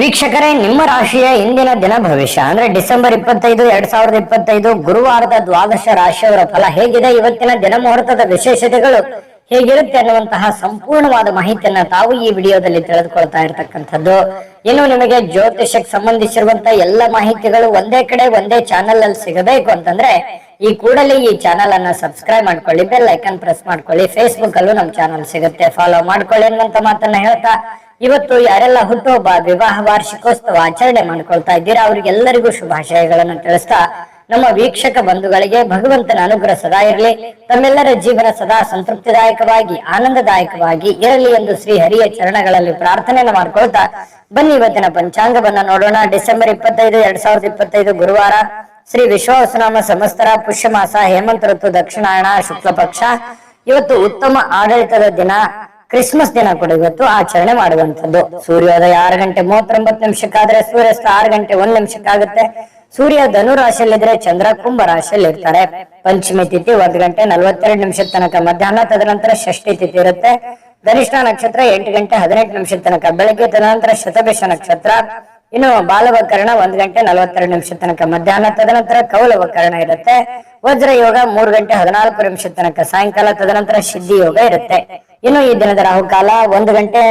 ವೀಕ್ಷಕರೇ, ನಿಮ್ಮ ರಾಶಿಯ ಇಂದಿನ ದಿನ ಭವಿಷ್ಯ ಅಂದ್ರೆ ಡಿಸೆಂಬರ್ 25, 2025 ಗುರುವಾರದ ದ್ವಾದಶ ರಾಶಿಯವರ ಫಲ ಹೇಗಿದೆ, ಇವತ್ತಿನ ದಿನ ಮುಹೂರ್ತದ ವಿಶೇಷತೆಗಳು ಹೇಗಿರುತ್ತೆ ಅನ್ನುವಂತಹ ಸಂಪೂರ್ಣವಾದ ಮಾಹಿತಿಯನ್ನ ತಾವು ಈ ವಿಡಿಯೋದಲ್ಲಿ ತಿಳಿದುಕೊಳ್ತಾ ಇರತಕ್ಕಂಥದ್ದು. ಇನ್ನು ನಿಮಗೆ ಜ್ಯೋತಿಷಕ್ಕೆ ಸಂಬಂಧಿಸಿರುವಂತಹ ಎಲ್ಲ ಮಾಹಿತಿಗಳು ಒಂದೇ ಕಡೆ ಒಂದೇ ಚಾನೆಲ್ ಅಲ್ಲಿ ಸಿಗಬೇಕು ಅಂತಂದ್ರೆ ಈ ಕೂಡಲೇ ಈ ಚಾನೆಲ್ ಅನ್ನ ಸಬ್ಸ್ಕ್ರೈಬ್ ಮಾಡ್ಕೊಳ್ಳಿ, ಬೆಲ್ ಐಕನ್ ಪ್ರೆಸ್ ಮಾಡ್ಕೊಳ್ಳಿ. ಫೇಸ್ಬುಕ್ ಅಲ್ಲೂ ನಮ್ಮ ಚಾನೆಲ್ ಸಿಗುತ್ತೆ, ಫಾಲೋ ಮಾಡ್ಕೊಳ್ಳಿ ಅನ್ನುವಂತ ಮಾತನ್ನ ಹೇಳ್ತಾ, ಇವತ್ತು ಯಾರೆಲ್ಲ ಹುಟ್ಟುಹಬ್ಬ, ವಿವಾಹ ವಾರ್ಷಿಕೋತ್ಸವ ಆಚರಣೆ ಮಾಡ್ಕೊಳ್ತಾ ಇದ್ದೀರಾ ಅವರಿಗೆಲ್ಲರಿಗೂ ಶುಭಾಶಯಗಳನ್ನು ತಿಳಿಸ್ತಾ, ನಮ್ಮ ವೀಕ್ಷಕ ಬಂಧುಗಳಿಗೆ ಭಗವಂತನ ಅನುಗ್ರಹ ಸದಾ ಇರಲಿ, ತಮ್ಮೆಲ್ಲರ ಜೀವನ ಸದಾ ಸಂತೃಪ್ತಿದಾಯಕವಾಗಿ ಆನಂದದಾಯಕವಾಗಿ ಇರಲಿ ಎಂದು ಶ್ರೀ ಹರಿಯ ಚರಣಗಳಲ್ಲಿ ಪ್ರಾರ್ಥನೆಯನ್ನು ಮಾಡ್ಕೊಳ್ತಾ ಬನ್ನಿ ಇವತ್ತಿನ ಪಂಚಾಂಗವನ್ನ ನೋಡೋಣ. ಡಿಸೆಂಬರ್ 25, 2025 ಗುರುವಾರ, ಶ್ರೀ ವಿಶ್ವಾವಸುನಾಮ ಸಂವತ್ಸರ, ಪುಷ್ಯ ಮಾಸ, ಹೇಮಂತ ಋತು, ದಕ್ಷಿಣಾಯಣ, ಶುಕ್ಲ ಪಕ್ಷ. ಇವತ್ತು ಉತ್ತಮ ಆಡಳಿತದ ದಿನ, ಕ್ರಿಸ್ಮಸ್ ದಿನ ಕೂಡ ಇವತ್ತು ಆಚರಣೆ ಮಾಡುವಂತದ್ದು. ಸೂರ್ಯೋದಯ 6:39 ಸೂರ್ಯಾಸ್ತ 6:01 ಸೂರ್ಯ ಧನು ರಾಶಿಯಲ್ಲಿದ್ರೆ ಚಂದ್ರ ಕುಂಭ ರಾಶಿಯಲ್ಲಿ ಇರ್ತಾರೆ. ಪಂಚಮಿ ತಿಥಿ 1:42 ತನಕ ಮಧ್ಯಾಹ್ನ, ತದನಂತರ ಷಷ್ಠಿ ತಿಥಿ ಇರುತ್ತೆ. ಧನಿಷ್ಠ ನಕ್ಷತ್ರ 8:18 ತನಕ ಬೆಳಗ್ಗೆ, ತದನಂತರ ಶತಭಿಷ ನಕ್ಷತ್ರ. ಇನ್ನು ಬಾಲವಕರಣ 1:42 ತನಕ ಮಧ್ಯಾಹ್ನ, ತದನಂತರ ಕೌಲವಕರಣ ಇರುತ್ತೆ. ವಜ್ರ ಯೋಗ 3:14 ತನಕ ಸಾಯಂಕಾಲ, ತದನಂತರ ಸಿದ್ಧಿ ಯೋಗ ಇರುತ್ತೆ. ಇನ್ನು ಈ ದಿನದ ರಾಹುಕಾಲ 1:45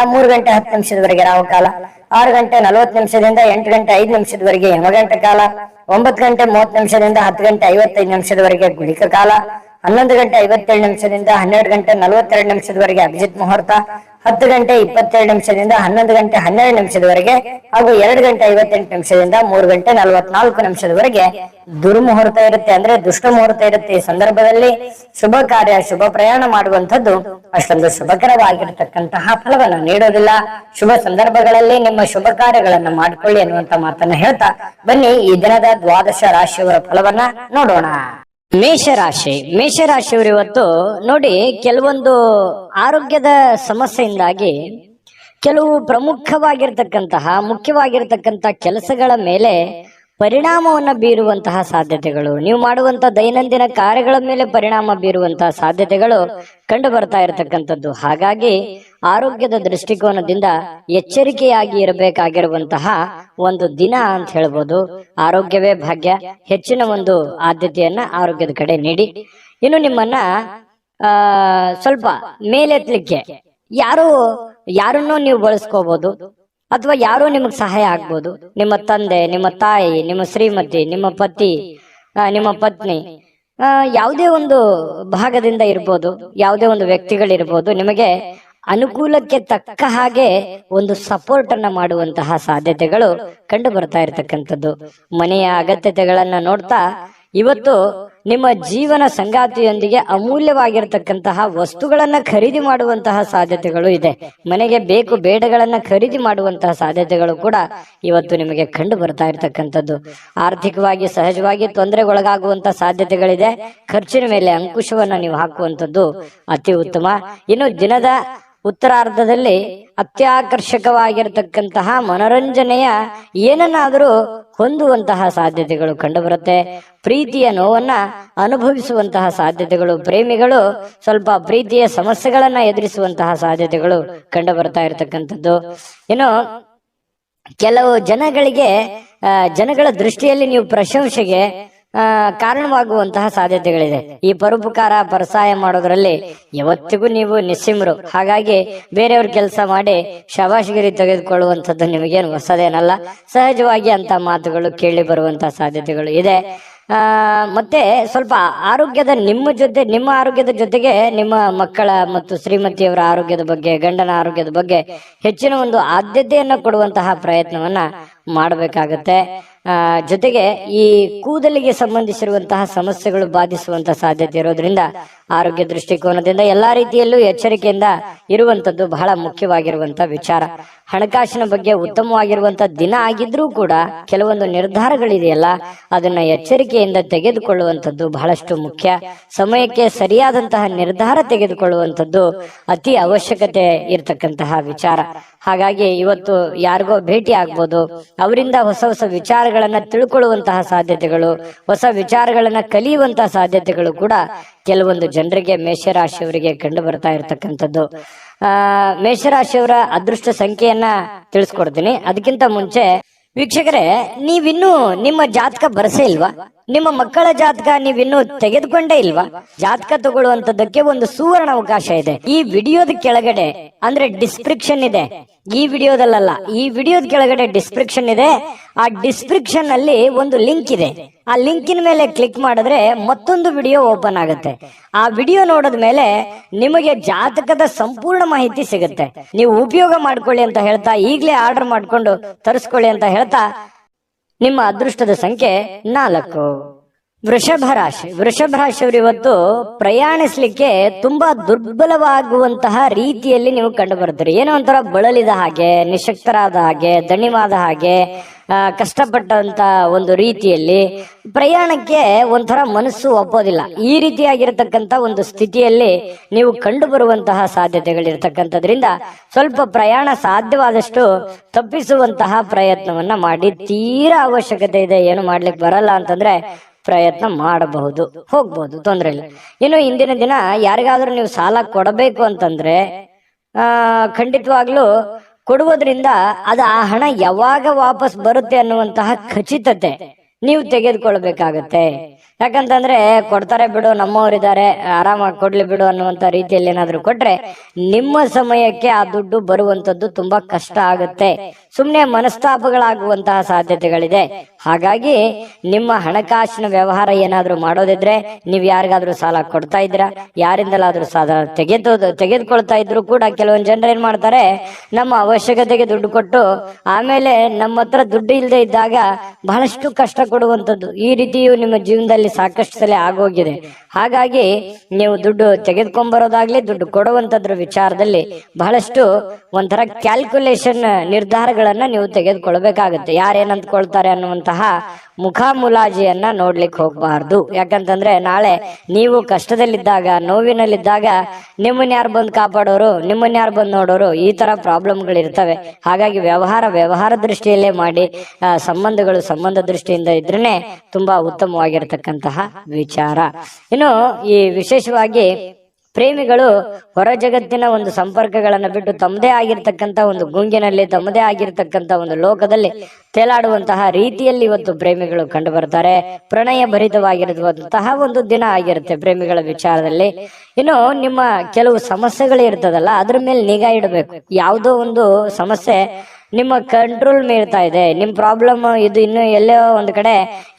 3:10 ರಾಹುಕಾಲ, 6:40 8:05 ಯಮಗಂಟ ಕಾಲ, 9:30 10:55 ಗುಳಿಕ ಕಾಲ, 11:57 12:42 ಅಭಿಜಿತ್ ಮುಹೂರ್ತ, 10:27 11:12 ಹಾಗೂ 2:58 3:44 ದುರ್ಮುಹೂರ್ತ ಇರುತ್ತೆ, ಅಂದ್ರೆ ದುಷ್ಟ ಮುಹೂರ್ತ ಇರುತ್ತೆ. ಈ ಸಂದರ್ಭದಲ್ಲಿ ಶುಭ ಕಾರ್ಯ, ಶುಭ ಪ್ರಯಾಣ ಮಾಡುವಂಥದ್ದು ಅಷ್ಟೊಂದು ಶುಭಕರವಾಗಿರ್ತಕ್ಕಂತಹ ಫಲವನ್ನ ನೀಡೋದಿಲ್ಲ. ಶುಭ ಸಂದರ್ಭಗಳಲ್ಲಿ ನಿಮ್ಮ ಶುಭ ಕಾರ್ಯಗಳನ್ನ ಮಾಡಿಕೊಳ್ಳಿ ಅನ್ನುವಂತ ಮಾತನ್ನ ಹೇಳ್ತಾ ಬನ್ನಿ ಈ ದಿನದ ದ್ವಾದಶ ರಾಶಿಯವರ ಫಲವನ್ನ ನೋಡೋಣ. ಮೇಷರಾಶಿಯವರು ಇವತ್ತು ನೋಡಿ, ಕೆಲವೊಂದು ಆರೋಗ್ಯದ ಸಮಸ್ಯೆಯಿಂದಾಗಿ ಕೆಲವು ಮುಖ್ಯವಾಗಿರ್ತಕ್ಕಂತಹ ಕೆಲಸಗಳ ಮೇಲೆ ಪರಿಣಾಮವನ್ನು ಬೀರುವಂತಹ ಸಾಧ್ಯತೆಗಳು, ನೀವು ಮಾಡುವಂತಹ ದೈನಂದಿನ ಕಾರ್ಯಗಳ ಮೇಲೆ ಪರಿಣಾಮ ಬೀರುವಂತಹ ಸಾಧ್ಯತೆಗಳು ಕಂಡು ಬರ್ತಾ ಇರತಕ್ಕಂಥದ್ದು. ಹಾಗಾಗಿ ಆರೋಗ್ಯದ ದೃಷ್ಟಿಕೋನದಿಂದ ಎಚ್ಚರಿಕೆಯಾಗಿ ಇರಬೇಕಾಗಿರುವಂತಹ ಒಂದು ದಿನ ಅಂತ ಹೇಳ್ಬೋದು. ಆರೋಗ್ಯವೇ ಭಾಗ್ಯ, ಹೆಚ್ಚಿನ ಒಂದು ಆದ್ಯತೆಯನ್ನ ಆರೋಗ್ಯದ ಕಡೆ ನೀಡಿ. ಇನ್ನು ನಿಮ್ಮನ್ನ ಸ್ವಲ್ಪ ಮೇಲೆತ್ತಲಿಕ್ಕೆ ಯಾರನ್ನೂ ನೀವು ಬಳಸ್ಕೋಬಹುದು, ಅಥವಾ ಯಾರೋ ನಿಮಗ್ ಸಹಾಯ ಆಗ್ಬೋದು. ನಿಮ್ಮ ತಂದೆ, ನಿಮ್ಮ ತಾಯಿ, ನಿಮ್ಮ ಶ್ರೀಮತಿ, ನಿಮ್ಮ ಪತಿ, ನಿಮ್ಮ ಪತ್ನಿ, ಯಾವುದೇ ಒಂದು ಭಾಗದಿಂದ ಇರ್ಬೋದು, ಯಾವುದೇ ಒಂದು ವ್ಯಕ್ತಿಗಳಿರ್ಬೋದು, ನಿಮಗೆ ಅನುಕೂಲಕ್ಕೆ ತಕ್ಕ ಹಾಗೆ ಒಂದು ಸಪೋರ್ಟ್ ಅನ್ನ ಮಾಡುವಂತಹ ಸಾಧ್ಯತೆಗಳು ಕಂಡು ಬರ್ತಾ ಇರತಕ್ಕಂಥದ್ದು. ಮನೆಯ ಅಗತ್ಯತೆಗಳನ್ನ ನೋಡ್ತಾ ಇವತ್ತು ನಿಮ್ಮ ಜೀವನ ಸಂಗಾತಿಯೊಂದಿಗೆ ಅಮೂಲ್ಯವಾಗಿರ್ತಕ್ಕಂತಹ ವಸ್ತುಗಳನ್ನ ಖರೀದಿ ಮಾಡುವಂತಹ ಸಾಧ್ಯತೆಗಳು ಇದೆ. ಮನೆಗೆ ಬೇಕು ಬೇಡಗಳನ್ನ ಖರೀದಿ ಮಾಡುವಂತಹ ಸಾಧ್ಯತೆಗಳು ಕೂಡ ಇವತ್ತು ನಿಮಗೆ ಕಂಡು ಬರ್ತಾ ಇರತಕ್ಕಂಥದ್ದು. ಆರ್ಥಿಕವಾಗಿ ಸಹಜವಾಗಿ ತೊಂದರೆಗೊಳಗಾಗುವಂತಹ ಸಾಧ್ಯತೆಗಳಿದೆ. ಖರ್ಚಿನ ಮೇಲೆ ಅಂಕುಶವನ್ನ ನೀವು ಹಾಕುವಂಥದ್ದು ಅತಿ ಉತ್ತಮ. ಇನ್ನು ದಿನದ ಉತ್ತರಾರ್ಧದಲ್ಲಿ ಅತ್ಯಾಕರ್ಷಕವಾಗಿರತಕ್ಕಂತಹ ಮನೋರಂಜನೆಯ ಏನನ್ನಾದರೂ ಹೊಂದುವಂತಹ ಸಾಧ್ಯತೆಗಳು ಕಂಡುಬರುತ್ತೆ. ಪ್ರೀತಿಯ ನೋವನ್ನ ಅನುಭವಿಸುವಂತಹ ಸಾಧ್ಯತೆಗಳು, ಪ್ರೇಮಿಗಳು ಸ್ವಲ್ಪ ಪ್ರೀತಿಯ ಸಮಸ್ಯೆಗಳನ್ನ ಎದುರಿಸುವಂತಹ ಸಾಧ್ಯತೆಗಳು ಕಂಡು ಬರ್ತಾ ಇರತಕ್ಕಂಥದ್ದು. ಇನ್ನು ಕೆಲವು ಜನಗಳ ದೃಷ್ಟಿಯಲ್ಲಿ ನೀವು ಪ್ರಶಂಸೆಗೆ ಕಾರಣವಾಗುವಂತಹ ಸಾಧ್ಯತೆಗಳಿದೆ. ಈ ಪರೋಪಕಾರ ಪರಸಹಾಯ ಮಾಡೋದ್ರಲ್ಲಿ ಯಾವತ್ತಿಗೂ ನೀವು ನಿಸ್ಸಿಮ್ರು. ಹಾಗಾಗಿ ಬೇರೆಯವ್ರ ಕೆಲಸ ಮಾಡಿ ಶಬಾಷ್ಗಿರಿ ತೆಗೆದುಕೊಳ್ಳುವಂಥದ್ದು ನಿಮಗೇನು ಹೊಸದೇನಲ್ಲ. ಸಹಜವಾಗಿ ಅಂತ ಮಾತುಗಳು ಕೇಳಿ ಬರುವಂತಹ ಸಾಧ್ಯತೆಗಳು ಇದೆ. ಮತ್ತೆ ಸ್ವಲ್ಪ ನಿಮ್ಮ ಆರೋಗ್ಯದ ಜೊತೆಗೆ ನಿಮ್ಮ ಮಕ್ಕಳ ಮತ್ತು ಶ್ರೀಮತಿಯವರ ಆರೋಗ್ಯದ ಬಗ್ಗೆ, ಗಂಡನ ಆರೋಗ್ಯದ ಬಗ್ಗೆ ಹೆಚ್ಚಿನ ಒಂದು ಆದ್ಯತೆಯನ್ನ ಕೊಡುವಂತಹ ಪ್ರಯತ್ನವನ್ನ ಮಾಡಬೇಕಾಗತ್ತೆ. ಜೊತೆಗೆ ಈ ಕೂದಲಿಗೆ ಸಂಬಂಧಿಸಿರುವಂತಹ ಸಮಸ್ಯೆಗಳು ಬಾಧಿಸುವಂತಹ ಸಾಧ್ಯತೆ ಇರೋದ್ರಿಂದ ಆರೋಗ್ಯ ದೃಷ್ಟಿಕೋನದಿಂದ ಎಲ್ಲಾ ರೀತಿಯಲ್ಲೂ ಎಚ್ಚರಿಕೆಯಿಂದ ಇರುವಂತದ್ದು ಬಹಳ ಮುಖ್ಯವಾಗಿರುವಂತಹ ವಿಚಾರ. ಹಣಕಾಸಿನ ಬಗ್ಗೆ ಉತ್ತಮವಾಗಿರುವಂತಹ ದಿನ ಆಗಿದ್ರೂ ಕೂಡ ಕೆಲವೊಂದು ನಿರ್ಧಾರಗಳಿದೆಯಲ್ಲ, ಅದನ್ನ ಎಚ್ಚರಿಕೆಯಿಂದ ತೆಗೆದುಕೊಳ್ಳುವಂಥದ್ದು ಬಹಳಷ್ಟು ಮುಖ್ಯ. ಸಮಯಕ್ಕೆ ಸರಿಯಾದಂತಹ ನಿರ್ಧಾರ ತೆಗೆದುಕೊಳ್ಳುವಂಥದ್ದು ಅತಿ ಅವಶ್ಯಕತೆ ಇರತಕ್ಕಂತಹ ವಿಚಾರ. ಹಾಗಾಗಿ ಇವತ್ತು ಯಾರಿಗೋ ಭೇಟಿ ಆಗ್ಬೋದು, ಅವರಿಂದ ಹೊಸ ಹೊಸ ವಿಚಾರಗಳನ್ನ ತಿಳ್ಕೊಳ್ಳುವಂತಹ ಸಾಧ್ಯತೆಗಳು, ಹೊಸ ವಿಚಾರಗಳನ್ನ ಕಲಿಯುವಂತಹ ಸಾಧ್ಯತೆಗಳು ಕೂಡ ಕೆಲವೊಂದು ಜನರಿಗೆ, ಮೇಷರಾಶಿಯವರಿಗೆ ಕಂಡು ಬರ್ತಾ ಇರತಕ್ಕಂಥದ್ದು. ಮೇಷರಾಶಿಯವರ ಅದೃಷ್ಟ ಸಂಖ್ಯೆಯನ್ನ ತಿಳಿಸ್ಕೊಡ್ತೀನಿ. ಅದಕ್ಕಿಂತ ಮುಂಚೆ ವೀಕ್ಷಕರೇ, ನೀವಿನ್ನೂ ನಿಮ್ಮ ಜಾತಕ ಬರಸೇ ಇಲ್ವಾ? ನಿಮ್ಮ ಮಕ್ಕಳ ಜಾತಕ ನೀವಿನ್ನೂ ತೆಗೆದುಕೊಂಡೇ ಇಲ್ವಾ? ಜಾತಕ ತಗೊಳ್ಳುವಂತದ್ದಕ್ಕೆ ಒಂದು ಸುವರ್ಣ ಅವಕಾಶ ಇದೆ. ಈ ವಿಡಿಯೋದ ಕೆಳಗಡೆ ಅಂದ್ರೆ ಡಿಸ್ಕ್ರಿಪ್ಷನ್ ಇದೆ, ಈ ವಿಡಿಯೋದಲ್ಲ, ಈ ವಿಡಿಯೋದ ಕೆಳಗಡೆ ಡಿಸ್ಕ್ರಿಪ್ಷನ್ ಇದೆ. ಆ ಡಿಸ್ಕ್ರಿಪ್ಷನ್ ಅಲ್ಲಿ ಒಂದು ಲಿಂಕ್ ಇದೆ. ಆ ಲಿಂಕಿನ ಮೇಲೆ ಕ್ಲಿಕ್ ಮಾಡಿದ್ರೆ ಮತ್ತೊಂದು ವಿಡಿಯೋ ಓಪನ್ ಆಗುತ್ತೆ. ಆ ವಿಡಿಯೋ ನೋಡಿದ ಮೇಲೆ ನಿಮಗೆ ಜಾತಕದ ಸಂಪೂರ್ಣ ಮಾಹಿತಿ ಸಿಗುತ್ತೆ. ನೀವು ಉಪಯೋಗ ಮಾಡ್ಕೊಳ್ಳಿ ಅಂತ ಹೇಳ್ತಾ, ಈಗಲೇ ಆರ್ಡರ್ ಮಾಡ್ಕೊಂಡು ತರಿಸ್ಕೊಳ್ಳಿ ಅಂತ ಹೇಳ್ತಾ, ನಿಮ್ಮ ಅದೃಷ್ಟದ ಸಂಖ್ಯೆ 4. ವೃಷಭ ರಾಶಿ. ವೃಷಭ ರಾಶಿಯವರು ಇವತ್ತು ಪ್ರಯಾಣಿಸ್ಲಿಕ್ಕೆ ತುಂಬಾ ದುರ್ಬಲವಾಗುವಂತಹ ರೀತಿಯಲ್ಲಿ ನೀವು ಕಂಡು ಬರ್ತೀರಿ. ಏನೋ ಒಂಥರ ಬಳಲಿದ ಹಾಗೆ, ನಿಶಕ್ತರಾದ ಹಾಗೆ, ದಣಿವಾದ ಹಾಗೆ, ಕಷ್ಟಪಟ್ಟಂತ ಒಂದು ರೀತಿಯಲ್ಲಿ ಪ್ರಯಾಣಕ್ಕೆ ಒಂಥರ ಮನಸ್ಸು ಒಪ್ಪೋದಿಲ್ಲ. ಈ ರೀತಿಯಾಗಿರ್ತಕ್ಕಂಥ ಒಂದು ಸ್ಥಿತಿಯಲ್ಲಿ ನೀವು ಕಂಡು ಬರುವಂತಹ ಸಾಧ್ಯತೆಗಳಿರ್ತಕ್ಕಂಥದ್ರಿಂದ ಸ್ವಲ್ಪ ಪ್ರಯಾಣ ಸಾಧ್ಯವಾದಷ್ಟು ತಪ್ಪಿಸುವಂತಹ ಪ್ರಯತ್ನವನ್ನ ಮಾಡಿ. ತೀರಾ ಅವಶ್ಯಕತೆ ಇದೆ, ಏನು ಮಾಡ್ಲಿಕ್ಕೆ ಬರಲ್ಲ ಅಂತಂದ್ರೆ ಪ್ರಯತ್ನ ಮಾಡಬಹುದು, ಹೋಗ್ಬಹುದು, ತೊಂದರೆ ಇಲ್ಲ. ಇನ್ನು ಇಂದಿನ ದಿನ ಯಾರಿಗಾದ್ರೂ ನೀವು ಸಾಲ ಕೊಡಬೇಕು ಅಂತಂದ್ರೆ ಖಂಡಿತವಾಗ್ಲೂ ಕೊಡುವುದರಿಂದ ಅದು ಆ ಹಣ ಯಾವಾಗ ವಾಪಸ್ ಬರುತ್ತೆ ಅನ್ನುವಂತಹ ಖಚಿತತೆ ನೀವು ತೆಗೆದುಕೊಳ್ಬೇಕಾಗತ್ತೆ. ಯಾಕಂತಂದ್ರೆ ಕೊಡ್ತಾರೆ ಬಿಡು, ನಮ್ಮವರಿದ್ದಾರೆ, ಆರಾಮಾಗಿ ಕೊಡ್ಲಿ ಬಿಡು ಅನ್ನುವಂತ ರೀತಿಯಲ್ಲಿ ಏನಾದ್ರು ಕೊಟ್ರೆ ನಿಮ್ಮ ಸಮಯಕ್ಕೆ ಆ ದುಡ್ಡು ಬರುವಂತದ್ದು ತುಂಬಾ ಕಷ್ಟ ಆಗುತ್ತೆ. ಸುಮ್ನೆ ಮನಸ್ತಾಪಗಳಾಗುವಂತಹ ಸಾಧ್ಯತೆಗಳಿದೆ. ಹಾಗಾಗಿ ನಿಮ್ಮ ಹಣಕಾಸಿನ ವ್ಯವಹಾರ ಏನಾದ್ರೂ ಮಾಡೋದಿದ್ರೆ, ನೀವ್ ಯಾರಿಗಾದ್ರೂ ಸಾಲ ಕೊಡ್ತಾ ಇದ್ದೀರಾ, ಯಾರಿಂದಲಾದ್ರೂ ಸಾಲ ತೆಗೆದುಕೊಳ್ತಾ ಇದ್ರು ಕೂಡ ಕೆಲವೊಂದು ಜನರು ಏನ್ ಮಾಡ್ತಾರೆ, ನಮ್ಮ ಅವಶ್ಯಕತೆಗೆ ದುಡ್ಡು ಕೊಟ್ಟು ಆಮೇಲೆ ನಮ್ಮ ಹತ್ರ ದುಡ್ಡು ಇಲ್ಲದೆ ಇದ್ದಾಗ ಬಹಳಷ್ಟು ಕಷ್ಟ ಕೊಡುವಂತದ್ದು. ಈ ರೀತಿಯು ನಿಮ್ಮ ಜೀವನದಲ್ಲಿ ಸಾಕಷ್ಟು ಸಲ ಆಗೋಗಿದೆ. ಹಾಗಾಗಿ ನೀವು ದುಡ್ಡು ತೆಗೆದುಕೊಂಡ್ಬರೋದಾಗ್ಲಿ, ದುಡ್ಡು ಕೊಡುವಂತದ್ರ ವಿಚಾರದಲ್ಲಿ ಬಹಳಷ್ಟು ಒಂಥರ ಕ್ಯಾಲ್ಕುಲೇಷನ್ ನಿರ್ಧಾರಗಳನ್ನ ನೀವು ತೆಗೆದುಕೊಳ್ಬೇಕಾಗತ್ತೆ. ಯಾರೇನಂತ್ಕೊಳ್ತಾರೆ ಅನ್ನುವಂತಹ ಮುಖಾಮುಲಾಜಿಯನ್ನ ನೋಡ್ಲಿಕ್ಕೆ ಹೋಗ್ಬಾರ್ದು. ಯಾಕಂತಂದ್ರೆ ನಾಳೆ ನೀವು ಕಷ್ಟದಲ್ಲಿದ್ದಾಗ, ನೋವಿನಲ್ಲಿದ್ದಾಗ ನಿಮ್ಮನ್ನ ಯಾರು ಬಂದು ಕಾಪಾಡೋರು, ನಿಮ್ಮನ್ನ ಯಾರು ಬಂದು ನೋಡೋರು, ಈ ತರ ಪ್ರಾಬ್ಲಮ್ಗಳು ಇರ್ತವೆ. ಹಾಗಾಗಿ ವ್ಯವಹಾರ ದೃಷ್ಟಿಯಲ್ಲೇ ಮಾಡಿ. ಸಂಬಂಧಗಳು ಸಂಬಂಧ ದೃಷ್ಟಿಯಿಂದ ಇದ್ರೇನೆ ತುಂಬಾ ಉತ್ತಮವಾಗಿರ್ತಕ್ಕಂತಹ ವಿಚಾರ. ಇನ್ನು ಈ ವಿಶೇಷವಾಗಿ ಪ್ರೇಮಿಗಳು ಹೊರ ಜಗತ್ತಿನ ಒಂದು ಸಂಪರ್ಕಗಳನ್ನು ಬಿಟ್ಟು ತಮ್ಮದೇ ಆಗಿರ್ತಕ್ಕಂಥ ಒಂದು ಗುಂಗಿನಲ್ಲಿ, ತಮ್ಮದೇ ಆಗಿರ್ತಕ್ಕಂಥ ಒಂದು ಲೋಕದಲ್ಲಿ ತೇಲಾಡುವಂತಹ ರೀತಿಯಲ್ಲಿ ಇವತ್ತು ಪ್ರೇಮಿಗಳು ಕಂಡು ಬರ್ತಾರೆ. ಪ್ರಣಯ ಭರಿತವಾಗಿರುವಂತಹ ಒಂದು ದಿನ ಆಗಿರುತ್ತೆ ಪ್ರೇಮಿಗಳ ವಿಚಾರದಲ್ಲಿ. ಇನ್ನು ನಿಮ್ಮ ಕೆಲವು ಸಮಸ್ಯೆಗಳು ಇರ್ತದಲ್ಲ, ಅದ್ರ ಮೇಲೆ ನಿಗಾ ಇಡಬೇಕು. ಯಾವುದೋ ಒಂದು ಸಮಸ್ಯೆ ನಿಮ್ಮ ಕಂಟ್ರೋಲ್ ಮೀರ್ತಾ ಇದೆ, ನಿಮ್ ಪ್ರಾಬ್ಲಮ್ ಇದು ಇನ್ನು ಎಲ್ಲೋ ಒಂದು ಕಡೆ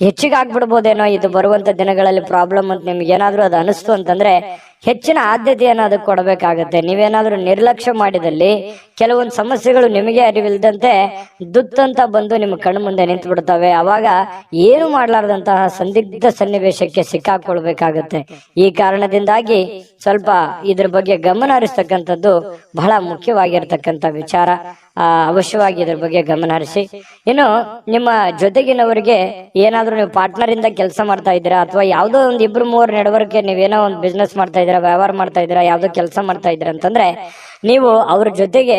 ಹೆಚ್ಚಿಗೆ ಆಗ್ಬಿಡ್ಬೋದೇನೋ ಇದು ಬರುವಂತ ದಿನಗಳಲ್ಲಿ ಪ್ರಾಬ್ಲಮ್ ಅಂತ ನಿಮ್ಗೆ ಏನಾದ್ರೂ ಅದು ಅನಿಸ್ತು ಅಂತಂದ್ರೆ ಹೆಚ್ಚಿನ ಆದ್ಯತೆಯನ್ನು ಅದಕ್ಕೆ ಕೊಡಬೇಕಾಗತ್ತೆ. ನೀವೇನಾದ್ರೂ ನಿರ್ಲಕ್ಷ್ಯ ಮಾಡಿದಲ್ಲಿ ಕೆಲವೊಂದು ಸಮಸ್ಯೆಗಳು ನಿಮಗೆ ಅರಿವಿಲ್ದಂತೆ ದುತ್ತಂತ ಬಂದು ನಿಮ್ಮ ಕಣ್ಣು ಮುಂದೆ ನಿಂತು ಬಿಡ್ತವೆ. ಅವಾಗ ಏನು ಮಾಡಲಾರದಂತಹ ಸಂದಿಗ್ಧ ಸನ್ನಿವೇಶಕ್ಕೆ ಸಿಕ್ಕಾಕೊಳ್ಬೇಕಾಗತ್ತೆ. ಈ ಕಾರಣದಿಂದಾಗಿ ಸ್ವಲ್ಪ ಇದ್ರ ಬಗ್ಗೆ ಗಮನ ಹರಿಸ್ತಕ್ಕಂಥದ್ದು ಬಹಳ ಮುಖ್ಯವಾಗಿರ್ತಕ್ಕಂಥ ವಿಚಾರ. ಅವಶ್ಯವಾಗಿ ಇದ್ರ ಬಗ್ಗೆ ಗಮನ ಹರಿಸಿ. ಇನ್ನು ನಿಮ್ಮ ಜೊತೆಗಿನವರಿಗೆ ಏನಾದ್ರೂ ನೀವು ಪಾರ್ಟ್ನರ್ ಇಂದ ಕೆಲಸ ಮಾಡ್ತಾ ಇದ್ದೀರಾ, ಅಥವಾ ಯಾವುದೋ ಒಂದು 2-3 ನಡವಳಿಕೆ ನೀವೇನೋ ಒಂದು ಬಿಸ್ನೆಸ್ ಮಾಡ್ತಾ ಇದ್ದೀರಾ, ವ್ಯವಹಾರ ಮಾಡ್ತಾ ಇದ್ದೀರಾ, ಯಾವ್ದೋ ಕೆಲಸ ಮಾಡ್ತಾ ಇದ್ದೀರಾ ಅಂತಂದ್ರೆ ನೀವು ಅವ್ರ ಜೊತೆಗೆ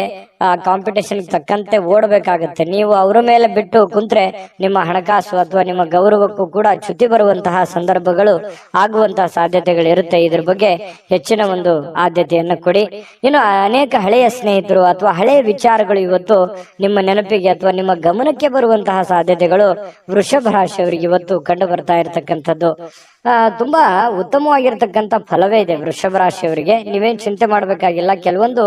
ಕಾಂಪಿಟೇಷನ್ ತಕ್ಕಂತೆ ಓಡಬೇಕಾಗತ್ತೆ. ನೀವು ಅವರ ಮೇಲೆ ಬಿಟ್ಟು ಕುಂತ್ರೆ ನಿಮ್ಮ ಹಣಕಾಸು ಅಥವಾ ನಿಮ್ಮ ಗೌರವಕ್ಕೂ ಕೂಡ ಚ್ಯುತಿ ಬರುವಂತಹ ಸಂದರ್ಭಗಳು ಆಗುವಂತಹ ಸಾಧ್ಯತೆಗಳು ಇರುತ್ತೆ. ಇದ್ರ ಬಗ್ಗೆ ಹೆಚ್ಚಿನ ಒಂದು ಆದ್ಯತೆಯನ್ನು ಕೊಡಿ. ಇನ್ನು ಅನೇಕ ಹಳೆಯ ಸ್ನೇಹಿತರು ಅಥವಾ ಹಳೆಯ ವಿಚಾರಗಳು ಇವತ್ತು ನಿಮ್ಮ ನೆನಪಿಗೆ ಅಥವಾ ನಿಮ್ಮ ಗಮನಕ್ಕೆ ಬರುವಂತಹ ಸಾಧ್ಯತೆಗಳು ವೃಷಭ ರಾಶಿಯವರಿಗೆ ಇವತ್ತು ಕಂಡು ಬರ್ತಾ ಇರತಕ್ಕಂಥದ್ದು. ತುಂಬಾ ಉತ್ತಮವಾಗಿರ್ತಕ್ಕಂಥ ಫಲವೇ ಇದೆ ವೃಷಭ ರಾಶಿಯವರಿಗೆ. ನೀವೇನ್ ಚಿಂತೆ ಮಾಡಬೇಕಾಗಿಲ್ಲ. ಕೆಲವೊಂದು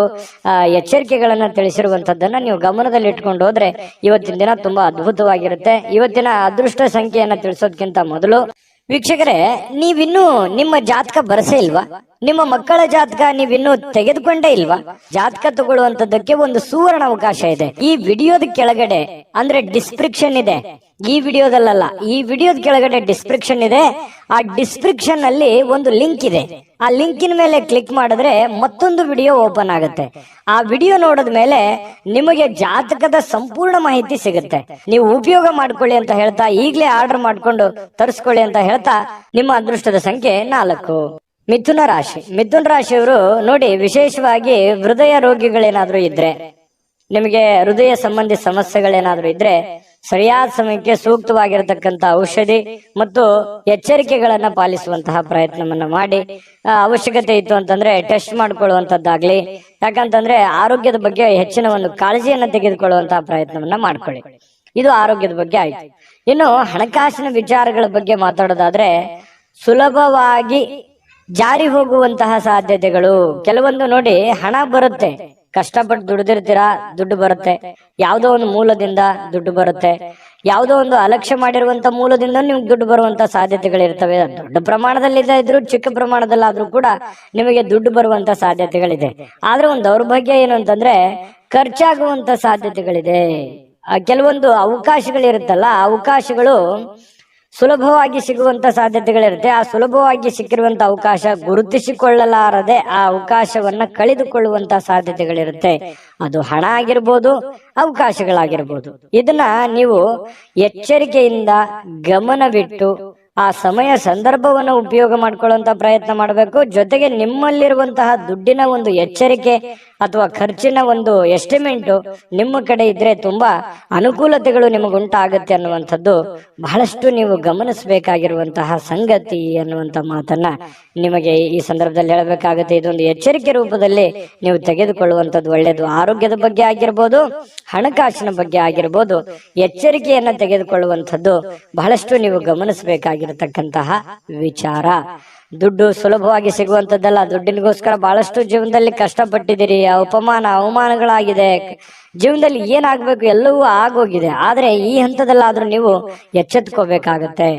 ಎಚ್ಚರಿಕೆಗಳನ್ನ ತಿಳಿಸಿರುವಂತದ್ದನ್ನ ನೀವು ಗಮನದಲ್ಲಿ ಇಟ್ಕೊಂಡು ಹೋದ್ರೆ ಇವತ್ತಿನ ದಿನ ತುಂಬಾ ಅದ್ಭುತವಾಗಿರುತ್ತೆ. ಇವತ್ತಿನ ಅದೃಷ್ಟ ಸಂಖ್ಯೆಯನ್ನ ತಿಳಿಸೋದಕ್ಕಿಂತ ಮೊದಲು ವೀಕ್ಷಕರೇ, ನೀವಿನ್ನೂ ನಿಮ್ಮ ಜಾತಕ ಬರಸೇ ಇಲ್ವಾ? ನಿಮ್ಮ ಮಕ್ಕಳ ಜಾತಕ ನೀವಿನ್ನೂ ತೆಗೆದುಕೊಂಡೇ ಇಲ್ವಾ? ಜಾತಕ ತಗೊಳ್ಳುವಂತದ್ದಕ್ಕೆ ಒಂದು ಸುವರ್ಣ ಅವಕಾಶ ಇದೆ. ಈ ವಿಡಿಯೋದ ಕೆಳಗಡೆ ಅಂದ್ರೆ ಡಿಸ್ಕ್ರಿಪ್ಷನ್ ಇದೆ, ಈ ವಿಡಿಯೋದಲ್ಲ, ಈ ವಿಡಿಯೋದ ಕೆಳಗಡೆ ಡಿಸ್ಕ್ರಿಪ್ಷನ್ ಇದೆ. ಆ ಡಿಸ್ಕ್ರಿಪ್ಷನ್ ಅಲ್ಲಿ ಒಂದು ಲಿಂಕ್ ಇದೆ. ಆ ಲಿಂಕಿನ ಮೇಲೆ ಕ್ಲಿಕ್ ಮಾಡಿದ್ರೆ ಮತ್ತೊಂದು ವಿಡಿಯೋ ಓಪನ್ ಆಗುತ್ತೆ. ಆ ವಿಡಿಯೋ ನೋಡಿದ ಮೇಲೆ ನಿಮಗೆ ಜಾತಕದ ಸಂಪೂರ್ಣ ಮಾಹಿತಿ ಸಿಗುತ್ತೆ. ನೀವು ಉಪಯೋಗ ಮಾಡ್ಕೊಳ್ಳಿ ಅಂತ ಹೇಳ್ತಾ, ಈಗಲೇ ಆರ್ಡರ್ ಮಾಡ್ಕೊಂಡು ತರಿಸ್ಕೊಳ್ಳಿ ಅಂತ ಹೇಳ್ತಾ, ನಿಮ್ಮ ಅದೃಷ್ಟದ ಸಂಖ್ಯೆ 4. ಮಿಥುನ ರಾಶಿ. ಮಿಥುನ ರಾಶಿಯವರು ನೋಡಿ, ವಿಶೇಷವಾಗಿ ಹೃದಯ ರೋಗಿಗಳೇನಾದ್ರೂ ಇದ್ರೆ, ನಿಮಗೆ ಹೃದಯ ಸಂಬಂಧಿ ಸಮಸ್ಯೆಗಳೇನಾದ್ರೂ ಇದ್ರೆ ಸರಿಯಾದ ಸಮಯಕ್ಕೆ ಸೂಕ್ತವಾಗಿರತಕ್ಕಂತ ಔಷಧಿ ಮತ್ತು ಎಚ್ಚರಿಕೆಗಳನ್ನ ಪಾಲಿಸುವಂತಹ ಪ್ರಯತ್ನವನ್ನ ಮಾಡಿ, ಅವಶ್ಯಕತೆ ಇತ್ತು ಅಂತಂದ್ರೆ ಟೆಸ್ಟ್ ಮಾಡ್ಕೊಳ್ಳುವಂತದ್ದಾಗ್ಲಿ, ಯಾಕಂತಂದ್ರೆ ಆರೋಗ್ಯದ ಬಗ್ಗೆ ಹೆಚ್ಚಿನ ಒಂದು ಕಾಳಜಿಯನ್ನ ತೆಗೆದುಕೊಳ್ಳುವಂತಹ ಪ್ರಯತ್ನವನ್ನ ಮಾಡ್ಕೊಳ್ಳಿ. ಇದು ಆರೋಗ್ಯದ ಬಗ್ಗೆ ಆಯ್ತು. ಇನ್ನು ಹಣಕಾಸಿನ ವಿಚಾರಗಳ ಬಗ್ಗೆ ಮಾತಾಡೋದಾದ್ರೆ ಸುಲಭವಾಗಿ ಜಾರಿ ಹೋಗುವಂತಹ ಸಾಧ್ಯತೆಗಳು ಕೆಲವೊಂದು ನೋಡಿ. ಹಣ ಬರುತ್ತೆ, ಕಷ್ಟಪಟ್ಟು ದುಡಿದಿರ್ತೀರಾ, ದುಡ್ಡು ಬರುತ್ತೆ, ಯಾವುದೋ ಒಂದು ಮೂಲದಿಂದ ದುಡ್ಡು ಬರುತ್ತೆ, ಯಾವುದೋ ಒಂದು ಅಲಕ್ಷ್ಯ ಮಾಡಿರುವಂತ ಮೂಲದಿಂದ ನಿಮ್ಗೆ ದುಡ್ಡು ಬರುವಂತ ಸಾಧ್ಯತೆಗಳಿರ್ತವೆ. ದೊಡ್ಡ ಪ್ರಮಾಣದಲ್ಲಿ ಇದ್ರೂ ಚಿಕ್ಕ ಪ್ರಮಾಣದಲ್ಲಾದ್ರೂ ಕೂಡ ನಿಮಗೆ ದುಡ್ಡು ಬರುವಂತ ಸಾಧ್ಯತೆಗಳಿದೆ. ಆದ್ರೆ ಒಂದು ದೌರ್ಭಾಗ್ಯ ಏನು ಅಂತಂದ್ರೆ ಖರ್ಚಾಗುವಂತ ಸಾಧ್ಯತೆಗಳಿದೆ. ಕೆಲವೊಂದು ಅವಕಾಶಗಳಿರುತ್ತಲ್ಲ, ಅವಕಾಶಗಳು ಸುಲಭವಾಗಿ ಸಿಗುವಂತ ಸಾಧ್ಯತೆಗಳಿರುತ್ತೆ. ಆ ಸುಲಭವಾಗಿ ಸಿಕ್ಕಿರುವಂತ ಅವಕಾಶ ಗುರುತಿಸಿಕೊಳ್ಳಲಾರದೆ ಆ ಅವಕಾಶವನ್ನ ಕಳೆದುಕೊಳ್ಳುವಂತ ಸಾಧ್ಯತೆಗಳಿರುತ್ತೆ. ಅದು ಹಣ ಆಗಿರ್ಬೋದು, ಅವಕಾಶಗಳಾಗಿರ್ಬೋದು. ಇದನ್ನ ನೀವು ಎಚ್ಚರಿಕೆಯಿಂದ ಗಮನವಿಟ್ಟು ಆ ಸಮಯ ಸಂದರ್ಭವನ್ನು ಉಪಯೋಗ ಮಾಡ್ಕೊಳ್ಳುವಂತ ಪ್ರಯತ್ನ ಮಾಡಬೇಕು. ಜೊತೆಗೆ ನಿಮ್ಮಲ್ಲಿರುವಂತಹ ದುಡ್ಡಿನ ಒಂದು ಎಚ್ಚರಿಕೆ ಅಥವಾ ಖರ್ಚಿನ ಒಂದು ಎಸ್ಟಿಮೇಟ್ ನಿಮ್ಮ ಕಡೆ ಇದ್ರೆ ತುಂಬಾ ಅನುಕೂಲತೆಗಳು ನಿಮಗುಂಟಾಗುತ್ತೆ ಅನ್ನುವಂಥದ್ದು ಬಹಳಷ್ಟು ನೀವು ಗಮನಿಸಬೇಕಾಗಿರುವಂತಹ ಸಂಗತಿ ಅನ್ನುವಂತ ಮಾತನ್ನ ನಿಮಗೆ ಈ ಸಂದರ್ಭದಲ್ಲಿ ಹೇಳಬೇಕಾಗುತ್ತೆ. ಇದೊಂದು ಎಚ್ಚರಿಕೆ ರೂಪದಲ್ಲಿ ನೀವು ತೆಗೆದುಕೊಳ್ಳುವಂಥದ್ದು ಒಳ್ಳೆಯದು. ಆರೋಗ್ಯದ ಬಗ್ಗೆ ಆಗಿರ್ಬೋದು, ಹಣಕಾಸಿನ ಬಗ್ಗೆ ಆಗಿರ್ಬೋದು, ಎಚ್ಚರಿಕೆಯನ್ನ ತೆಗೆದುಕೊಳ್ಳುವಂಥದ್ದು ಬಹಳಷ್ಟು ನೀವು ಗಮನಿಸಬೇಕಾಗಿರತಕ್ಕಂತಹ ವಿಚಾರ. ದುಡ್ಡು ಸುಲಭವಾಗಿ ಸಿಗುವಂತದ್ದಲ್ಲ. ದುಡ್ಡಿನಗೋಸ್ಕರ ಬಹಳಷ್ಟು ಜೀವನದಲ್ಲಿ ಕಷ್ಟಪಟ್ಟಿದ್ದೀರಿ, ಅವಮಾನಗಳಾಗಿದೆ, ಜೀವನದಲ್ಲಿ ಏನಾಗ್ಬೇಕು ಎಲ್ಲವೂ ಆಗೋಗಿದೆ. ಆದ್ರೆ ಈ ಹಂತದಲ್ಲಾದ್ರೂ ನೀವು ಎಚ್ಚೆತ್ಕೋಬೇಕಾಗತ್ತೆ.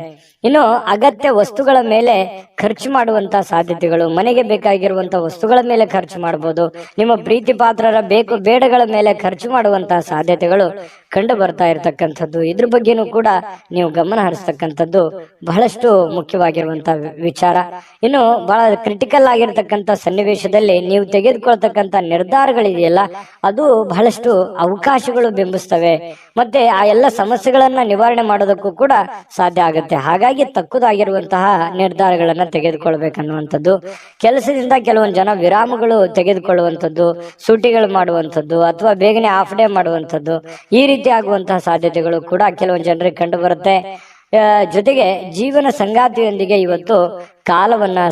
ಇನ್ನು ಅಗತ್ಯ ವಸ್ತುಗಳ ಮೇಲೆ ಖರ್ಚು ಮಾಡುವಂತ ಸಾಧ್ಯತೆಗಳು, ಮನೆಗೆ ಬೇಕಾಗಿರುವಂತ ವಸ್ತುಗಳ ಮೇಲೆ ಖರ್ಚು ಮಾಡಬಹುದು. ನಿಮ್ಮ ಪ್ರೀತಿ ಪಾತ್ರರ ಬೇಕು ಬೇಡಗಳ ಮೇಲೆ ಖರ್ಚು ಮಾಡುವಂತಹ ಸಾಧ್ಯತೆಗಳು ಕಂಡು ಬರ್ತಾ ಇರತಕ್ಕಂಥದ್ದು. ಇದ್ರ ಬಗ್ಗೆನೂ ಕೂಡ ನೀವು ಗಮನ ಹರಿಸ್ತಕ್ಕಂಥದ್ದು ಬಹಳಷ್ಟು ಮುಖ್ಯವಾಗಿರುವಂತಹ ವಿಚಾರ. ಇನ್ನು ಬಹಳ ಕ್ರಿಟಿಕಲ್ ಆಗಿರ್ತಕ್ಕಂಥ ಸನ್ನಿವೇಶದಲ್ಲಿ ನೀವು ತೆಗೆದುಕೊಳ್ತಕ್ಕಂಥ ನಿರ್ಧಾರಗಳಿದೆಯಲ್ಲ, ಅದು ಬಹಳಷ್ಟು ಅವಕಾಶಗಳು ಬಿಂಬಿಸ್ತವೆ. ಮತ್ತೆ ಆ ಎಲ್ಲ ಸಮಸ್ಯೆಗಳನ್ನ ನಿವಾರಣೆ ಮಾಡೋದಕ್ಕೂ ಕೂಡ ಸಾಧ್ಯ ಆಗುತ್ತೆ. ಹಾಗಾಗಿ ತಕ್ಕುದಾಗಿರುವಂತಹ ನಿರ್ಧಾರಗಳನ್ನ ತೆಗೆದುಕೊಳ್ಬೇಕನ್ನುವಂಥದ್ದು. ಕೆಲಸದಿಂದ ಕೆಲವೊಂದು ಜನ ವಿರಾಮಗಳು ತೆಗೆದುಕೊಳ್ಳುವಂಥದ್ದು, ಸೂಟಿಗಳು ಮಾಡುವಂಥದ್ದು, ಅಥವಾ ಬೇಗನೆ ಹಾಫ್ ಡೇ ಮಾಡುವಂಥದ್ದು, ಈ ರೀತಿ ಆಗುವಂತಹ ಸಾಧ್ಯತೆಗಳು ಕೂಡ ಕೆಲವೊಂದು ಜನರಿಗೆ ಕಂಡು ಬರುತ್ತೆ. ಜೊತೆಗೆ ಜೀವನ ಸಂಗಾತಿಯೊಂದಿಗೆ ಇವತ್ತು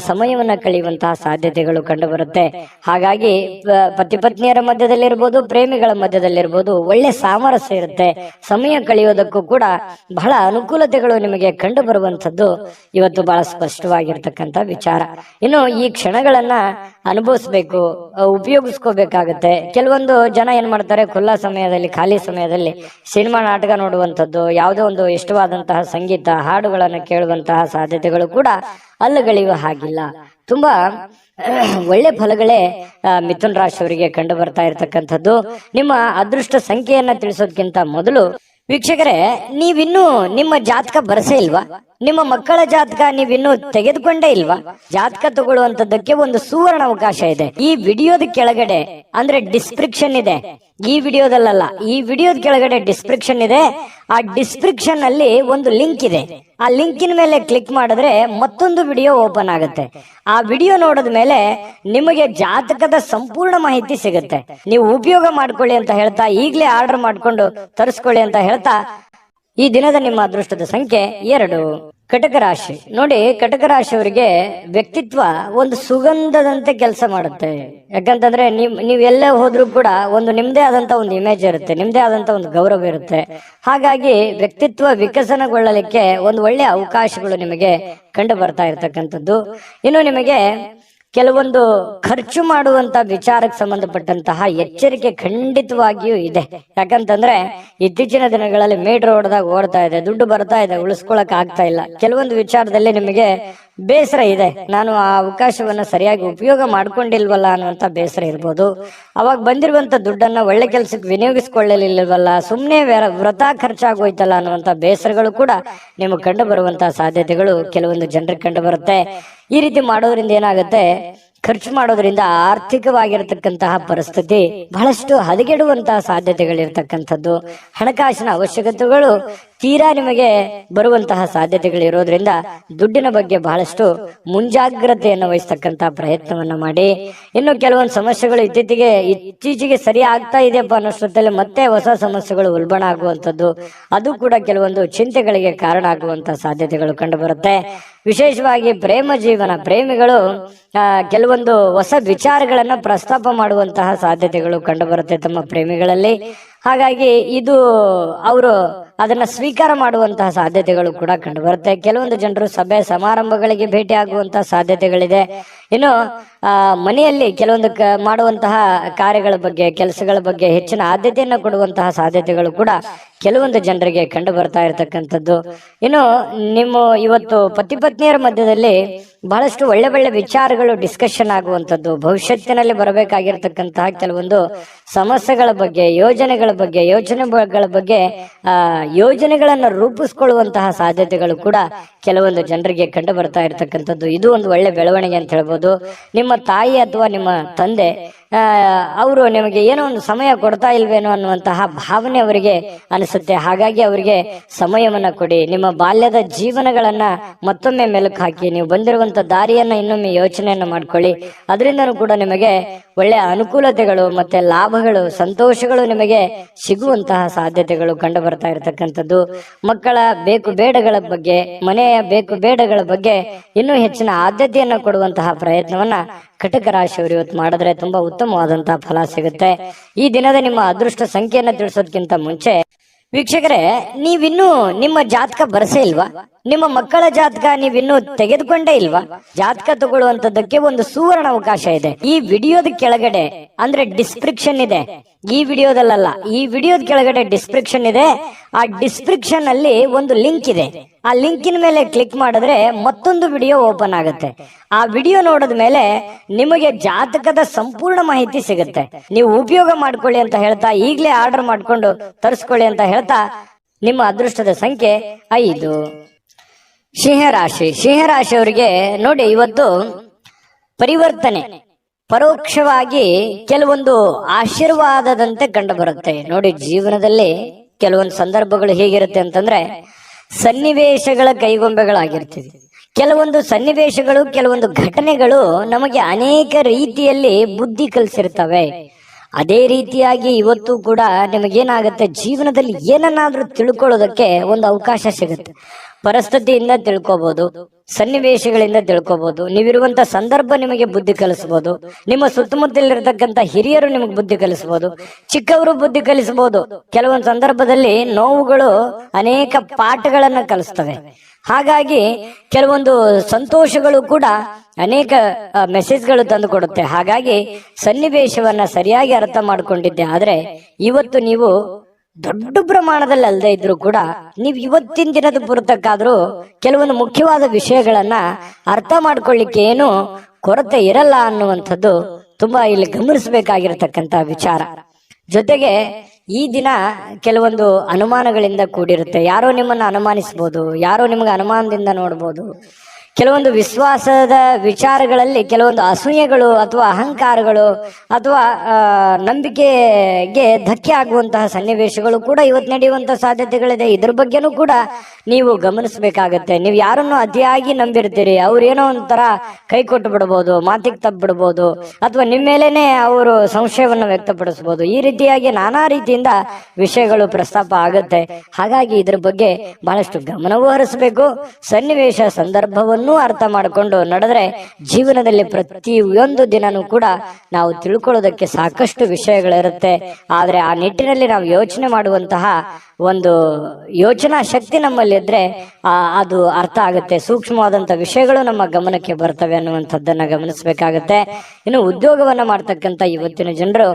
ಸಮಯವನ್ನ ಕಳೆಯುವಂತಹ ಸಾಧ್ಯತೆಗಳು ಕಂಡು ಬರುತ್ತೆ. ಹಾಗಾಗಿ ಪತಿ ಪತ್ನಿಯರ ಮಧ್ಯದಲ್ಲಿರ್ಬೋದು, ಪ್ರೇಮಿಗಳ ಮಧ್ಯದಲ್ಲಿರ್ಬೋದು, ಒಳ್ಳೆ ಸಾಮರಸ್ಯ ಇರುತ್ತೆ. ಸಮಯ ಕಳೆಯೋದಕ್ಕೂ ಕೂಡ ಬಹಳ ಅನುಕೂಲತೆಗಳು ನಿಮಗೆ ಕಂಡು ಬರುವಂತದ್ದು ಇವತ್ತು ಬಹಳ ಸ್ಪಷ್ಟವಾಗಿರ್ತಕ್ಕಂಥ ವಿಚಾರ. ಇನ್ನು ಈ ಕ್ಷಣಗಳನ್ನ ಅನುಭವಿಸ್ಬೇಕು, ಉಪಯೋಗಿಸ್ಕೋಬೇಕಾಗತ್ತೆ. ಕೆಲವೊಂದು ಜನ ಏನ್ ಮಾಡ್ತಾರೆ, ಖುಲ್ಲಾ ಸಮಯದಲ್ಲಿ, ಖಾಲಿ ಸಮಯದಲ್ಲಿ ಸಿನಿಮಾ ನಾಟಕ ನೋಡುವಂಥದ್ದು, ಯಾವುದೋ ಒಂದು ಇಷ್ಟವಾದಂತಹ ಸಂಗೀತ ಹಾಡುಗಳನ್ನು ಕೇಳುವಂತಹ ಸಾಧ್ಯತೆಗಳು ಕೂಡ ಅಲ್ಲಗಳೆಯುವ ಹಾಗಿಲ್ಲ. ತುಂಬಾ ಒಳ್ಳೆ ಫಲಗಳೇ ಮಿಥುನ್ ರಾಶಿಯವರಿಗೆ ಕಂಡು ಬರ್ತಾ ಇರತಕ್ಕಂಥದ್ದು. ನಿಮ್ಮ ಅದೃಷ್ಟ ಸಂಖ್ಯೆಯನ್ನ ತಿಳಿಸೋದಕ್ಕಿಂತ ಮೊದಲು ವೀಕ್ಷಕರೇ, ನೀವಿನ್ನೂ ನಿಮ್ಮ ಜಾತಕ ಬರಸೇ ಇಲ್ವಾ? ನಿಮ್ಮ ಮಕ್ಕಳ ಜಾತಕ ನೀವಿನ್ನೂ ತೆಗೆದುಕೊಂಡೇ ಇಲ್ವಾ? ಜಾತಕ ತಗೊಳ್ಳುವಂತದ್ದಕ್ಕೆ ಒಂದು ಸುವರ್ಣ ಅವಕಾಶ ಇದೆ. ಈ ವಿಡಿಯೋದ ಕೆಳಗಡೆ ಅಂದ್ರೆ ಡಿಸ್ಕ್ರಿಪ್ಷನ್ ಇದೆ, ಈ ವಿಡಿಯೋದಲ್ಲ, ಈ ವಿಡಿಯೋದ ಕೆಳಗಡೆ ಡಿಸ್ಕ್ರಿಪ್ಷನ್ ಇದೆ. ಆ ಡಿಸ್ಕ್ರಿಪ್ಷನ್ ಅಲ್ಲಿ ಒಂದು ಲಿಂಕ್ ಇದೆ. ಆ ಲಿಂಕಿನ ಮೇಲೆ ಕ್ಲಿಕ್ ಮಾಡಿದ್ರೆ ಮತ್ತೊಂದು ವಿಡಿಯೋ ಓಪನ್ ಆಗುತ್ತೆ. ಆ ವಿಡಿಯೋ ನೋಡಿದ ಮೇಲೆ ನಿಮಗೆ ಜಾತಕದ ಸಂಪೂರ್ಣ ಮಾಹಿತಿ ಸಿಗುತ್ತೆ. ನೀವು ಉಪಯೋಗ ಮಾಡ್ಕೊಳ್ಳಿ ಅಂತ ಹೇಳ್ತಾ, ಈಗಲೇ ಆರ್ಡರ್ ಮಾಡ್ಕೊಂಡು ತರಿಸ್ಕೊಳ್ಳಿ ಅಂತ ಹೇಳ್ತಾ, ಈ ದಿನದ ನಿಮ್ಮ ಅದೃಷ್ಟದ ಸಂಖ್ಯೆ 2. ಕಟಕ ರಾಶಿ ನೋಡಿ, ಕಟಕ ರಾಶಿಯವರಿಗೆ ವ್ಯಕ್ತಿತ್ವ ಒಂದು ಸುಗಂಧದಂತೆ ಕೆಲಸ ಮಾಡುತ್ತೆ. ಯಾಕಂತಂದ್ರೆ ನೀವೆಲ್ಲೇ ಹೋದ್ರೂ ಕೂಡ ಒಂದು ನಿಮ್ದೇ ಆದಂತ ಒಂದು ಇಮೇಜ್ ಇರುತ್ತೆ, ನಿಮ್ದೇ ಆದಂತ ಒಂದು ಗೌರವ ಇರುತ್ತೆ. ಹಾಗಾಗಿ ವ್ಯಕ್ತಿತ್ವ ವಿಕಸನಗೊಳ್ಳಲಿಕ್ಕೆ ಒಂದು ಒಳ್ಳೆ ಅವಕಾಶಗಳು ನಿಮಗೆ ಕಂಡು ಬರ್ತಾ ಇರತಕ್ಕಂಥದ್ದು. ಇನ್ನು ನಿಮಗೆ ಕೆಲವೊಂದು ಖರ್ಚು ಮಾಡುವಂತ ವಿಚಾರಕ್ಕೆ ಸಂಬಂಧಪಟ್ಟಂತಹ ಎಚ್ಚರಿಕೆ ಖಂಡಿತವಾಗಿಯೂ ಇದೆ. ಯಾಕಂತಂದ್ರೆ ಇತ್ತೀಚಿನ ದಿನಗಳಲ್ಲಿ ಮೇಡ್ ರೋಡ್ದಾಗ ಓಡ್ತಾ ಇದೆ, ದುಡ್ಡು ಬರ್ತಾ ಇದೆ, ಉಳಿಸ್ಕೊಳಕ್ ಆಗ್ತಾ ಇಲ್ಲ. ಕೆಲವೊಂದು ವಿಚಾರದಲ್ಲಿ ನಿಮಗೆ ಬೇಸರ ಇದೆ, ನಾನು ಆ ಅವಕಾಶವನ್ನ ಸರಿಯಾಗಿ ಉಪಯೋಗ ಮಾಡ್ಕೊಂಡಿಲ್ವಲ್ಲ ಅನ್ನುವಂತ ಬೇಸರ ಇರ್ಬೋದು. ಅವಾಗ ಬಂದಿರುವಂತ ದುಡ್ಡನ್ನ ಒಳ್ಳೆ ಕೆಲಸಕ್ಕೆ ವಿನಿಯೋಗಿಸ್ಕೊಳ್ಳಲಿಲ್ವಲ್ಲ, ಸುಮ್ಮನೆ ವ್ರತ ಖರ್ಚಾಗೋಯ್ತಲ್ಲ ಅನ್ನುವಂತ ಬೇಸರಗಳು ಕೂಡ ನಿಮಗೆ ಕಂಡು ಬರುವಂತಹ ಸಾಧ್ಯತೆಗಳು ಕೆಲವೊಂದು ಜನರಿಗೆ ಕಂಡು ಬರುತ್ತೆ. ಈ ರೀತಿ ಮಾಡೋದ್ರಿಂದ ಏನಾಗುತ್ತೆ, ಖರ್ಚು ಮಾಡೋದ್ರಿಂದ ಆರ್ಥಿಕವಾಗಿರತಕ್ಕಂತಹ ಪರಿಸ್ಥಿತಿ ಬಹಳಷ್ಟು ಹದಗೆಡುವಂತಹ ಸಾಧ್ಯತೆಗಳಿರ್ತಕ್ಕಂಥದ್ದು. ಹಣಕಾಸಿನ ಅವಶ್ಯಕತೆಗಳು ತೀರಾ ನಿಮಗೆ ಬರುವಂತಹ ಸಾಧ್ಯತೆಗಳು ಇರೋದ್ರಿಂದ ದುಡ್ಡಿನ ಬಗ್ಗೆ ಬಹಳಷ್ಟು ಮುಂಜಾಗ್ರತೆಯನ್ನು ವಹಿಸ್ತಕ್ಕಂತಹ ಪ್ರಯತ್ನವನ್ನ ಮಾಡಿ. ಇನ್ನು ಕೆಲವೊಂದು ಸಮಸ್ಯೆಗಳು ಇತ್ತೀಚೆಗೆ ಸರಿ ಆಗ್ತಾ ಇದೆಯಪ್ಪ ಅನ್ನೋಷ್ಟೊತ್ತಲ್ಲಿ ಮತ್ತೆ ಹೊಸ ಸಮಸ್ಯೆಗಳು ಉಲ್ಬಣ ಆಗುವಂತದ್ದು, ಅದು ಕೂಡ ಕೆಲವೊಂದು ಚಿಂತೆಗಳಿಗೆ ಕಾರಣ ಆಗುವಂತಹ ಸಾಧ್ಯತೆಗಳು ಕಂಡು ಬರುತ್ತೆ. ವಿಶೇಷವಾಗಿ ಪ್ರೇಮ ಜೀವನ, ಪ್ರೇಮಿಗಳು ಕೆಲವೊಂದು ಹೊಸ ವಿಚಾರಗಳನ್ನ ಪ್ರಸ್ತಾಪ ಮಾಡುವಂತಹ ಸಾಧ್ಯತೆಗಳು ಕಂಡು ಬರುತ್ತೆ ತಮ್ಮ ಪ್ರೇಮಿಗಳಲ್ಲಿ. ಹಾಗಾಗಿ ಇದು ಅವರು ಅದನ್ನ ಸ್ವೀಕಾರ ಮಾಡುವಂತಹ ಸಾಧ್ಯತೆಗಳು ಕೂಡ ಕಂಡು ಬರುತ್ತೆ. ಕೆಲವೊಂದು ಜನರು ಸಭೆ ಸಮಾರಂಭಗಳಿಗೆ ಭೇಟಿ ಆಗುವಂತಹ ಸಾಧ್ಯತೆಗಳಿದೆ. ಇನ್ನು ಮನೆಯಲ್ಲಿ ಕೆಲವೊಂದು ಮಾಡುವಂತಹ ಕಾರ್ಯಗಳ ಬಗ್ಗೆ, ಕೆಲಸಗಳ ಬಗ್ಗೆ ಹೆಚ್ಚಿನ ಆದ್ಯತೆಯನ್ನು ಕೊಡುವಂತಹ ಸಾಧ್ಯತೆಗಳು ಕೂಡ ಕೆಲವೊಂದು ಜನರಿಗೆ ಕಂಡು ಬರ್ತಾ ಇರತಕ್ಕಂಥದ್ದು. ಇನ್ನು ನಿಮ್ಮ ಇವತ್ತು ಪತಿ ಪತ್ನಿಯರ ಮಧ್ಯದಲ್ಲಿ ಬಹಳಷ್ಟು ಒಳ್ಳೆ ಒಳ್ಳೆ ವಿಚಾರಗಳು ಡಿಸ್ಕಷನ್ ಆಗುವಂಥದ್ದು, ಭವಿಷ್ಯತ್ತಿನಲ್ಲಿ ಬರಬೇಕಾಗಿರ್ತಕ್ಕಂತಹ ಕೆಲವೊಂದು ಸಮಸ್ಯೆಗಳ ಬಗ್ಗೆ, ಯೋಜನೆಗಳ ಬಗ್ಗೆ ಯೋಜನೆಗಳನ್ನು ರೂಪಿಸ್ಕೊಳ್ಳುವಂತಹ ಸಾಧ್ಯತೆಗಳು ಕೂಡ ಕೆಲವೊಂದು ಜನರಿಗೆ ಕಂಡು ಬರ್ತಾ ಇರತಕ್ಕಂಥದ್ದು. ಇದು ಒಂದು ಒಳ್ಳೆ ಬೆಳವಣಿಗೆ ಅಂತ ಹೇಳ್ಬೋದು. ನಿಮ್ಮ ತಾಯಿ ಅಥವಾ ನಿಮ್ಮ ತಂದೆ ಅವರು ನಿಮಗೆ ಏನೋ ಒಂದು ಸಮಯ ಕೊಡ್ತಾ ಇಲ್ವೇನೋ ಅನ್ನುವಂತಹ ಭಾವನೆ ಅವರಿಗೆ ಅನಿಸುತ್ತೆ. ಹಾಗಾಗಿ ಅವರಿಗೆ ಸಮಯವನ್ನ ಕೊಡಿ. ನಿಮ್ಮ ಬಾಲ್ಯದ ಜೀವನಗಳನ್ನ ಮತ್ತೊಮ್ಮೆ ಮೆಲುಕು ಹಾಕಿ, ನೀವು ಬಂದಿರುವಂತ ದಾರಿಯನ್ನ ಇನ್ನೊಮ್ಮೆ ಯೋಚನೆಯನ್ನ ಮಾಡ್ಕೊಳ್ಳಿ. ಅದರಿಂದನೂ ಕೂಡ ನಿಮಗೆ ಒಳ್ಳೆಯ ಅನುಕೂಲತೆಗಳು ಮತ್ತೆ ಲಾಭಗಳು, ಸಂತೋಷಗಳು ನಿಮಗೆ ಸಿಗುವಂತಹ ಸಾಧ್ಯತೆಗಳು ಕಂಡು ಬರ್ತಾ ಇರತಕ್ಕಂಥದ್ದು. ಮಕ್ಕಳ ಬೇಕು ಬೇಡಗಳ ಬಗ್ಗೆ, ಮನೆಯ ಬೇಕು ಬೇಡಗಳ ಬಗ್ಗೆ ಇನ್ನೂ ಹೆಚ್ಚಿನ ಆದ್ಯತೆಯನ್ನು ಕೊಡುವಂತಹ ಪ್ರಯತ್ನವನ್ನ ಕಟಕ ರಾಶಿಯವರು ಇವತ್ತು ಮಾಡಿದ್ರೆ ತುಂಬಾ ಉತ್ತಮವಾದಂತಹ ಫಲ ಸಿಗುತ್ತೆ. ಈ ದಿನದ ನಿಮ್ಮ ಅದೃಷ್ಟ ಸಂಖ್ಯೆಯನ್ನ ತಿಳಿಸೋದಕ್ಕಿಂತ ಮುಂಚೆ ವೀಕ್ಷಕರೇ, ನೀವಿನ್ನೂ ನಿಮ್ಮ ಜಾತಕ ಬರಸೇ ಇಲ್ವಾ? ನಿಮ್ಮ ಮಕ್ಕಳ ಜಾತಕ ನೀವಿನ್ನೂ ತೆಗೆದುಕೊಂಡೇ ಇಲ್ವಾ? ಜಾತಕ ತಗೊಳ್ಳುವಂತದಕ್ಕೆ ಒಂದು ಸುವರ್ಣ ಅವಕಾಶ ಇದೆ. ಈ ವಿಡಿಯೋದ ಕೆಳಗಡೆ ಅಂದ್ರೆ ಡಿಸ್ಕ್ರಿಪ್ಷನ್ ಇದೆ, ಈ ವಿಡಿಯೋದಲ್ಲ, ಈ ವಿಡಿಯೋದ ಕೆಳಗಡೆ ಡಿಸ್ಕ್ರಿಪ್ಷನ್ ಇದೆ. ಆ ಡಿಸ್ಕ್ರಿಪ್ಷನ್ ಅಲ್ಲಿ ಒಂದು ಲಿಂಕ್ ಇದೆ. ಆ ಲಿಂಕಿನ ಮೇಲೆ ಕ್ಲಿಕ್ ಮಾಡಿದ್ರೆ ಮತ್ತೊಂದು ವಿಡಿಯೋ ಓಪನ್ ಆಗುತ್ತೆ. ಆ ವಿಡಿಯೋ ನೋಡಿದ ಮೇಲೆ ನಿಮಗೆ ಜಾತಕದ ಸಂಪೂರ್ಣ ಮಾಹಿತಿ ಸಿಗುತ್ತೆ. ನೀವು ಉಪಯೋಗ ಮಾಡ್ಕೊಳ್ಳಿ ಅಂತ ಹೇಳ್ತಾ, ಈಗಲೇ ಆರ್ಡರ್ ಮಾಡ್ಕೊಂಡು ತರಿಸ್ಕೊಳ್ಳಿ ಅಂತ ಹೇಳ್ತಾ, ನಿಮ್ಮ ಅದೃಷ್ಟದ ಸಂಖ್ಯೆ 5. ಸಿಂಹರಾಶಿಯವರಿಗೆ ನೋಡಿ, ಇವತ್ತು ಪರಿವರ್ತನೆ ಪರೋಕ್ಷವಾಗಿ ಕೆಲವೊಂದು ಆಶೀರ್ವಾದದಂತೆ ಕಂಡು ಬರುತ್ತೆ. ನೋಡಿ, ಜೀವನದಲ್ಲಿ ಕೆಲವೊಂದು ಸಂದರ್ಭಗಳು ಹೇಗಿರುತ್ತೆ ಅಂತಂದ್ರೆ ಸನ್ನಿವೇಶಗಳ ಕೈಗೊಂಬೆಗಳಾಗಿರ್ತೀವಿ. ಕೆಲವೊಂದು ಸನ್ನಿವೇಶಗಳು, ಕೆಲವೊಂದು ಘಟನೆಗಳು ನಮಗೆ ಅನೇಕ ರೀತಿಯಲ್ಲಿ ಬುದ್ಧಿ ಕಲಿಸಿರ್ತವೆ. ಅದೇ ರೀತಿಯಾಗಿ ಇವತ್ತು ಕೂಡ ನಿಮಗೇನಾಗುತ್ತೆ, ಜೀವನದಲ್ಲಿ ಏನನ್ನಾದ್ರೂ ತಿಳ್ಕೊಳ್ಳೋದಕ್ಕೆ ಒಂದು ಅವಕಾಶ ಸಿಗುತ್ತೆ. ಪರಿಸ್ಥಿತಿಯಿಂದ ತಿಳ್ಕೊಬಹುದು, ಸನ್ನಿವೇಶಗಳಿಂದ ತಿಳ್ಕೊಬಹುದು. ನೀವಿರುವಂತ ಸಂದರ್ಭ ನಿಮಗೆ ಬುದ್ಧಿ ಕಲಿಸಬಹುದು. ನಿಮ್ಮ ಸುತ್ತಮುತ್ತಲಿರ್ತಕ್ಕಂಥ ಹಿರಿಯರು ನಿಮಗೆ ಬುದ್ಧಿ ಕಲಿಸಬಹುದು, ಚಿಕ್ಕವರು ಬುದ್ಧಿ ಕಲಿಸಬಹುದು. ಕೆಲವೊಂದು ಸಂದರ್ಭದಲ್ಲಿ ನೋವುಗಳು ಅನೇಕ ಪಾಠಗಳನ್ನ ಕಲಿಸ್ತವೆ. ಹಾಗಾಗಿ ಕೆಲವೊಂದು ಸಂತೋಷಗಳು ಕೂಡ ಅನೇಕ ಮೆಸೇಜ್ಗಳು ತಂದು ಕೊಡುತ್ತೆ. ಹಾಗಾಗಿ ಸನ್ನಿವೇಶವನ್ನ ಸರಿಯಾಗಿ ಅರ್ಥ ಮಾಡ್ಕೊಂಡಿದ್ದೆ ಆದ್ರೆ ಇವತ್ತು ನೀವು ದೊಡ್ಡ ಪ್ರಮಾಣದಲ್ಲಿ ಅಲ್ಲದೆ ಇದ್ರು ಕೂಡ ನೀವು ಇವತ್ತಿನ ದಿನದ ಪುರತಕ್ಕಾದ್ರೂ ಕೆಲವೊಂದು ಮುಖ್ಯವಾದ ವಿಷಯಗಳನ್ನ ಅರ್ಥ ಮಾಡ್ಕೊಳ್ಳಿಕ್ಕೆ ಏನು ಕೊರತೆ ಇರಲ್ಲ ಅನ್ನುವಂಥದ್ದು ತುಂಬಾ ಇಲ್ಲಿ ಗಮನಿಸಬೇಕಾಗಿರತಕ್ಕಂತ ವಿಚಾರ. ಜೊತೆಗೆ ಈ ದಿನ ಕೆಲವೊಂದು ಅನುಮಾನಗಳಿಂದ ಕೂಡಿರುತ್ತೆ. ಯಾರೋ ನಿಮ್ಮನ್ನ ಅನುಮಾನಿಸಬಹುದು, ಯಾರೋ ನಿಮ್ಗೆ ಅನುಮಾನದಿಂದ ನೋಡ್ಬೋದು. ಕೆಲವೊಂದು ವಿಶ್ವಾಸದ ವಿಚಾರಗಳಲ್ಲಿ ಕೆಲವೊಂದು ಅಸೂಯೆಗಳು ಅಥವಾ ಅಹಂಕಾರಗಳು ಅಥವಾ ನಂಬಿಕೆಗೆ ಧಕ್ಕೆ ಆಗುವಂತಹ ಸನ್ನಿವೇಶಗಳು ಕೂಡ ಇವತ್ತು ನಡೆಯುವಂತಹ ಸಾಧ್ಯತೆಗಳಿದೆ. ಇದ್ರ ಬಗ್ಗೆನೂ ಕೂಡ ನೀವು ಗಮನಿಸಬೇಕಾಗತ್ತೆ. ನೀವು ಯಾರನ್ನು ಅತಿಯಾಗಿ ನಂಬಿರ್ತೀರಿ, ಅವ್ರೇನೋ ಒಂಥರ ಕೈ ಕೊಟ್ಟು ಬಿಡಬಹುದು, ಮಾತಿಗೆ ತಪ್ಪು ಬಿಡಬಹುದು, ಅಥವಾ ನಿಮ್ಮ ಮೇಲೇನೆ ಅವರು ಸಂಶಯವನ್ನು ವ್ಯಕ್ತಪಡಿಸಬಹುದು. ಈ ರೀತಿಯಾಗಿ ನಾನಾ ರೀತಿಯಿಂದ ವಿಷಯಗಳು ಪ್ರಸ್ತಾಪ ಆಗುತ್ತೆ. ಹಾಗಾಗಿ ಇದ್ರ ಬಗ್ಗೆ ಬಹಳಷ್ಟು ಗಮನವೂ ಹರಿಸಬೇಕು. ಸನ್ನಿವೇಶ ಸಂದರ್ಭವನ್ನು ಅರ್ಥ ಮಾಡಿಕೊಂಡು ನಡೆದ್ರೆ ಜೀವನದಲ್ಲಿ ಪ್ರತಿಯೊಂದು ದಿನನೂ ಕೂಡ ನಾವು ತಿಳ್ಕೊಳ್ಳೋದಕ್ಕೆ ಸಾಕಷ್ಟು ವಿಷಯಗಳಿರುತ್ತೆ. ಆದ್ರೆ ಆ ನಿಟ್ಟಿನಲ್ಲಿ ನಾವು ಯೋಚನೆ ಮಾಡುವಂತಹ ಒಂದು ಯೋಚನಾ ಶಕ್ತಿ ನಮ್ಮಲ್ಲಿ ಇದ್ರೆ ಅದು ಅರ್ಥ ಆಗುತ್ತೆ. ಸೂಕ್ಷ್ಮವಾದಂತ ವಿಷಯಗಳು ನಮ್ಮ ಗಮನಕ್ಕೆ ಬರ್ತವೆ ಅನ್ನುವಂಥದ್ದನ್ನ ಗಮನಿಸಬೇಕಾಗತ್ತೆ. ಇನ್ನು ಉದ್ಯೋಗವನ್ನ ಮಾಡ್ತಕ್ಕಂಥ ಇವತ್ತಿನ ಜನರು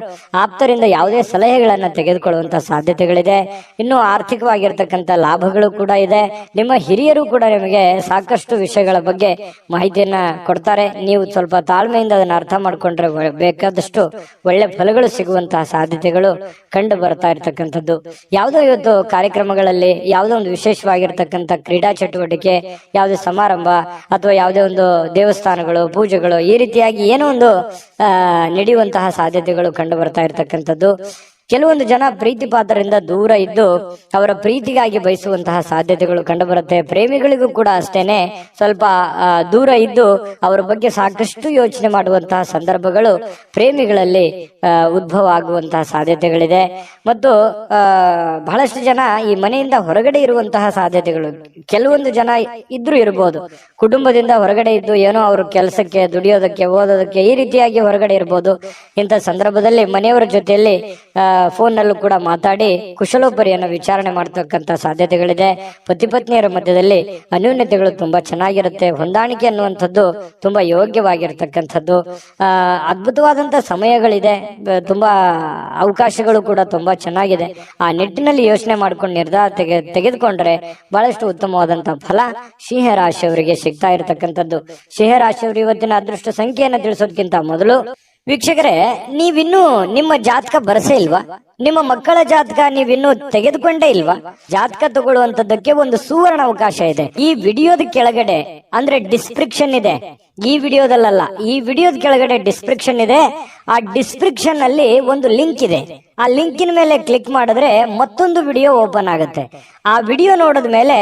ಆಪ್ತರಿಂದ ಯಾವುದೇ ಸಲಹೆಗಳನ್ನ ತೆಗೆದುಕೊಳ್ಳುವಂತ ಸಾಧ್ಯತೆಗಳಿದೆ. ಇನ್ನು ಆರ್ಥಿಕವಾಗಿರ್ತಕ್ಕಂಥ ಲಾಭಗಳು ಕೂಡ ಇದೆ. ನಿಮ್ಮ ಹಿರಿಯರು ಕೂಡ ನಿಮಗೆ ಸಾಕಷ್ಟು ವಿಷಯಗಳ ಬಗ್ಗೆ ಮಾಹಿತಿಯನ್ನ ಕೊಡ್ತಾರೆ. ನೀವು ಸ್ವಲ್ಪ ತಾಳ್ಮೆಯಿಂದ ಅದನ್ನ ಅರ್ಥ ಮಾಡ್ಕೊಂಡ್ರೆ ಬೇಕಾದಷ್ಟು ಒಳ್ಳೆ ಫಲಗಳು ಸಿಗುವಂತಹ ಸಾಧ್ಯತೆಗಳು ಕಂಡು ಬರ್ತಾ ಇರ್ತಕ್ಕಂಥದ್ದು. ಯಾವುದೋ ಇವತ್ತು ಕಾರ್ಯಕ್ರಮಗಳಲ್ಲಿ ಯಾವುದೋ ಒಂದು ವಿಶೇಷವಾಗಿರ್ತಕ್ಕಂಥ ಕ್ರೀಡಾ ಚಟುವಟಿಕೆ, ಯಾವುದೇ ಸಮಾರಂಭ ಅಥವಾ ಯಾವುದೇ ಒಂದು ದೇವಸ್ಥಾನಗಳು, ಪೂಜೆಗಳು, ಈ ರೀತಿಯಾಗಿ ಏನೋ ಒಂದು ನಡೆಯುವಂತಹ ಸಾಧ್ಯತೆಗಳು ಕಂಡು ಬರ್ತಾ ಇರ್ತಕ್ಕಂಥದ್ದು. ಕೆಲವೊಂದು ಜನ ಪ್ರೀತಿ ಪಾತ್ರರಿಂದ ದೂರ ಇದ್ದು ಅವರ ಪ್ರೀತಿಗಾಗಿ ಬಯಸುವಂತಹ ಸಾಧ್ಯತೆಗಳು ಕಂಡುಬರುತ್ತೆ. ಪ್ರೇಮಿಗಳಿಗೂ ಕೂಡ ಅಷ್ಟೇನೆ ಸ್ವಲ್ಪ ದೂರ ಇದ್ದು ಅವರ ಬಗ್ಗೆ ಸಾಕಷ್ಟು ಯೋಚನೆ ಮಾಡುವಂತಹ ಸಂದರ್ಭಗಳು ಪ್ರೇಮಿಗಳಲ್ಲಿ ಉದ್ಭವ ಆಗುವಂತಹ ಸಾಧ್ಯತೆಗಳಿದೆ. ಮತ್ತು ಬಹಳಷ್ಟು ಜನ ಈ ಮನೆಯಿಂದ ಹೊರಗಡೆ ಇರುವಂತಹ ಸಾಧ್ಯತೆಗಳು, ಕೆಲವೊಂದು ಜನ ಇದ್ರೂ ಇರಬಹುದು, ಕುಟುಂಬದಿಂದ ಹೊರಗಡೆ ಇದ್ದು ಏನೋ ಅವರು ಕೆಲಸಕ್ಕೆ, ದುಡಿಯೋದಕ್ಕೆ, ಓದೋದಕ್ಕೆ ಈ ರೀತಿಯಾಗಿ ಹೊರಗಡೆ ಇರಬಹುದು. ಇಂಥ ಸಂದರ್ಭದಲ್ಲಿ ಮನೆಯವರ ಜೊತೆಯಲ್ಲಿ ಫೋನ್ ನಲ್ಲೂ ಕೂಡ ಮಾತಾಡಿ ಕುಶಲೋಪರಿಯನ್ನು ವಿಚಾರಣೆ ಮಾಡತಕ್ಕಂತ ಸಾಧ್ಯತೆಗಳಿದೆ. ಪತಿ ಪತ್ನಿಯರ ಮಧ್ಯದಲ್ಲಿ ಅನ್ಯೋನ್ಯತೆಗಳು ತುಂಬಾ ಚೆನ್ನಾಗಿರುತ್ತೆ. ಹೊಂದಾಣಿಕೆ ಅನ್ನುವಂಥದ್ದು ತುಂಬಾ ಯೋಗ್ಯವಾಗಿರ್ತಕ್ಕಂಥದ್ದು. ಅದ್ಭುತವಾದಂತ ಸಮಯಗಳಿದೆ, ತುಂಬಾ ಅವಕಾಶಗಳು ಕೂಡ ತುಂಬಾ ಚೆನ್ನಾಗಿದೆ. ಆ ನಿಟ್ಟಿನಲ್ಲಿ ಯೋಚನೆ ಮಾಡ್ಕೊಂಡು ನಿರ್ಧಾರ ತೆಗೆದುಕೊಂಡ್ರೆ ಬಹಳಷ್ಟು ಉತ್ತಮವಾದಂತಹ ಫಲ ಸಿಂಹ ರಾಶಿಯವರಿಗೆ ಸಿಗ್ತಾ ಇರತಕ್ಕಂಥದ್ದು. ಸಿಂಹ ರಾಶಿಯವರು ಇವತ್ತಿನ ಅದೃಷ್ಟ ಸಂಖ್ಯೆಯನ್ನು ತಿಳಿಸೋದಕ್ಕಿಂತ ಮೊದಲು ವೀಕ್ಷಕರೇ, ನೀವಿನ್ನೂ ನಿಮ್ಮ ಜಾತಕ ಬರಸೇ ಇಲ್ವಾ? ನಿಮ್ಮ ಮಕ್ಕಳ ಜಾತಕ ನೀವಿನ್ನೂ ತೆಗೆದುಕೊಂಡೇ ಇಲ್ವಾ? ಜಾತಕ ತಗೊಳ್ಳುವಂತದ್ದಕ್ಕೆ ಒಂದು ಸುವರ್ಣ ಅವಕಾಶ ಇದೆ. ಈ ವಿಡಿಯೋದ ಕೆಳಗಡೆ ಅಂದ್ರೆ ಡಿಸ್ಕ್ರಿಪ್ಷನ್ ಇದೆ, ಈ ವಿಡಿಯೋದಲ್ಲ, ಈ ವಿಡಿಯೋದ ಕೆಳಗಡೆ ಡಿಸ್ಕ್ರಿಪ್ಷನ್ ಇದೆ. ಆ ಡಿಸ್ಕ್ರಿಪ್ಷನ್ ಅಲ್ಲಿ ಒಂದು ಲಿಂಕ್ ಇದೆ. ಆ ಲಿಂಕಿನ ಮೇಲೆ ಕ್ಲಿಕ್ ಮಾಡಿದ್ರೆ ಮತ್ತೊಂದು ವಿಡಿಯೋ ಓಪನ್ ಆಗುತ್ತೆ. ಆ ವಿಡಿಯೋ ನೋಡಿದ ಮೇಲೆ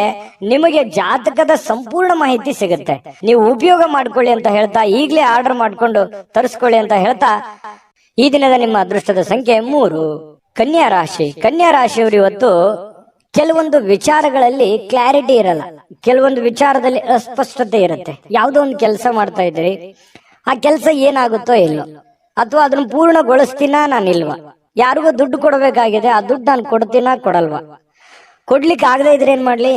ನಿಮಗೆ ಜಾತಕದ ಸಂಪೂರ್ಣ ಮಾಹಿತಿ ಸಿಗುತ್ತೆ. ನೀವು ಉಪಯೋಗ ಮಾಡ್ಕೊಳ್ಳಿ ಅಂತ ಹೇಳ್ತಾ, ಈಗಲೇ ಆರ್ಡರ್ ಮಾಡ್ಕೊಂಡು ತರಿಸ್ಕೊಳ್ಳಿ ಅಂತ ಹೇಳ್ತಾ, ಈ ದಿನದ ನಿಮ್ಮ ಅದೃಷ್ಟದ ಸಂಖ್ಯೆ 3. ಕನ್ಯಾ ರಾಶಿ. ಕನ್ಯಾ ರಾಶಿಯವರು ಇವತ್ತು ಕೆಲವೊಂದು ವಿಚಾರಗಳಲ್ಲಿ ಕ್ಲಾರಿಟಿ ಇರಲ್ಲ, ಕೆಲವೊಂದು ವಿಚಾರದಲ್ಲಿ ಅಸ್ಪಷ್ಟತೆ ಇರುತ್ತೆ. ಯಾವುದೋ ಒಂದು ಕೆಲಸ ಮಾಡ್ತಾ ಇದ್ರಿ, ಆ ಕೆಲಸ ಏನಾಗುತ್ತೋ ಇಲ್ಲೋ, ಅಥವಾ ಅದನ್ನ ಪೂರ್ಣಗೊಳಿಸ್ತೀನ ನಾನಿಲ್ವಾ, ಯಾರಿಗೋ ದುಡ್ಡು ಕೊಡಬೇಕಾಗಿದೆ, ಆ ದುಡ್ಡು ನಾನು ಕೊಡ್ತೀನ ಕೊಡಲ್ವಾ, ಕೊಡ್ಲಿಕ್ಕೆ ಆಗದೆ ಇದ್ರೆ ಏನ್ ಮಾಡ್ಲಿ,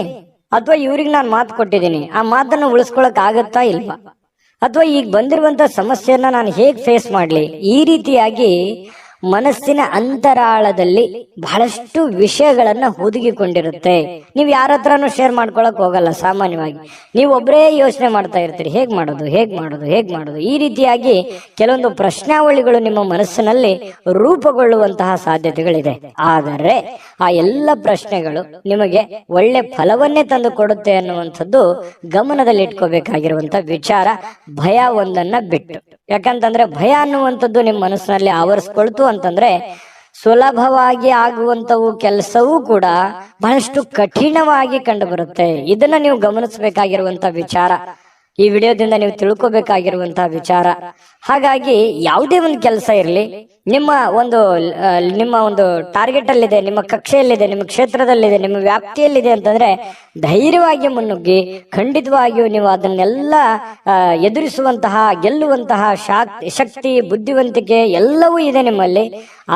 ಅಥವಾ ಇವ್ರಿಗೆ ನಾನು ಮಾತು ಕೊಟ್ಟಿದ್ದೀನಿ, ಆ ಮಾತನ್ನ ಉಳಿಸ್ಕೊಳಕ್ ಆಗತ್ತಾ ಇಲ್ವಾ, ಅಥವಾ ಈಗ ಬಂದಿರುವಂತ ಸಮಸ್ಯೆಯನ್ನ ನಾನು ಹೇಗ್ ಫೇಸ್ ಮಾಡ್ಲಿ, ಈ ರೀತಿಯಾಗಿ ಮನಸ್ಸಿನ ಅಂತರಾಳದಲ್ಲಿ ಬಹಳಷ್ಟು ವಿಷಯಗಳನ್ನ ಹುದುಗಿಕೊಂಡಿರುತ್ತೆ. ನೀವು ಯಾರ ಹತ್ರನೂ ಶೇರ್ ಮಾಡ್ಕೊಳಕ್ ಹೋಗಲ್ಲ. ಸಾಮಾನ್ಯವಾಗಿ ನೀವು ಒಬ್ಬರೇ ಯೋಚನೆ ಮಾಡ್ತಾ ಇರ್ತೀರಿ, ಹೇಗ್ ಮಾಡೋದು. ಈ ರೀತಿಯಾಗಿ ಕೆಲವೊಂದು ಪ್ರಶ್ನಾವಳಿಗಳು ನಿಮ್ಮ ಮನಸ್ಸಿನಲ್ಲಿ ರೂಪುಗೊಳ್ಳುವಂತಹ ಸಾಧ್ಯತೆಗಳಿದೆ. ಆದರೆ ಆ ಎಲ್ಲ ಪ್ರಶ್ನೆಗಳು ನಿಮಗೆ ಒಳ್ಳೆ ಫಲವನ್ನೇ ತಂದು ಕೊಡುತ್ತೆ ಅನ್ನುವಂಥದ್ದು ಗಮನದಲ್ಲಿ ಇಟ್ಕೋಬೇಕಾಗಿರುವಂತ ವಿಚಾರ. ಭಯ ಒಂದನ್ನ ಬಿಟ್ಟು, ಯಾಕಂತಂದ್ರೆ ಭಯ ಅನ್ನುವಂಥದ್ದು ನಿಮ್ಮ ಮನಸ್ಸಿನಲ್ಲಿ ಆವರಿಸ್ಕೊಳ್ತು ಅಂತಂದ್ರೆ ಸುಲಭವಾಗಿ ಆಗುವಂತವು ಕೆಲಸವೂ ಕೂಡ ಬಹಳಷ್ಟು ಕಠಿಣವಾಗಿ ಕಂಡು ಬರುತ್ತೆ. ಇದನ್ನ ನೀವು ಗಮನಿಸಬೇಕಾಗಿರುವಂತ ವಿಚಾರ, ಈ ವಿಡಿಯೋದಿಂದ ನೀವು ತಿಳ್ಕೊಬೇಕಾಗಿರುವಂತಹ ವಿಚಾರ. ಹಾಗಾಗಿ ಯಾವುದೇ ಒಂದು ಕೆಲಸ ಇರಲಿ, ನಿಮ್ಮ ಒಂದು ಟಾರ್ಗೆಟ್ ಅಲ್ಲಿದೆ, ನಿಮ್ಮ ಕಕ್ಷೆಯಲ್ಲಿದೆ, ನಿಮ್ಮ ಕ್ಷೇತ್ರದಲ್ಲಿದೆ, ನಿಮ್ಮ ವ್ಯಾಪ್ತಿಯಲ್ಲಿದೆ ಅಂತಂದ್ರೆ ಧೈರ್ಯವಾಗಿ ಮುನ್ನುಗ್ಗಿ ಖಂಡಿತವಾಗಿಯೂ ನೀವು ಅದನ್ನೆಲ್ಲ ಎದುರಿಸುವಂತಹ, ಗೆಲ್ಲುವಂತಹ ಶಕ್ತಿ, ಬುದ್ಧಿವಂತಿಕೆ ಎಲ್ಲವೂ ಇದೆ ನಿಮ್ಮಲ್ಲಿ.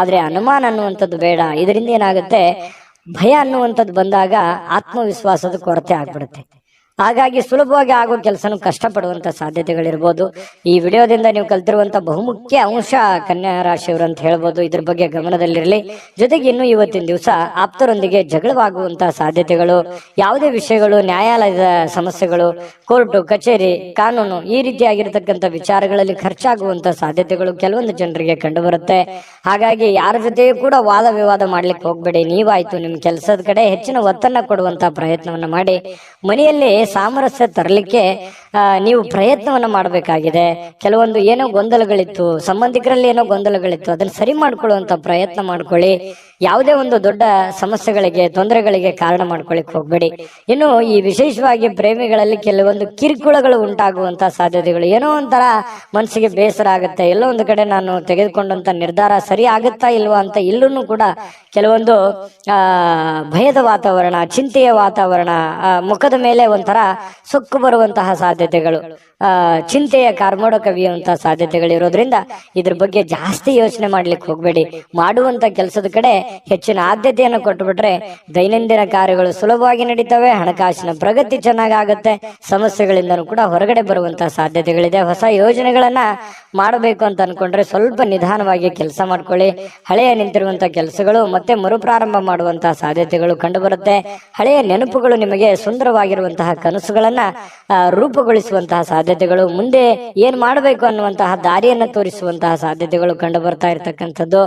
ಆದ್ರೆ ಅನುಮಾನ ಅನ್ನುವಂಥದ್ದು ಬೇಡ. ಇದರಿಂದ ಏನಾಗುತ್ತೆ, ಭಯ ಅನ್ನುವಂಥದ್ದು ಬಂದಾಗ ಆತ್ಮವಿಶ್ವಾಸದ ಕೊರತೆ ಆಗ್ಬಿಡುತ್ತೆ. ಹಾಗಾಗಿ ಸುಲಭವಾಗಿ ಆಗೋ ಕೆಲಸನೂ ಕಷ್ಟಪಡುವಂತ ಸಾಧ್ಯತೆಗಳಿರ್ಬೋದು. ಈ ವಿಡಿಯೋದಿಂದ ನೀವು ಕಲ್ತಿರುವಂತ ಬಹುಮುಖ್ಯ ಅಂಶ ಕನ್ಯಾ ರಾಶಿಯವರು ಅಂತ ಹೇಳ್ಬೋದು. ಇದ್ರ ಬಗ್ಗೆ ಗಮನದಲ್ಲಿರಲಿ. ಜೊತೆಗೆ ಇನ್ನು ಇವತ್ತಿನ ದಿವಸ ಆಪ್ತರೊಂದಿಗೆ ಜಗಳವಾಗುವಂತಹ ಸಾಧ್ಯತೆಗಳು, ಯಾವುದೇ ವಿಷಯಗಳು, ನ್ಯಾಯಾಲಯದ ಸಮಸ್ಯೆಗಳು, ಕೋರ್ಟು ಕಚೇರಿ, ಕಾನೂನು ಈ ರೀತಿಯಾಗಿರ್ತಕ್ಕಂಥ ವಿಚಾರಗಳಲ್ಲಿ ಖರ್ಚಾಗುವಂತ ಸಾಧ್ಯತೆಗಳು ಕೆಲವೊಂದು ಜನರಿಗೆ ಕಂಡು ಬರುತ್ತೆ. ಹಾಗಾಗಿ ಯಾರ ಜೊತೆಯೂ ಕೂಡ ವಾದ ವಿವಾದ ಮಾಡ್ಲಿಕ್ಕೆ ಹೋಗ್ಬೇಡಿ. ನೀವಾಯ್ತು ನಿಮ್ಮ ಕೆಲಸದ ಕಡೆ ಹೆಚ್ಚಿನ ಒತ್ತನ್ನ ಕೊಡುವಂತ ಪ್ರಯತ್ನವನ್ನ ಮಾಡಿ ಮನೆಯಲ್ಲಿ ಸಾಮರಸ್ಯ ತರಲಿಕ್ಕೆ ನೀವು ಪ್ರಯತ್ನವನ್ನ ಮಾಡಬೇಕಾಗಿದೆ. ಕೆಲವೊಂದು ಏನೋ ಗೊಂದಲಗಳಿತ್ತು, ಸಂಬಂಧಿಕರಲ್ಲಿ ಏನೋ ಗೊಂದಲಗಳಿತ್ತು, ಅದನ್ನ ಸರಿ ಮಾಡ್ಕೊಳ್ಳುವಂತ ಪ್ರಯತ್ನ ಮಾಡ್ಕೊಳ್ಳಿ. ಯಾವುದೇ ಒಂದು ದೊಡ್ಡ ಸಮಸ್ಯೆಗಳಿಗೆ, ತೊಂದರೆಗಳಿಗೆ ಕಾರಣ ಮಾಡ್ಕೊಳ್ಳಿಕ್ ಹೋಗ್ಬೇಡಿ. ಇನ್ನು ಈ ವಿಶೇಷವಾಗಿ ಪ್ರೇಮಿಗಳಲ್ಲಿ ಕೆಲವೊಂದು ಕಿರುಕುಳಗಳು ಉಂಟಾಗುವಂತ ಸಾಧ್ಯತೆಗಳು, ಏನೋ ಒಂಥರ ಮನಸ್ಸಿಗೆ ಬೇಸರ ಆಗುತ್ತೆ, ಎಲ್ಲೋ ಒಂದು ಕಡೆ ನಾನು ತೆಗೆದುಕೊಂಡಂತ ನಿರ್ಧಾರ ಸರಿ ಆಗುತ್ತಾ ಇಲ್ವಾ ಅಂತ ಇಲ್ಲೂ ಕೂಡ ಕೆಲವೊಂದು ಭಯದ ವಾತಾವರಣ, ಚಿಂತೆಯ ವಾತಾವರಣ, ಮುಖದ ಮೇಲೆ ಒಂಥರ ಸೊಕ್ಕು ಬರುವಂತಹ ಸಾಧ್ಯತೆಗಳು, ಚಿಂತೆಯ ಕಾರ್ಮೋಡ ಕವಿಯುವಂತಹ ಸಾಧ್ಯತೆಗಳಿರೋದ್ರಿಂದ ಇದ್ರ ಬಗ್ಗೆ ಜಾಸ್ತಿ ಯೋಚನೆ ಮಾಡ್ಲಿಕ್ಕೆ ಹೋಗ್ಬೇಡಿ. ಮಾಡುವಂತ ಕೆಲಸದ ಕಡೆ ಹೆಚ್ಚಿನ ಆದ್ಯತೆಯನ್ನು ಕೊಟ್ಟುಬಿಟ್ರೆ ದೈನಂದಿನ ಕಾರ್ಯಗಳು ಸುಲಭವಾಗಿ ನಡೀತವೆ, ಹಣಕಾಸಿನ ಪ್ರಗತಿ ಚೆನ್ನಾಗಾಗುತ್ತೆ, ಸಮಸ್ಯೆಗಳಿಂದನೂ ಕೂಡ ಹೊರಗಡೆ ಬರುವಂತಹ ಸಾಧ್ಯತೆಗಳಿದೆ. ಹೊಸ ಯೋಜನೆಗಳನ್ನ ಮಾಡಬೇಕು ಅಂತ ಅನ್ಕೊಂಡ್ರೆ ಸ್ವಲ್ಪ ನಿಧಾನವಾಗಿ ಕೆಲಸ ಮಾಡ್ಕೊಳ್ಳಿ. ಹಳೆಯ ನಿಂತಿರುವಂತಹ ಕೆಲಸಗಳು ಮತ್ತೆ ಮರುಪ್ರಾರಂಭ ಮಾಡುವಂತಹ ಸಾಧ್ಯತೆಗಳು ಕಂಡು ಬರುತ್ತೆ. ಹಳೆಯ ನೆನಪುಗಳು ನಿಮಗೆ ಸುಂದರವಾಗಿರುವಂತಹ ಕನಸುಗಳನ್ನ ರೂಪುಗೊಳಿಸುವಂತಹ ಸಾಧ್ಯತೆಗಳು, ಮುಂದೆ ಏನ್ ಮಾಡಬೇಕು ಅನ್ನುವಂತಹ ದಾರಿಯನ್ನ ತೋರಿಸುವಂತಹ ಸಾಧ್ಯತೆಗಳು ಕಂಡು ಬರ್ತಾ ಇರತಕ್ಕಂಥದ್ದು.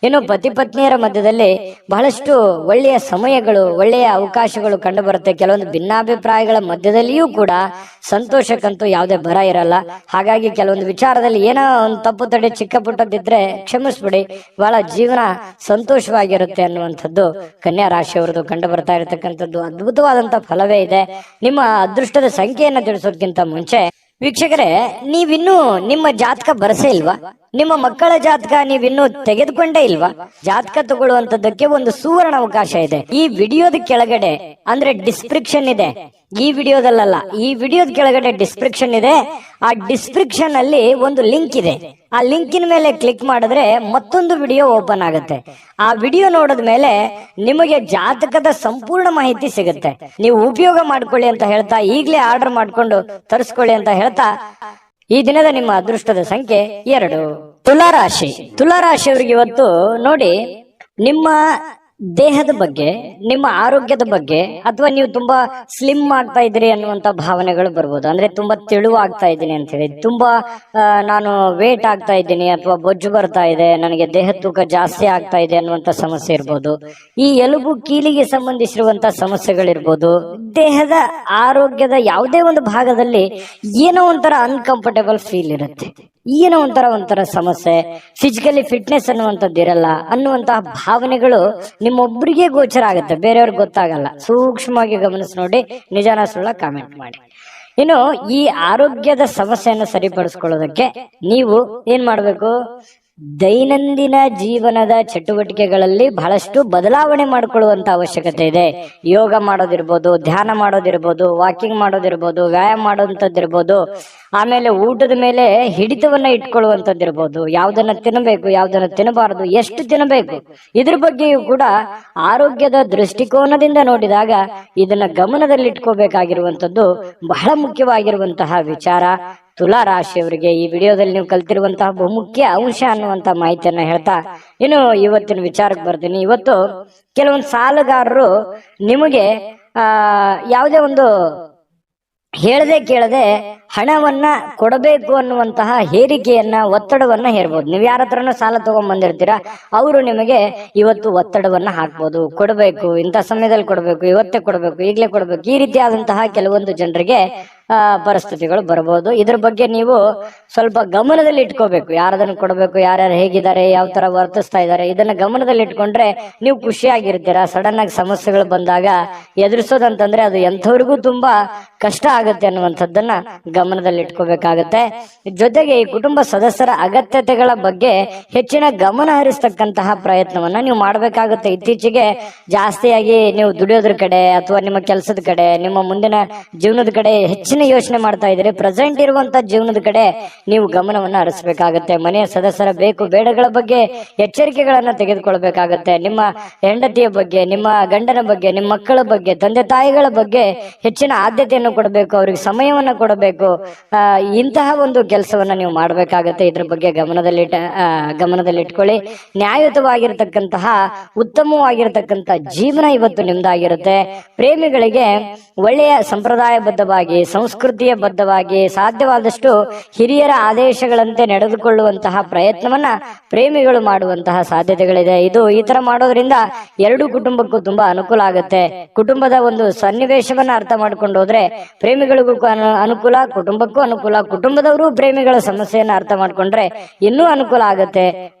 ಇನ್ನು ಪತಿ ಪತ್ನಿಯರ ಮಧ್ಯದಲ್ಲಿ ಬಹಳಷ್ಟು ಒಳ್ಳೆಯ ಸಮಯಗಳು, ಒಳ್ಳೆಯ ಅವಕಾಶಗಳು ಕಂಡು ಬರುತ್ತೆ. ಕೆಲವೊಂದು ಭಿನ್ನಾಭಿಪ್ರಾಯಗಳ ಮಧ್ಯದಲ್ಲಿಯೂ ಕೂಡ ಸಂತೋಷಕ್ಕಂತೂ ಯಾವುದೇ ಬರ ಇರಲ್ಲ. ಹಾಗಾಗಿ ಕೆಲವೊಂದು ವಿಚಾರದಲ್ಲಿ ಏನೋ ಒಂದು ತಪ್ಪು ತಡೆ ಚಿಕ್ಕ ಪುಟ್ಟದಿದ್ರೆ ಕ್ಷಮಿಸ್ಬಿಡಿ, ಬಹಳ ಜೀವನ ಸಂತೋಷವಾಗಿರುತ್ತೆ ಅನ್ನುವಂಥದ್ದು ಕನ್ಯಾ ರಾಶಿಯವರದು ಕಂಡು ಬರ್ತಾ ಇರತಕ್ಕಂಥದ್ದು ಅದ್ಭುತವಾದಂತ ಫಲವೇ ಇದೆ. ನಿಮ್ಮ ಅದೃಷ್ಟದ ಸಂಖ್ಯೆಯನ್ನ ತಿಳಿಸೋದಕ್ಕಿಂತ ಮುಂಚೆ ವೀಕ್ಷಕರೇ, ನೀವಿನ್ನೂ ನಿಮ್ಮ ಜಾತಕ ಬರಸೇ ಇಲ್ವಾ? ನಿಮ್ಮ ಮಕ್ಕಳ ಜಾತಕ ನೀವಿನ್ನೂ ತೆಗೆದುಕೊಂಡೇ ಇಲ್ವಾ? ಜಾತಕ ತಗೊಳ್ಳುವಂತದ್ದಕ್ಕೆ ಒಂದು ಸುವರ್ಣ ಅವಕಾಶ ಇದೆ. ಈ ವಿಡಿಯೋದ ಕೆಳಗಡೆ ಅಂದ್ರೆ ಡಿಸ್ಕ್ರಿಪ್ಷನ್ ಇದೆ, ಈ ವಿಡಿಯೋದಲ್ಲ, ಈ ವಿಡಿಯೋದ ಕೆಳಗಡೆ ಡಿಸ್ಕ್ರಿಪ್ಷನ್ ಇದೆ. ಆ ಡಿಸ್ಕ್ರಿಪ್ಷನ್ ಅಲ್ಲಿ ಒಂದು ಲಿಂಕ್ ಇದೆ. ಆ ಲಿಂಕಿನ ಮೇಲೆ ಕ್ಲಿಕ್ ಮಾಡಿದ್ರೆ ಮತ್ತೊಂದು ವಿಡಿಯೋ ಓಪನ್ ಆಗುತ್ತೆ. ಆ ವಿಡಿಯೋ ನೋಡಿದ ಮೇಲೆ ನಿಮಗೆ ಜಾತಕದ ಸಂಪೂರ್ಣ ಮಾಹಿತಿ ಸಿಗುತ್ತೆ. ನೀವು ಉಪಯೋಗ ಮಾಡ್ಕೊಳ್ಳಿ ಅಂತ ಹೇಳ್ತಾ, ಈಗಲೇ ಆರ್ಡರ್ ಮಾಡ್ಕೊಂಡು ತರಿಸ್ಕೊಳ್ಳಿ ಅಂತ ಹೇಳ್ತಾ, ಈ ದಿನದ ನಿಮ್ಮ ಅದೃಷ್ಟದ ಸಂಖ್ಯೆ 2. ತುಲಾರಾಶಿ. ತುಲಾರಾಶಿಯವರಿಗೆ ಇವತ್ತು ನೋಡಿ, ನಿಮ್ಮ ದೇಹದ ಬಗ್ಗೆ, ನಿಮ್ಮ ಆರೋಗ್ಯದ ಬಗ್ಗೆ, ಅಥವಾ ನೀವು ತುಂಬಾ ಸ್ಲಿಮ್ ಆಗ್ತಾ ಇದ್ದೀರಿ ಅನ್ನುವಂತ ಭಾವನೆಗಳು ಬರ್ಬೋದು. ಅಂದ್ರೆ ತುಂಬಾ ತೆಳುವಾಗ್ತಾ ಇದ್ದೀನಿ ಅಂತ ಹೇಳಿ, ತುಂಬಾ ನಾನು ವೇಟ್ ಆಗ್ತಾ ಇದ್ದೀನಿ, ಅಥವಾ ಬೊಜ್ಜು ಬರ್ತಾ ಇದೆ, ನನಗೆ ದೇಹ ತೂಕ ಜಾಸ್ತಿ ಆಗ್ತಾ ಇದೆ ಅನ್ನುವಂತ ಸಮಸ್ಯೆ ಇರ್ಬೋದು. ಈ ಎಲುಬು ಕೀಲಿಗೆ ಸಂಬಂಧಿಸಿರುವಂತ ಸಮಸ್ಯೆಗಳಿರ್ಬೋದು. ದೇಹದ ಆರೋಗ್ಯದ ಯಾವುದೇ ಒಂದು ಭಾಗದಲ್ಲಿ ಏನೋ ಒಂಥರ ಅನ್ಕಂಫರ್ಟೇಬಲ್ ಫೀಲ್ ಇರುತ್ತೆ, ಏನೋ ಒಂಥರ ಸಮಸ್ಯೆ, ಫಿಸಿಕಲಿ ಫಿಟ್ನೆಸ್ ಅನ್ನುವಂಥದ್ದು ಇರಲ್ಲ ಅನ್ನುವಂತಹ ಭಾವನೆಗಳು ನಿಮ್ಮೊಬ್ಬರಿಗೆ ಗೋಚರ ಆಗುತ್ತೆ, ಬೇರೆಯವ್ರಿಗೆ ಗೊತ್ತಾಗಲ್ಲ. ಸೂಕ್ಷ್ಮವಾಗಿ ಗಮನಿಸಿ ನೋಡಿ, ನಿಜಾನ ಸುಳ್ಳ ಕಾಮೆಂಟ್ ಮಾಡಿ. ಇನ್ನು ಈ ಆರೋಗ್ಯದ ಸಮಸ್ಯೆಯನ್ನು ಸರಿಪಡಿಸ್ಕೊಳ್ಳೋದಕ್ಕೆ ನೀವು ಏನ್ ಮಾಡ್ಬೇಕು? ದೈನಂದಿನ ಜೀವನದ ಚಟುವಟಿಕೆಗಳಲ್ಲಿ ಬಹಳಷ್ಟು ಬದಲಾವಣೆ ಮಾಡಿಕೊಳ್ಳುವಂತ ಅವಶ್ಯಕತೆ ಇದೆ. ಯೋಗ ಮಾಡೋದಿರ್ಬೋದು, ಧ್ಯಾನ ಮಾಡೋದಿರ್ಬೋದು, ವಾಕಿಂಗ್ ಮಾಡೋದಿರ್ಬೋದು, ವ್ಯಾಯಾಮ ಮಾಡೋಂಥದ್ದಿರ್ಬೋದು, ಆಮೇಲೆ ಊಟದ ಮೇಲೆ ಹಿಡಿತವನ್ನ ಇಟ್ಕೊಳ್ಳುವಂಥದ್ದಿರ್ಬೋದು, ಯಾವ್ದನ್ನ ತಿನ್ನಬೇಕು, ಯಾವ್ದನ್ನ ತಿನ್ನಬಾರದು, ಎಷ್ಟು ತಿನ್ನಬೇಕು, ಇದ್ರ ಬಗ್ಗೆಯೂ ಕೂಡ ಆರೋಗ್ಯದ ದೃಷ್ಟಿಕೋನದಿಂದ ನೋಡಿದಾಗ ಇದನ್ನ ಗಮನದಲ್ಲಿ ಇಟ್ಕೋಬೇಕಾಗಿರುವಂತದ್ದು ಬಹಳ ಮುಖ್ಯವಾಗಿರುವಂತಹ ವಿಚಾರ. ತುಲಾ ರಾಶಿಯವರಿಗೆ ಈ ವಿಡಿಯೋದಲ್ಲಿ ನೀವು ಕಲ್ತಿರುವಂತಹ ಬಹುಮುಖ್ಯ ಅಂಶ ಅನ್ನುವಂತ ಮಾಹಿತಿಯನ್ನ ಹೇಳ್ತಾ ಇನ್ನು ಇವತ್ತಿನ ವಿಚಾರಕ್ಕೆ ಬರ್ತೀನಿ. ಇವತ್ತು ಕೆಲವೊಂದು ಸಾಲಗಾರರು ನಿಮಗೆ ಯಾವುದೇ ಒಂದು ಹೇಳದೆ ಕೇಳದೆ ಹಣವನ್ನ ಕೊಡಬೇಕು ಅನ್ನುವಂತಹ ಹೇರಿಕೆಯನ್ನ, ಒತ್ತಡವನ್ನ ಹೇರ್ಬೋದು. ನೀವು ಯಾರ ಹತ್ರನೂ ಸಾಲ ತಗೊಂಡ್ ಬಂದಿರ್ತೀರಾ, ಅವರು ನಿಮಗೆ ಇವತ್ತು ಒತ್ತಡವನ್ನ ಹಾಕ್ಬೋದು. ಕೊಡಬೇಕು, ಇಂಥ ಸಮಯದಲ್ಲಿ ಕೊಡಬೇಕು, ಇವತ್ತೇ ಕೊಡಬೇಕು, ಈಗಲೇ ಕೊಡಬೇಕು, ಈ ರೀತಿಯಾದಂತಹ ಕೆಲವೊಂದು ಜನರಿಗೆ ಪರಿಸ್ಥಿತಿಗಳು ಬರಬಹುದು. ಇದ್ರ ಬಗ್ಗೆ ನೀವು ಸ್ವಲ್ಪ ಗಮನದಲ್ಲಿ ಇಟ್ಕೋಬೇಕು. ಯಾರದನ್ನು ಕೊಡಬೇಕು, ಯಾರ್ಯಾರು ಹೇಗಿದ್ದಾರೆ, ಯಾವ ತರ ವರ್ತಿಸ್ತಾ ಇದ್ದಾರೆ, ಇದನ್ನ ಗಮನದಲ್ಲಿ ಇಟ್ಕೊಂಡ್ರೆ ನೀವು ಖುಷಿಯಾಗಿರ್ತೀರಾ. ಸಡನ್ ಆಗಿ ಸಮಸ್ಯೆಗಳು ಬಂದಾಗ ಎದುರಿಸೋದಂತಂದ್ರೆ ಅದು ಎಂಥವ್ರಿಗೂ ತುಂಬಾ ಕಷ್ಟ ಆಗುತ್ತೆ ಅನ್ನುವಂಥದ್ದನ್ನ ಗಮನದಲ್ಲಿ ಇಟ್ಕೋಬೇಕಾಗತ್ತೆ. ಜೊತೆಗೆ ಈ ಕುಟುಂಬ ಸದಸ್ಯರ ಅಗತ್ಯತೆಗಳ ಬಗ್ಗೆ ಹೆಚ್ಚಿನ ಗಮನ ಹರಿಸ್ತಕ್ಕಂತಹ ಪ್ರಯತ್ನವನ್ನ ನೀವು ಮಾಡ್ಬೇಕಾಗುತ್ತೆ. ಇತ್ತೀಚೆಗೆ ಜಾಸ್ತಿಯಾಗಿ ನೀವು ದುಡಿಯೋದ್ರ ಕಡೆ ಅಥವಾ ನಿಮ್ಮ ಕೆಲಸದ ಕಡೆ, ನಿಮ್ಮ ಮುಂದಿನ ಜೀವನದ ಕಡೆ ಹೆಚ್ಚಿನ ಯೋಚನೆ ಮಾಡ್ತಾ ಇದ್ದೀರಿ. ಪ್ರೆಸೆಂಟ್ ಇರುವಂತ ಜೀವನದ ಕಡೆ ನೀವು ಗಮನವನ್ನ ಹರಿಸಬೇಕಾಗತ್ತೆ. ಮನೆಯ ಸದಸ್ಯರ ಬೇಕು ಬೇಡಗಳ ಬಗ್ಗೆ ಎಚ್ಚರಿಕೆಗಳನ್ನ ತೆಗೆದುಕೊಳ್ಬೇಕಾಗತ್ತೆ. ನಿಮ್ಮ ಹೆಂಡತಿಯ ಬಗ್ಗೆ, ನಿಮ್ಮ ಗಂಡನ ಬಗ್ಗೆ, ನಿಮ್ಮ ಮಕ್ಕಳ ಬಗ್ಗೆ, ತಂದೆ ತಾಯಿಗಳ ಬಗ್ಗೆ ಹೆಚ್ಚಿನ ಆದ್ಯತೆಯನ್ನು ಕೊಡಬೇಕು, ಅವ್ರಿಗೆ ಸಮಯವನ್ನ ಕೊಡಬೇಕು. ಇಂತಹ ಒಂದು ಕೆಲಸವನ್ನ ನೀವು ಮಾಡ್ಬೇಕಾಗತ್ತೆ. ಇದ್ರ ಬಗ್ಗೆ ಗಮನದಲ್ಲಿಟ್ಕೊಳ್ಳಿ. ನ್ಯಾಯಯುತವಾಗಿರ್ತಕ್ಕಂತಹ ಉತ್ತಮವಾಗಿರ್ತಕ್ಕಂಥ ಜೀವನ ಇವತ್ತು ನಿಮ್ದಾಗಿರುತ್ತೆ. ಪ್ರೇಮಿಗಳಿಗೆ ಒಳ್ಳೆಯ ಸಂಪ್ರದಾಯಬದ್ಧವಾಗಿ, ಸಂಸ್ಕೃತಿಯ ಬದ್ಧವಾಗಿ, ಸಾಧ್ಯವಾದಷ್ಟು ಹಿರಿಯರ ಆದೇಶಗಳಂತೆ ನಡೆದುಕೊಳ್ಳುವಂತಹ ಪ್ರಯತ್ನವನ್ನ ಪ್ರೇಮಿಗಳು ಮಾಡುವಂತಹ ಸಾಧ್ಯತೆಗಳಿದೆ. ಈ ತರ ಮಾಡೋದ್ರಿಂದ ಎರಡು ಕುಟುಂಬಕ್ಕೂ ತುಂಬಾ ಅನುಕೂಲ ಆಗುತ್ತೆ. ಕುಟುಂಬದ ಒಂದು ಸನ್ನಿವೇಶವನ್ನ ಅರ್ಥ ಮಾಡ್ಕೊಂಡು ಹೋದ್ರೆ ಪ್ರೇಮಿಗಳಿಗೂ ಅನುಕೂಲ, ಕುಟುಂಬಕ್ಕೂ ಅನುಕೂಲ. ಕುಟುಂಬದವರು ಪ್ರೇಮಿಗಳ ಸಮಸ್ಯೆಯನ್ನ ಅರ್ಥ ಮಾಡ್ಕೊಂಡ್ರೆ ಇನ್ನೂ ಅನುಕೂಲ ಆಗುತ್ತೆ.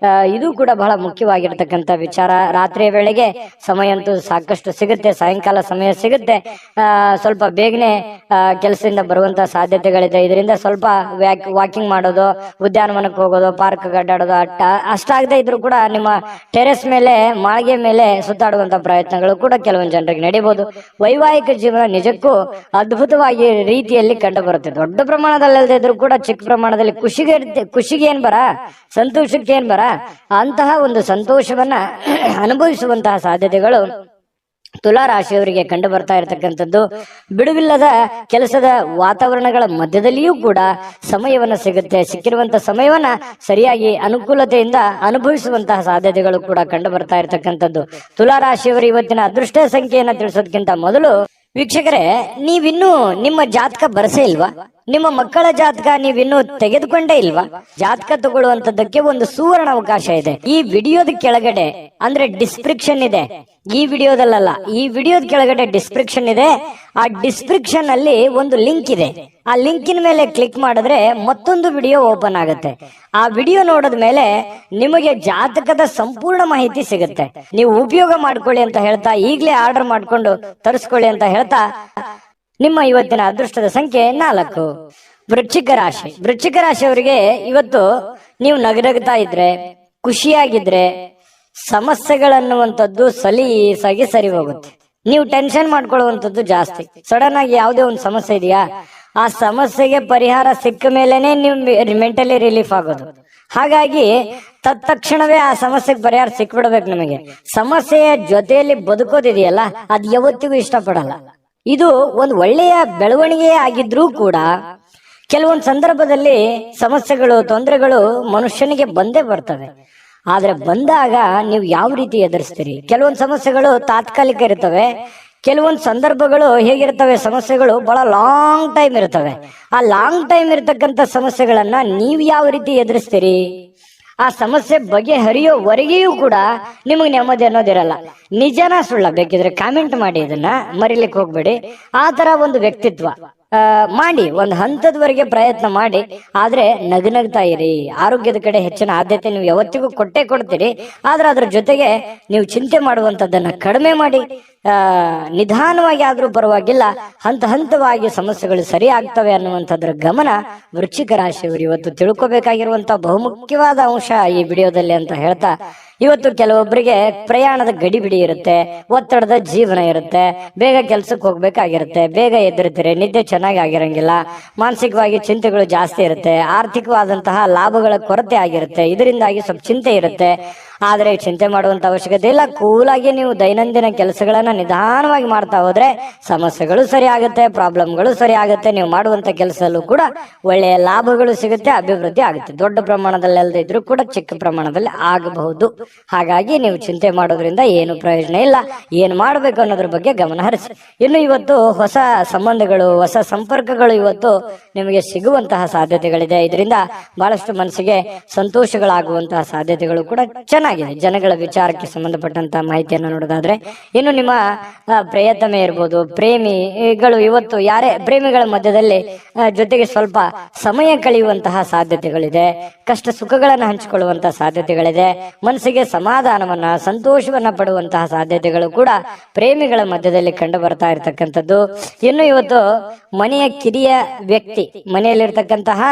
ಇದು ಕೂಡ ಬಹಳ ಮುಖ್ಯವಾಗಿರ್ತಕ್ಕಂಥ ವಿಚಾರ. ರಾತ್ರಿಯ ವೇಳೆಗೆ ಸಮಯ ಅಂತೂ ಸಾಕಷ್ಟು ಸಿಗುತ್ತೆ, ಸಾಯಂಕಾಲ ಸಮಯ ಸಿಗುತ್ತೆ. ಸ್ವಲ್ಪ ಬೇಗನೆ ಕೆಲಸದಿಂದ ಬರುವಂತ ಸಾಧ್ಯತೆಗಳಿದೆ. ಇದರಿಂದ ಸ್ವಲ್ಪ ವಾಕಿಂಗ್ ಮಾಡೋದು, ಉದ್ಯಾನವನಕ್ಕೆ ಹೋಗೋದು, ಪಾರ್ಕ್ ಅಡ್ಡಾಡೋದು, ಅಷ್ಟಾಗದೆ ಇದ್ರು ಕೂಡ ನಿಮ್ಮ ಟೆರೆಸ್ ಮೇಲೆ, ಮಾಳಿಗೆ ಮೇಲೆ ಸುತ್ತಾಡುವಂತ ಪ್ರಯತ್ನಗಳು ಕೂಡ ಕೆಲವೊಂದು ಜನರಿಗೆ ನಡೀಬಹುದು. ವೈವಾಹಿಕ ಜೀವನ ನಿಜಕ್ಕೂ ಅದ್ಭುತವಾಗಿ ರೀತಿಯಲ್ಲಿ ಕಂಡು ಬರುತ್ತೆ. ದೊಡ್ಡ ಪ್ರಮಾಣದಲ್ಲಿ ಅಲ್ಲದೆ ಇದ್ರು ಕೂಡ ಚಿಕ್ಕ ಪ್ರಮಾಣದಲ್ಲಿ ಖುಷಿಗೆ ಏನ್ ಬರ, ಸಂತೋಷಕ್ಕೆ ಏನ್ ಬರ, ಅಂತಹ ಒಂದು ಸಂತೋಷವನ್ನ ಅನುಭವಿಸುವಂತಹ ಸಾಧ್ಯತೆಗಳು ತುಲಾ ರಾಶಿಯವರಿಗೆ ಕಂಡು ಬರ್ತಾ ಇರತಕ್ಕಂಥದ್ದು. ಬಿಡುವಿಲ್ಲದ ಕೆಲಸದ ವಾತಾವರಣಗಳ ಮಧ್ಯದಲ್ಲಿಯೂ ಕೂಡ ಸಮಯವನ್ನ ಸಿಕ್ಕಿರುವಂತಹ ಸಮಯವನ್ನ ಸರಿಯಾಗಿ ಅನುಕೂಲತೆಯಿಂದ ಅನುಭವಿಸುವಂತಹ ಸಾಧ್ಯತೆಗಳು ಕೂಡ ಕಂಡು ಬರ್ತಾ ಇರತಕ್ಕಂಥದ್ದು. ತುಲಾ ರಾಶಿಯವರು ಇವತ್ತಿನ ಅದೃಷ್ಟ ಸಂಖ್ಯೆಯನ್ನ ತಿಳಿಸೋದಕ್ಕಿಂತ ಮೊದಲು ವೀಕ್ಷಕರೇ, ನೀವಿನ್ನೂ ನಿಮ್ಮ ಜಾತಕ ಬರಸೇ ಇಲ್ವಾ? ನಿಮ್ಮ ಮಕ್ಕಳ ಜಾತಕ ನೀವಿನ್ನೂ ತೆಗೆದುಕೊಂಡೇ ಇಲ್ವಾ? ಜಾತಕ ತಗೊಳ್ಳುವಂತದ್ದಕ್ಕೆ ಒಂದು ಸುವರ್ಣ ಅವಕಾಶ ಇದೆ. ಈ ವಿಡಿಯೋದ ಕೆಳಗಡೆ ಅಂದ್ರೆ ಡಿಸ್ಕ್ರಿಪ್ಷನ್ ಇದೆ, ಈ ವಿಡಿಯೋದಲ್ಲ, ಈ ವಿಡಿಯೋದ ಕೆಳಗಡೆ ಡಿಸ್ಕ್ರಿಪ್ಷನ್ ಇದೆ. ಆ ಡಿಸ್ಕ್ರಿಪ್ಷನ್ ಅಲ್ಲಿ ಒಂದು ಲಿಂಕ್ ಇದೆ. ಆ ಲಿಂಕಿನ ಮೇಲೆ ಕ್ಲಿಕ್ ಮಾಡಿದ್ರೆ ಮತ್ತೊಂದು ವಿಡಿಯೋ ಓಪನ್ ಆಗುತ್ತೆ. ಆ ವಿಡಿಯೋ ನೋಡಿದ ಮೇಲೆ ನಿಮಗೆ ಜಾತಕದ ಸಂಪೂರ್ಣ ಮಾಹಿತಿ ಸಿಗುತ್ತೆ. ನೀವು ಉಪಯೋಗ ಮಾಡ್ಕೊಳ್ಳಿ ಅಂತ ಹೇಳ್ತಾ, ಈಗಲೇ ಆರ್ಡರ್ ಮಾಡ್ಕೊಂಡು ತರಿಸ್ಕೊಳ್ಳಿ ಅಂತ ಹೇಳ್ತಾ, ನಿಮ್ಮ ಇವತ್ತಿನ ಅದೃಷ್ಟದ ಸಂಖ್ಯೆ 4. ವೃಶ್ಚಿಕ ರಾಶಿ. ವೃಶ್ಚಿಕ ರಾಶಿಯವರಿಗೆ ಇವತ್ತು ನೀವು ನಗನಗ್ತಾ ಇದ್ರೆ, ಖುಷಿಯಾಗಿದ್ರೆ, ಸಮಸ್ಯೆಗಳನ್ನುವಂಥದ್ದು ಸಲೀಸಾಗಿ ಸರಿ ಹೋಗುತ್ತೆ. ನೀವು ಟೆನ್ಷನ್ ಮಾಡ್ಕೊಳ್ಳುವಂಥದ್ದು ಜಾಸ್ತಿ. ಸಡನ್ ಆಗಿ ಯಾವುದೇ ಒಂದು ಸಮಸ್ಯೆ ಇದೆಯಾ, ಆ ಸಮಸ್ಯೆಗೆ ಪರಿಹಾರ ಸಿಕ್ಕ ಮೇಲೆನೆ ನೀವು ಮೆಂಟಲಿ ರಿಲೀಫ್ ಆಗೋದು. ಹಾಗಾಗಿ ತತ್ಕ್ಷಣವೇ ಆ ಸಮಸ್ಯೆಗೆ ಪರಿಹಾರ ಸಿಕ್ಬಿಡ್ಬೇಕು. ನಿಮಗೆ ಸಮಸ್ಯೆಯ ಜೊತೆಯಲ್ಲಿ ಬದುಕೋದಿದೆಯಲ್ಲ, ಅದು ಯಾವತ್ತಿಗೂ ಇಷ್ಟಪಡಲ್ಲ. ಇದು ಒಂದು ಒಳ್ಳೆಯ ಬೆಳವಣಿಗೆ ಆಗಿದ್ರೂ ಕೂಡ ಕೆಲವೊಂದು ಸಂದರ್ಭದಲ್ಲಿ ಸಮಸ್ಯೆಗಳು, ತೊಂದರೆಗಳು ಮನುಷ್ಯನಿಗೆ ಬಂದೇ ಬರ್ತವೆ. ಆದ್ರೆ ಬಂದಾಗ ನೀವು ಯಾವ ರೀತಿ ಎದುರಿಸ್ತೀರಿ? ಕೆಲವೊಂದು ಸಮಸ್ಯೆಗಳು ತಾತ್ಕಾಲಿಕ ಇರ್ತವೆ, ಕೆಲವೊಂದು ಸಂದರ್ಭಗಳು ಹೇಗಿರ್ತವೆ, ಸಮಸ್ಯೆಗಳು ಬಹಳ ಲಾಂಗ್ ಟೈಮ್ ಇರ್ತವೆ. ಆ ಲಾಂಗ್ ಟೈಮ್ ಇರ್ತಕ್ಕಂಥ ಸಮಸ್ಯೆಗಳನ್ನ ನೀವು ಯಾವ ರೀತಿ ಎದುರಿಸ್ತೀರಿ? ಆ ಸಮಸ್ಯೆ ಬಗೆಹರಿಯೋವರೆಗೆಯೂ ಕೂಡ ನಿಮಗೆ ನೆಮ್ಮದಿ ಅನ್ನೋದಿರಲ್ಲ. ನಿಜನ ಸುಳ್ಳ ಬೇಕಿದ್ರೆ ಕಾಮೆಂಟ್ ಮಾಡಿ, ಇದನ್ನ ಮರಿಲಿಕ್ಕೆ ಹೋಗ್ಬೇಡಿ. ಆ ತರ ಒಂದು ವ್ಯಕ್ತಿತ್ವ ಮಾಡಿ, ಒಂದು ಹಂತದವರೆಗೆ ಪ್ರಯತ್ನ ಮಾಡಿ. ಆದ್ರೆ ನಗನಗ್ತಾ ಇರಿ. ಆರೋಗ್ಯದ ಕಡೆ ಹೆಚ್ಚಿನ ಆದ್ಯತೆ ನೀವು ಯಾವತ್ತಿಗೂ ಕೊಟ್ಟೇ ಕೊಡ್ತೀರಿ. ಆದ್ರೆ ಅದ್ರ ಜೊತೆಗೆ ನೀವು ಚಿಂತೆ ಮಾಡುವಂತದ್ದನ್ನ ಕಡಿಮೆ ಮಾಡಿ, ನಿಧಾನವಾಗಿ ಆದ್ರೂ ಪರವಾಗಿಲ್ಲ, ಹಂತವಾಗಿ ಸಮಸ್ಯೆಗಳು ಸರಿ ಆಗ್ತವೆ ಅನ್ನುವಂಥದ್ರ ಗಮನ ವೃಶ್ಚಿಕ ರಾಶಿಯವರು ಇವತ್ತು ತಿಳ್ಕೊಬೇಕಾಗಿರುವಂತ ಬಹುಮುಖ್ಯವಾದ ಅಂಶ ಈ ವಿಡಿಯೋದಲ್ಲಿ ಅಂತ ಹೇಳ್ತಾ, ಇವತ್ತು ಕೆಲವೊಬ್ಬರಿಗೆ ಪ್ರಯಾಣದ ಗಡಿಬಿಡಿ ಇರುತ್ತೆ, ಒತ್ತಡದ ಜೀವನ ಇರುತ್ತೆ, ಬೇಗ ಕೆಲ್ಸಕ್ಕೆ ಹೋಗ್ಬೇಕಾಗಿರುತ್ತೆ, ಬೇಗ ಎದುರುತ್ತಾರೆ, ನಿದ್ದೆ ಚೆನ್ನಾಗಿ ಆಗಿರಂಗಿಲ್ಲ, ಮಾನಸಿಕವಾಗಿ ಚಿಂತೆಗಳು ಜಾಸ್ತಿ ಇರುತ್ತೆ, ಆರ್ಥಿಕವಾದಂತಹ ಲಾಭಗಳ ಕೊರತೆ ಆಗಿರುತ್ತೆ, ಇದರಿಂದಾಗಿ ಸ್ವಲ್ಪ ಚಿಂತೆ ಇರುತ್ತೆ. ಆದ್ರೆ ಚಿಂತೆ ಮಾಡುವಂತ ಅವಶ್ಯಕತೆ ಇಲ್ಲ. ಕೂಲಾಗಿ ನೀವು ದೈನಂದಿನ ಕೆಲಸಗಳನ್ನ ನಿಧಾನವಾಗಿ ಮಾಡ್ತಾ ಹೋದ್ರೆ ಸಮಸ್ಯೆಗಳು ಸರಿ ಆಗುತ್ತೆ, ಪ್ರಾಬ್ಲಮ್ಗಳು ಸರಿ ಆಗುತ್ತೆ. ನೀವು ಮಾಡುವಂತ ಕೆಲಸದಲ್ಲೂ ಕೂಡ ಒಳ್ಳೆಯ ಲಾಭಗಳು ಸಿಗುತ್ತೆ, ಅಭಿವೃದ್ಧಿ ಆಗುತ್ತೆ. ದೊಡ್ಡ ಪ್ರಮಾಣದಲ್ಲಿ ಅಲ್ಲದೆ ಇದ್ರೂ ಕೂಡ ಚಿಕ್ಕ ಪ್ರಮಾಣದಲ್ಲಿ ಆಗಬಹುದು. ಹಾಗಾಗಿ ನೀವು ಚಿಂತೆ ಮಾಡೋದ್ರಿಂದ ಏನು ಪ್ರಯೋಜನ ಇಲ್ಲ. ಏನು ಮಾಡಬೇಕು ಅನ್ನೋದ್ರ ಬಗ್ಗೆ ಗಮನ ಹರಿಸಿ. ಇನ್ನು ಇವತ್ತು ಹೊಸ ಸಂಬಂಧಗಳು, ಹೊಸ ಸಂಪರ್ಕಗಳು ಇವತ್ತು ನಿಮಗೆ ಸಿಗುವಂತಹ ಸಾಧ್ಯತೆಗಳಿದೆ. ಇದರಿಂದ ಬಹಳಷ್ಟು ಮನಸ್ಸಿಗೆ ಸಂತೋಷಗಳಾಗುವಂತಹ ಸಾಧ್ಯತೆಗಳು ಕೂಡ ಚೆನ್ನಾಗಿದೆ. ಜನಗಳ ವಿಚಾರಕ್ಕೆ ಸಂಬಂಧಪಟ್ಟಂತಹ ಮಾಹಿತಿಯನ್ನು ನೋಡೋದಾದ್ರೆ, ಇನ್ನು ನಿಮ್ಮ ಪ್ರಿಯತಮೆ ಇರ್ಬೋದು, ಪ್ರೇಮಿಗಳು ಇವತ್ತು ಯಾರೇ ಪ್ರೇಮಿಗಳ ಮಧ್ಯದಲ್ಲಿ ಜೊತೆಗೆ ಸ್ವಲ್ಪ ಸಮಯ ಕಳೆಯುವಂತಹ ಸಾಧ್ಯತೆಗಳಿದೆ. ಕಷ್ಟ ಸುಖಗಳನ್ನು ಹಂಚಿಕೊಳ್ಳುವಂತಹ ಸಾಧ್ಯತೆಗಳಿದೆ. ಮನಸ್ಸಿಗೆ ಸಮಾಧಾನವನ್ನ, ಸಂತೋಷವನ್ನ ಪಡುವಂತಹ ಸಾಧ್ಯತೆಗಳು ಕೂಡ ಪ್ರೇಮಿಗಳ ಮಧ್ಯದಲ್ಲಿ ಕಂಡು ಬರ್ತಾ ಇರತಕ್ಕಂಥದ್ದು. ಇನ್ನು ಇವತ್ತು ಮನೆಯ ಕಿರಿಯ ವ್ಯಕ್ತಿ, ಮನೆಯಲ್ಲಿರ್ತಕ್ಕಂತಹ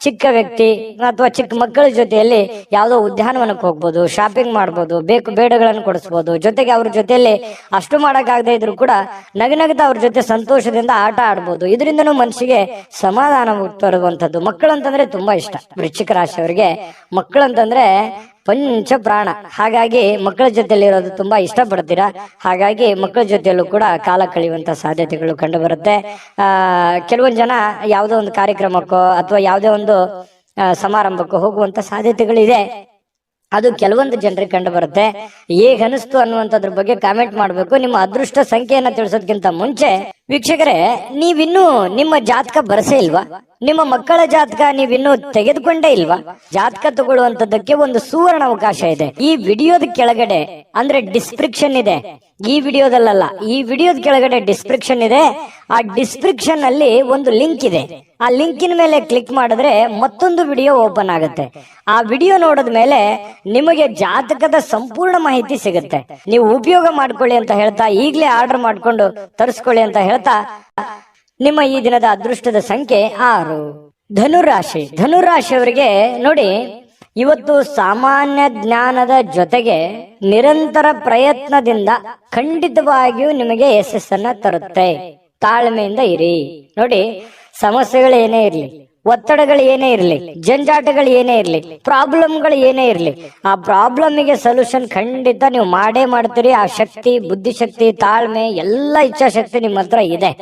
ಚಿಕ್ಕ ವ್ಯಕ್ತಿ ಅಥವಾ ಚಿಕ್ಕ ಮಕ್ಕಳ ಜೊತೆಯಲ್ಲಿ ಯಾವುದೋ ಉದ್ಯಾನವನಕ್ಕೆ ಹೋಗ್ಬೋದು, ಶಾಪಿಂಗ್ ಮಾಡ್ಬೋದು, ಬೇಕು ಬೇಡಗಳನ್ನು ಕೊಡಿಸ್ಬೋದು. ಜೊತೆಗೆ ಅವ್ರ ಜೊತೆಯಲ್ಲಿ ಅಷ್ಟು ಮಾಡಕ್ಕಾಗದೇ ಇದ್ರು ಕೂಡ ನಗನಗದ ಅವ್ರ ಜೊತೆ ಸಂತೋಷದಿಂದ ಆಟ ಆಡ್ಬೋದು. ಇದರಿಂದನೂ ಮನಸ್ಸಿಗೆ ಸಮಾಧಾನ ತರುವಂತದ್ದು. ಮಕ್ಕಳಂತಂದ್ರೆ ತುಂಬಾ ಇಷ್ಟ. ವೃಶ್ಚಿಕ ರಾಶಿಯವರಿಗೆ ಮಕ್ಕಳಂತಂದ್ರೆ ಪಂಚ ಪ್ರಾಣ. ಹಾಗಾಗಿ ಮಕ್ಕಳ ಜೊತೆಯಲ್ಲಿ ಇರೋದು ತುಂಬಾ ಇಷ್ಟಪಡ್ತೀರಾ. ಹಾಗಾಗಿ ಮಕ್ಕಳ ಜೊತೆಯಲ್ಲೂ ಕೂಡ ಕಾಲ ಕಳೆಯುವಂತ ಸಾಧ್ಯತೆಗಳು ಕಂಡು ಬರುತ್ತೆ. ಕೆಲವೊಂದು ಜನ ಯಾವುದೋ ಒಂದು ಕಾರ್ಯಕ್ರಮಕ್ಕೋ ಅಥವಾ ಯಾವುದೇ ಒಂದು ಸಮಾರಂಭಕ್ಕೂ ಹೋಗುವಂತ ಸಾಧ್ಯತೆಗಳಿದೆ. ಅದು ಕೆಲವೊಂದು ಜನರಿಗೆ ಕಂಡು ಬರುತ್ತೆ. ಹೇಗನಿಸ್ತು ಅನ್ನುವಂಥದ್ರ ಬಗ್ಗೆ ಕಾಮೆಂಟ್ ಮಾಡಬೇಕು. ನಿಮ್ಮ ಅದೃಷ್ಟ ಸಂಖ್ಯೆಯನ್ನ ತಿಳಿಸೋದಕ್ಕಿಂತ ಮುಂಚೆ ವೀಕ್ಷಕರೇ, ನೀವಿನ್ನೂ ನಿಮ್ಮ ಜಾತಕ ಬರಸೇ ಇಲ್ವಾ? ನಿಮ್ಮ ಮಕ್ಕಳ ಜಾತಕ ನೀವಿನ್ನೂ ತೆಗೆದುಕೊಂಡೇ ಇಲ್ವಾ? ಜಾತಕ ತಗೊಳ್ಳುವಂತದ್ದಕ್ಕೆ ಒಂದು ಸುವರ್ಣ ಅವಕಾಶ ಇದೆ. ಈ ವಿಡಿಯೋದ ಕೆಳಗಡೆ ಅಂದ್ರೆ ಡಿಸ್ಕ್ರಿಪ್ಷನ್ ಇದೆ, ಈ ವಿಡಿಯೋದಲ್ಲ, ಈ ವಿಡಿಯೋದ ಕೆಳಗಡೆ ಡಿಸ್ಕ್ರಿಪ್ಷನ್ ಇದೆ. ಆ ಡಿಸ್ಕ್ರಿಪ್ಷನ್ ಅಲ್ಲಿ ಒಂದು ಲಿಂಕ್ ಇದೆ. ಆ ಲಿಂಕಿನ ಮೇಲೆ ಕ್ಲಿಕ್ ಮಾಡಿದ್ರೆ ಮತ್ತೊಂದು ವಿಡಿಯೋ ಓಪನ್ ಆಗುತ್ತೆ. ಆ ವಿಡಿಯೋ ನೋಡಿದ ಮೇಲೆ ನಿಮಗೆ ಜಾತಕದ ಸಂಪೂರ್ಣ ಮಾಹಿತಿ ಸಿಗುತ್ತೆ. ನೀವು ಉಪಯೋಗ ಮಾಡ್ಕೊಳ್ಳಿ ಅಂತ ಹೇಳ್ತಾ, ಈಗಲೇ ಆರ್ಡರ್ ಮಾಡ್ಕೊಂಡು ತರಿಸ್ಕೊಳ್ಳಿ ಅಂತ ಹೇಳ್ತಾ, ನಿಮ್ಮ ಈ ದಿನದ ಅದೃಷ್ಟದ ಸಂಖ್ಯೆ 6. ಧನುರಾಶಿ. ಧನುರಾಶಿಯವರಿಗೆ ನೋಡಿ, ಇವತ್ತು ಸಾಮಾನ್ಯ ಜ್ಞಾನದ ಜೊತೆಗೆ ನಿರಂತರ ಪ್ರಯತ್ನದಿಂದ ಖಂಡಿತವಾಗಿಯೂ ನಿಮಗೆ ಯಶಸ್ಸನ್ನ ತರುತ್ತೆ. ತಾಳ್ಮೆಯಿಂದ ಇರಿ. ನೋಡಿ, ಸಮಸ್ಯೆಗಳು ಏನೇ ಇರ್ಲಿ, ಒತ್ತಡಗಳು ಏನೇ ಇರ್ಲಿ, ಜಂಜಾಟಗಳು ಏನೇ ಇರ್ಲಿ, ಪ್ರಾಬ್ಲಮ್ಗಳು ಏನೇ ಇರ್ಲಿ, ಆ ಪ್ರಾಬ್ಲಮ್ಗೆ ಸೊಲ್ಯೂಷನ್ ಖಂಡಿತ ನೀವು ಮಾಡೇ ಮಾಡ್ತೀರಿ. ಆ ಶಕ್ತಿ, ಬುದ್ಧಿಶಕ್ತಿ, ತಾಳ್ಮೆ, ಎಲ್ಲ ಇಚ್ಛಾಶಕ್ತಿ ನಿಮ್ಮ ಹತ್ರ ಇದೆ.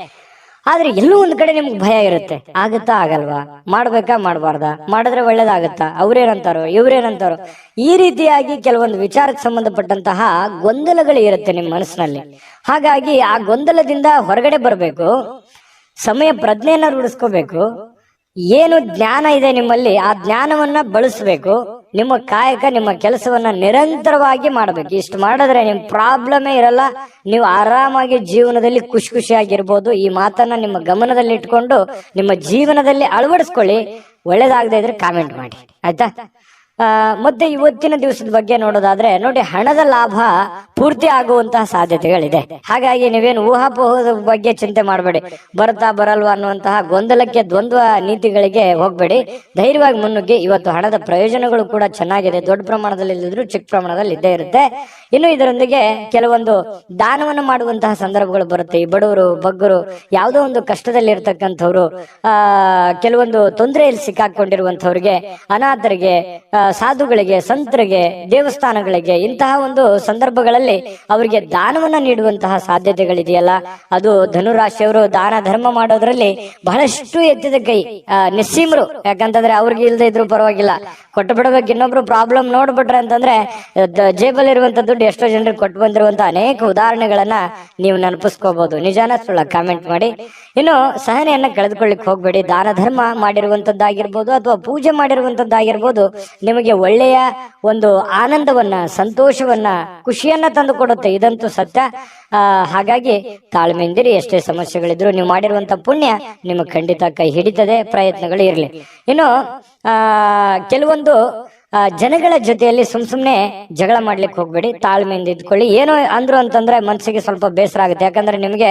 ಆದ್ರೆ ಎಲ್ಲೂ ಒಂದ್ ಕಡೆ ನಿಮ್ಗೆ ಭಯ ಇರುತ್ತೆ. ಆಗತ್ತಾ ಆಗಲ್ವಾ? ಮಾಡ್ಬೇಕಾ ಮಾಡಬಾರ್ದಾ? ಮಾಡಿದ್ರೆ ಒಳ್ಳೇದಾಗತ್ತಾ? ಅವ್ರೇನಂತಾರೋ ಇವ್ರೇನಂತಾರೋ? ಈ ರೀತಿಯಾಗಿ ಕೆಲವೊಂದು ವಿಚಾರಕ್ಕೆ ಸಂಬಂಧಪಟ್ಟಂತಹ ಗೊಂದಲಗಳು ಇರುತ್ತೆ ನಿಮ್ಮ ಮನಸ್ಸಿನಲ್ಲಿ. ಹಾಗಾಗಿ ಆ ಗೊಂದಲದಿಂದ ಹೊರಗಡೆ ಬರಬೇಕು, ಸಮಯ ಪ್ರಜ್ಞೆಯನ್ನ ರೂಢಿಸ್ಕೋಬೇಕು. ಏನು ಜ್ಞಾನ ಇದೆ ನಿಮ್ಮಲ್ಲಿ ಆ ಜ್ಞಾನವನ್ನ ಬಳಸಬೇಕು. ನಿಮ್ಮ ಕಾಯಕ, ನಿಮ್ಮ ಕೆಲಸವನ್ನ ನಿರಂತರವಾಗಿ ಮಾಡಬೇಕು. ಇಷ್ಟು ಮಾಡಿದ್ರೆ ನಿಮ್ ಪ್ರಾಬ್ಲಮೇ ಇರಲ್ಲ. ನೀವು ಆರಾಮಾಗಿ ಜೀವನದಲ್ಲಿ ಖುಷಿ ಖುಷಿಯಾಗಿರ್ಬೋದು. ಈ ಮಾತನ್ನ ನಿಮ್ಮ ಗಮನದಲ್ಲಿ ಇಟ್ಕೊಂಡು ನಿಮ್ಮ ಜೀವನದಲ್ಲಿ ಅಳವಡಿಸ್ಕೊಳ್ಳಿ. ಒಳ್ಳೇದಾಗದೇ ಇದ್ರೆ ಕಾಮೆಂಟ್ ಮಾಡಿ, ಆಯ್ತಾ? ಮತ್ತೆ ಇವತ್ತಿನ ದಿವಸದ ಬಗ್ಗೆ ನೋಡೋದಾದ್ರೆ ನೋಡಿ, ಹಣದ ಲಾಭ ಪೂರ್ತಿ ಆಗುವಂತಹ ಸಾಧ್ಯತೆಗಳಿದೆ. ಹಾಗಾಗಿ ನೀವೇನು ಊಹಾಪೋಹದ ಬಗ್ಗೆ ಚಿಂತೆ ಮಾಡಬೇಡಿ. ಬರ್ತಾ ಬರಲ್ವಾ ಅನ್ನುವಂತಹ ಗೊಂದಲಕ್ಕೆ, ದ್ವಂದ್ವ ನೀತಿಗಳಿಗೆ ಹೋಗ್ಬೇಡಿ. ಧೈರ್ಯವಾಗಿ ಮುನ್ನುಗ್ಗಿ. ಇವತ್ತು ಹಣದ ಪ್ರಯೋಜನಗಳು ಕೂಡ ಚೆನ್ನಾಗಿದೆ. ದೊಡ್ಡ ಪ್ರಮಾಣದಲ್ಲಿ ಇಲ್ಲದಿದ್ರು ಚಿಕ್ಕ ಪ್ರಮಾಣದಲ್ಲಿ ಇದ್ದೇ ಇರುತ್ತೆ. ಇನ್ನು ಇದರೊಂದಿಗೆ ಕೆಲವೊಂದು ದಾನವನ್ನು ಮಾಡುವಂತಹ ಸಂದರ್ಭಗಳು ಬರುತ್ತೆ. ಈ ಬಡವರು, ಬಗ್ಗರು, ಯಾವುದೋ ಒಂದು ಕಷ್ಟದಲ್ಲಿ ಇರ್ತಕ್ಕಂಥವ್ರು, ಕೆಲವೊಂದು ತೊಂದರೆಯಲ್ಲಿ ಸಿಕ್ಕಾಕೊಂಡಿರುವಂತವ್ರಿಗೆ, ಅನಾಥರಿಗೆ, ಸಾಧುಗಳಿಗೆ, ಸಂತರಿಗೆ, ದೇವಸ್ಥಾನಗಳಿಗೆ, ಇಂತಹ ಒಂದು ಸಂದರ್ಭಗಳಲ್ಲಿ ಅವರಿಗೆ ದಾನವನ್ನ ನೀಡುವಂತಹ ಸಾಧ್ಯತೆಗಳಿದೆಯಲ್ಲ, ಅದು ಧನುರಾಶಿಯವರು ದಾನ ಧರ್ಮ ಮಾಡೋದ್ರಲ್ಲಿ ಬಹಳಷ್ಟು ಎತ್ತಿದ ಕೈ, ನಿಸ್ಸೀಮರು. ಯಾಕಂತಂದ್ರೆ ಅವ್ರಿಗೆ ಇಲ್ದೇ ಇದ್ರು ಪರವಾಗಿಲ್ಲ, ಕೊಟ್ಟು ಬಿಡಬೇಕು. ಇನ್ನೊಬ್ರು ಪ್ರಾಬ್ಲಮ್ ನೋಡ್ಬಿಟ್ರೆ ಅಂತಂದ್ರೆ ಜೇಬಲ್ ಇರುವಂತ ದುಡ್ಡು ಎಷ್ಟೋ ಜನರಿಗೆ ಕೊಟ್ಟು ಬಂದಿರುವಂತ ಅನೇಕ ಉದಾಹರಣೆಗಳನ್ನ ನೀವು ನೆನಪಿಸ್ಕೋಬಹುದು. ನಿಜಾನ ಸುಳ್ಳ ಕಾಮೆಂಟ್ ಮಾಡಿ. ಇನ್ನು ಸಹನೆಯನ್ನ ಕಳೆದುಕೊಳ್ಳಿಕ್ ಹೋಗ್ಬೇಡಿ. ದಾನ ಧರ್ಮ ಮಾಡಿರುವಂತದ್ದಾಗಿರ್ಬೋದು ಅಥವಾ ಪೂಜೆ ಮಾಡಿರುವಂತದ್ದಾಗಿರ್ಬೋದು, ನಿಮಗೆ ಒಳ್ಳೆಯ ಒಂದು ಆನಂದವನ್ನ, ಸಂತೋಷವನ್ನ, ಖುಷಿಯನ್ನ ತಂದು ಕೊಡುತ್ತೆ. ಇದಂತೂ ಸತ್ಯ. ಹಾಗಾಗಿ ತಾಳ್ಮೆಯಿಂದಿರಿ. ಎಷ್ಟೇ ಸಮಸ್ಯೆಗಳಿದ್ರು ನೀವು ಮಾಡಿರುವಂತ ಪುಣ್ಯ ನಿಮಗೆ ಖಂಡಿತ ಕೈ ಹಿಡಿತದೆ. ಪ್ರಯತ್ನಗಳು ಇರಲಿ. ಇನ್ನು ಕೆಲವೊಂದು ಜನಗಳ ಜೊತೆಯಲ್ಲಿ ಸುಮ್ನೆ ಜಗಳ ಮಾಡ್ಲಿಕ್ಕೆ ಹೋಗ್ಬೇಡಿ. ತಾಳ್ಮೆಯಿಂದ ಇದ್ಕೊಳ್ಳಿ. ಏನೋ ಅಂದ್ರು ಅಂತಂದ್ರೆ ಮನಸ್ಸಿಗೆ ಸ್ವಲ್ಪ ಬೇಸರ ಆಗುತ್ತೆ. ಯಾಕಂದ್ರೆ ನಿಮಗೆ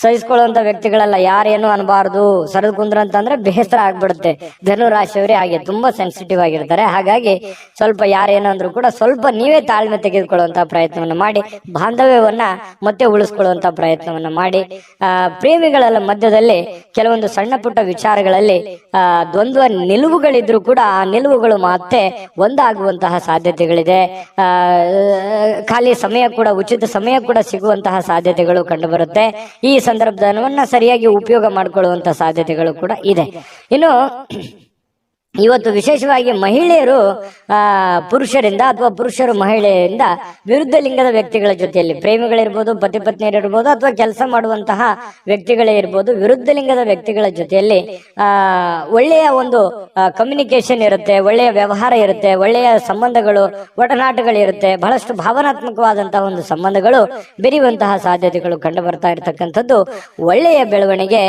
ಸಹಿಸ್ಕೊಳ್ಳುವಂತ ವ್ಯಕ್ತಿಗಳೆಲ್ಲ ಯಾರೇನು ಅನ್ಬಾರ್ದು, ಸರದ್ ಕುಂದ್ರ ಅಂತಂದ್ರೆ ಬೇಸರ ಆಗ್ಬಿಡುತ್ತೆ. ಧನುರಾಶಿಯವರೇ ಹಾಗೆ ತುಂಬಾ ಸೆನ್ಸಿಟಿವ್ ಆಗಿರ್ತಾರೆ. ಹಾಗಾಗಿ ಸ್ವಲ್ಪ ಯಾರೇನು ಅಂದ್ರೂ ಕೂಡ ಸ್ವಲ್ಪ ನೀವೇ ತಾಳ್ಮೆ ತೆಗೆದುಕೊಳ್ಳುವಂತ ಪ್ರಯತ್ನವನ್ನ ಮಾಡಿ, ಬಾಂಧವ್ಯವನ್ನ ಮತ್ತೆ ಉಳಿಸ್ಕೊಳ್ಳುವಂತ ಪ್ರಯತ್ನವನ್ನ ಮಾಡಿ. ಪ್ರೇಮಿಗಳ ಮಧ್ಯದಲ್ಲಿ ಕೆಲವೊಂದು ಸಣ್ಣ ಪುಟ್ಟ ವಿಚಾರಗಳಲ್ಲಿ ದ್ವಂದ್ವ ನಿಲುವುಗಳಿದ್ರು ಕೂಡ ಆ ನಿಲುವುಗಳು ಮತ್ತೆ ಒಂದಾಗುವಂತಹ ಸಾಧ್ಯತೆಗಳಿದೆ. ಖಾಲಿ ಸಮಯ ಕೂಡ, ಉಚಿತ ಸಮಯ ಕೂಡ ಸಿಗುವಂತಹ ಸಾಧ್ಯತೆಗಳು ಕಂಡು ಬರುತ್ತೆ. ಈ ಸಂದರ್ಭವನ್ನ ಸರಿಯಾಗಿ ಉಪಯೋಗ ಮಾಡಿಕೊಳ್ಳುವಂತ ಸಾಧ್ಯತೆಗಳು ಕೂಡ ಇದೆ. ಇನ್ನು ಇವತ್ತು ವಿಶೇಷವಾಗಿ ಮಹಿಳೆಯರು ಪುರುಷರಿಂದ ಅಥವಾ ಪುರುಷರು ಮಹಿಳೆಯರಿಂದ ವಿರುದ್ಧ ಲಿಂಗದ ವ್ಯಕ್ತಿಗಳ ಜೊತೆಯಲ್ಲಿ, ಪ್ರೇಮಿಗಳಿರ್ಬೋದು, ಪತಿ ಪತ್ನಿಯರಿರ್ಬೋದು, ಅಥವಾ ಕೆಲಸ ಮಾಡುವಂತಹ ವ್ಯಕ್ತಿಗಳೇ ಇರ್ಬೋದು, ವಿರುದ್ಧ ಲಿಂಗದ ವ್ಯಕ್ತಿಗಳ ಜೊತೆಯಲ್ಲಿ ಒಳ್ಳೆಯ ಒಂದು ಕಮ್ಯುನಿಕೇಶನ್ ಇರುತ್ತೆ, ಒಳ್ಳೆಯ ವ್ಯವಹಾರ ಇರುತ್ತೆ, ಒಳ್ಳೆಯ ಸಂಬಂಧಗಳು, ಒಡನಾಟಗಳಿರುತ್ತೆ. ಬಹಳಷ್ಟು ಭಾವನಾತ್ಮಕವಾದಂತಹ ಒಂದು ಸಂಬಂಧಗಳು ಬೆರೆಯುವಂತಹ ಸಾಧ್ಯತೆಗಳು ಕಂಡು ಬರ್ತಾ ಇರತಕ್ಕಂಥದ್ದು ಒಳ್ಳೆಯ ಬೆಳವಣಿಗೆ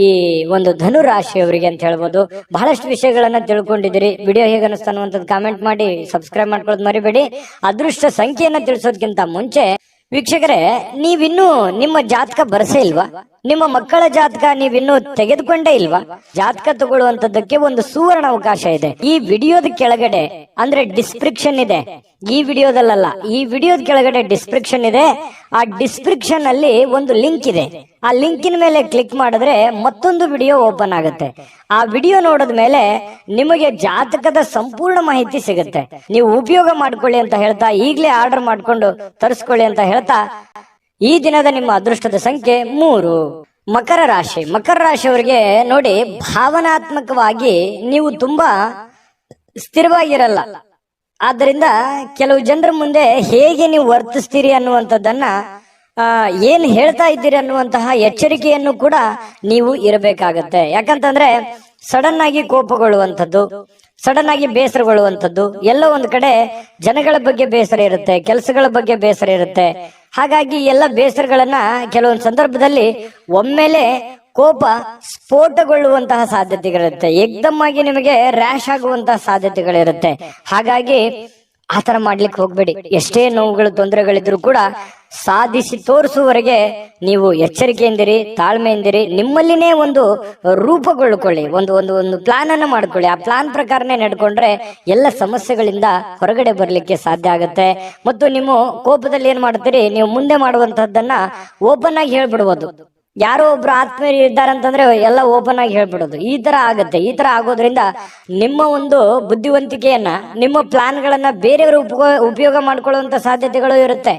ಈ ಒಂದು ಧನುರಾಶಿಯವರಿಗೆ ಅಂತ ಹೇಳ್ಬೋದು. ಬಹಳಷ್ಟು ವಿಷಯಗಳನ್ನ ತಿಳ್ಕೊಂಡಿದ್ದೀರಿ. ವಿಡಿಯೋ ಹೇಗೆ ಅನಿಸ್ತಾ ಅನ್ನುವಂಥದ್ದು ಕಾಮೆಂಟ್ ಮಾಡಿ, ಸಬ್ಸ್ಕ್ರೈಬ್ ಮಾಡ್ಕೊಳ್ಳೋದು ಮರಿಬೇಡಿ. ಅದೃಷ್ಟ ಸಂಖ್ಯೆಯನ್ನ ತಿಳಿಸೋದಕ್ಕಿಂತ ಮುಂಚೆ ವೀಕ್ಷಕರೇ, ನೀವಿನ್ನೂ ನಿಮ್ಮ ಜಾತಕ ಬರಸೇ ಇಲ್ವಾ? ನಿಮ್ಮ ಮಕ್ಕಳ ಜಾತಕ ನೀವಿನ್ನೂ ತೆಗೆದುಕೊಂಡೇ ಇಲ್ವಾ? ಜಾತಕ ತಗೊಳ್ಳುವಂತದ್ದಕ್ಕೆ ಒಂದು ಸುವರ್ಣ ಅವಕಾಶ ಇದೆ. ಈ ವಿಡಿಯೋದ ಕೆಳಗಡೆ ಅಂದ್ರೆ ಡಿಸ್ಕ್ರಿಪ್ಷನ್ ಇದೆ. ಈ ವಿಡಿಯೋದಲ್ಲ, ಈ ವಿಡಿಯೋದ ಕೆಳಗಡೆ ಡಿಸ್ಕ್ರಿಪ್ಷನ್ ಇದೆ. ಆ ಡಿಸ್ಕ್ರಿಪ್ಷನ್ ಅಲ್ಲಿ ಒಂದು ಲಿಂಕ್ ಇದೆ. ಆ ಲಿಂಕಿನ ಮೇಲೆ ಕ್ಲಿಕ್ ಮಾಡಿದ್ರೆ ಮತ್ತೊಂದು ವಿಡಿಯೋ ಓಪನ್ ಆಗುತ್ತೆ. ಆ ವಿಡಿಯೋ ನೋಡಿದ ಮೇಲೆ ನಿಮಗೆ ಜಾತಕದ ಸಂಪೂರ್ಣ ಮಾಹಿತಿ ಸಿಗುತ್ತೆ. ನೀವು ಉಪಯೋಗ ಮಾಡ್ಕೊಳ್ಳಿ ಅಂತ ಹೇಳ್ತಾ, ಈಗಲೇ ಆರ್ಡರ್ ಮಾಡ್ಕೊಂಡು ತರಿಸ್ಕೊಳ್ಳಿ ಅಂತ ಹೇಳ್ತಾ, ಈ ದಿನದ ನಿಮ್ಮ ಅದೃಷ್ಟದ ಸಂಖ್ಯೆ 3. ಮಕರ ರಾಶಿ. ಮಕರ ರಾಶಿಯವರಿಗೆ ನೋಡಿ, ಭಾವನಾತ್ಮಕವಾಗಿ ನೀವು ತುಂಬಾ ಸ್ಥಿರವಾಗಿರಲ್ಲ. ಆದ್ದರಿಂದ ಕೆಲವು ಜನರ ಮುಂದೆ ಹೇಗೆ ನೀವು ವರ್ತಿಸ್ತೀರಿ ಅನ್ನುವಂಥದ್ದನ್ನ, ಏನ್ ಹೇಳ್ತಾ ಇದ್ದೀರಿ ಅನ್ನುವಂತಹ ಎಚ್ಚರಿಕೆಯನ್ನು ಕೂಡ ನೀವು ಇರಬೇಕಾಗತ್ತೆ. ಯಾಕಂತಂದ್ರೆ ಸಡನ್ ಆಗಿ ಕೋಪಗೊಳ್ಳುವಂಥದ್ದು, ಸಡನ್ ಆಗಿ ಬೇಸರಗೊಳ್ಳುವಂಥದ್ದು, ಎಲ್ಲೋ ಒಂದ್ ಕಡೆ ಜನಗಳ ಬಗ್ಗೆ ಬೇಸರ ಇರುತ್ತೆ, ಕೆಲಸಗಳ ಬಗ್ಗೆ ಬೇಸರ ಇರುತ್ತೆ. ಹಾಗಾಗಿ ಎಲ್ಲ ಬೇಸರಗಳನ್ನ ಕೆಲವೊಂದು ಸಂದರ್ಭದಲ್ಲಿ ಒಮ್ಮೆಲೆ ಕೋಪ ಸ್ಫೋಟಗೊಳ್ಳುವಂತಹ ಸಾಧ್ಯತೆಗಳಿರುತ್ತೆ. ಏಕ್ದಮ್ ಆಗಿ ನಿಮಗೆ ರ್ಯಾಶ್ ಆಗುವಂತಹ ಸಾಧ್ಯತೆಗಳಿರುತ್ತೆ. ಹಾಗಾಗಿ ಆತರ ಮಾಡ್ಲಿಕ್ಕೆ ಹೋಗ್ಬೇಡಿ. ಎಷ್ಟೇ ನೋವುಗಳು, ತೊಂದರೆಗಳಿದ್ರು ಕೂಡ ಸಾಧಿಸಿ ತೋರಿಸುವವರೆಗೆ ನೀವು ಎಚ್ಚರಿಕೆಯಿಂದಿರಿ, ತಾಳ್ಮೆಯಿಂದಿರಿ. ನಿಮ್ಮಲ್ಲಿನೇ ಒಂದು ರೂಪುಗೊಳ್ಕೊಳ್ಳಿ, ಒಂದು ಪ್ಲಾನ್ ಅನ್ನು ಮಾಡ್ಕೊಳ್ಳಿ. ಆ ಪ್ಲಾನ್ ಪ್ರಕಾರನೇ ನಡ್ಕೊಂಡ್ರೆ ಎಲ್ಲ ಸಮಸ್ಯೆಗಳಿಂದ ಹೊರಗಡೆ ಬರ್ಲಿಕ್ಕೆ ಸಾಧ್ಯ ಆಗುತ್ತೆ. ಮತ್ತು ನಿಮ್ಮ ಕೋಪದಲ್ಲಿ ಏನ್ ಮಾಡ್ತೀರಿ, ನೀವು ಮುಂದೆ ಮಾಡುವಂತಹದ್ದನ್ನ ಓಪನ್ ಆಗಿ ಹೇಳ್ಬಿಡ್ಬೋದು. ಯಾರೋ ಒಬ್ರು ಆತ್ಮೀಯರು ಇದ್ದಾರಂತಂದ್ರೆ ಎಲ್ಲ ಓಪನ್ ಆಗಿ ಹೇಳ್ಬಿಡೋದು. ಈ ತರ ಆಗತ್ತೆ. ಈ ತರ ಆಗೋದ್ರಿಂದ ನಿಮ್ಮ ಒಂದು ಬುದ್ಧಿವಂತಿಕೆಯನ್ನ, ನಿಮ್ಮ ಪ್ಲಾನ್ ಗಳನ್ನ ಬೇರೆಯವರು ಉಪಯೋಗ ಮಾಡ್ಕೊಳ್ಳುವಂತ ಸಾಧ್ಯತೆಗಳು ಇರುತ್ತೆ.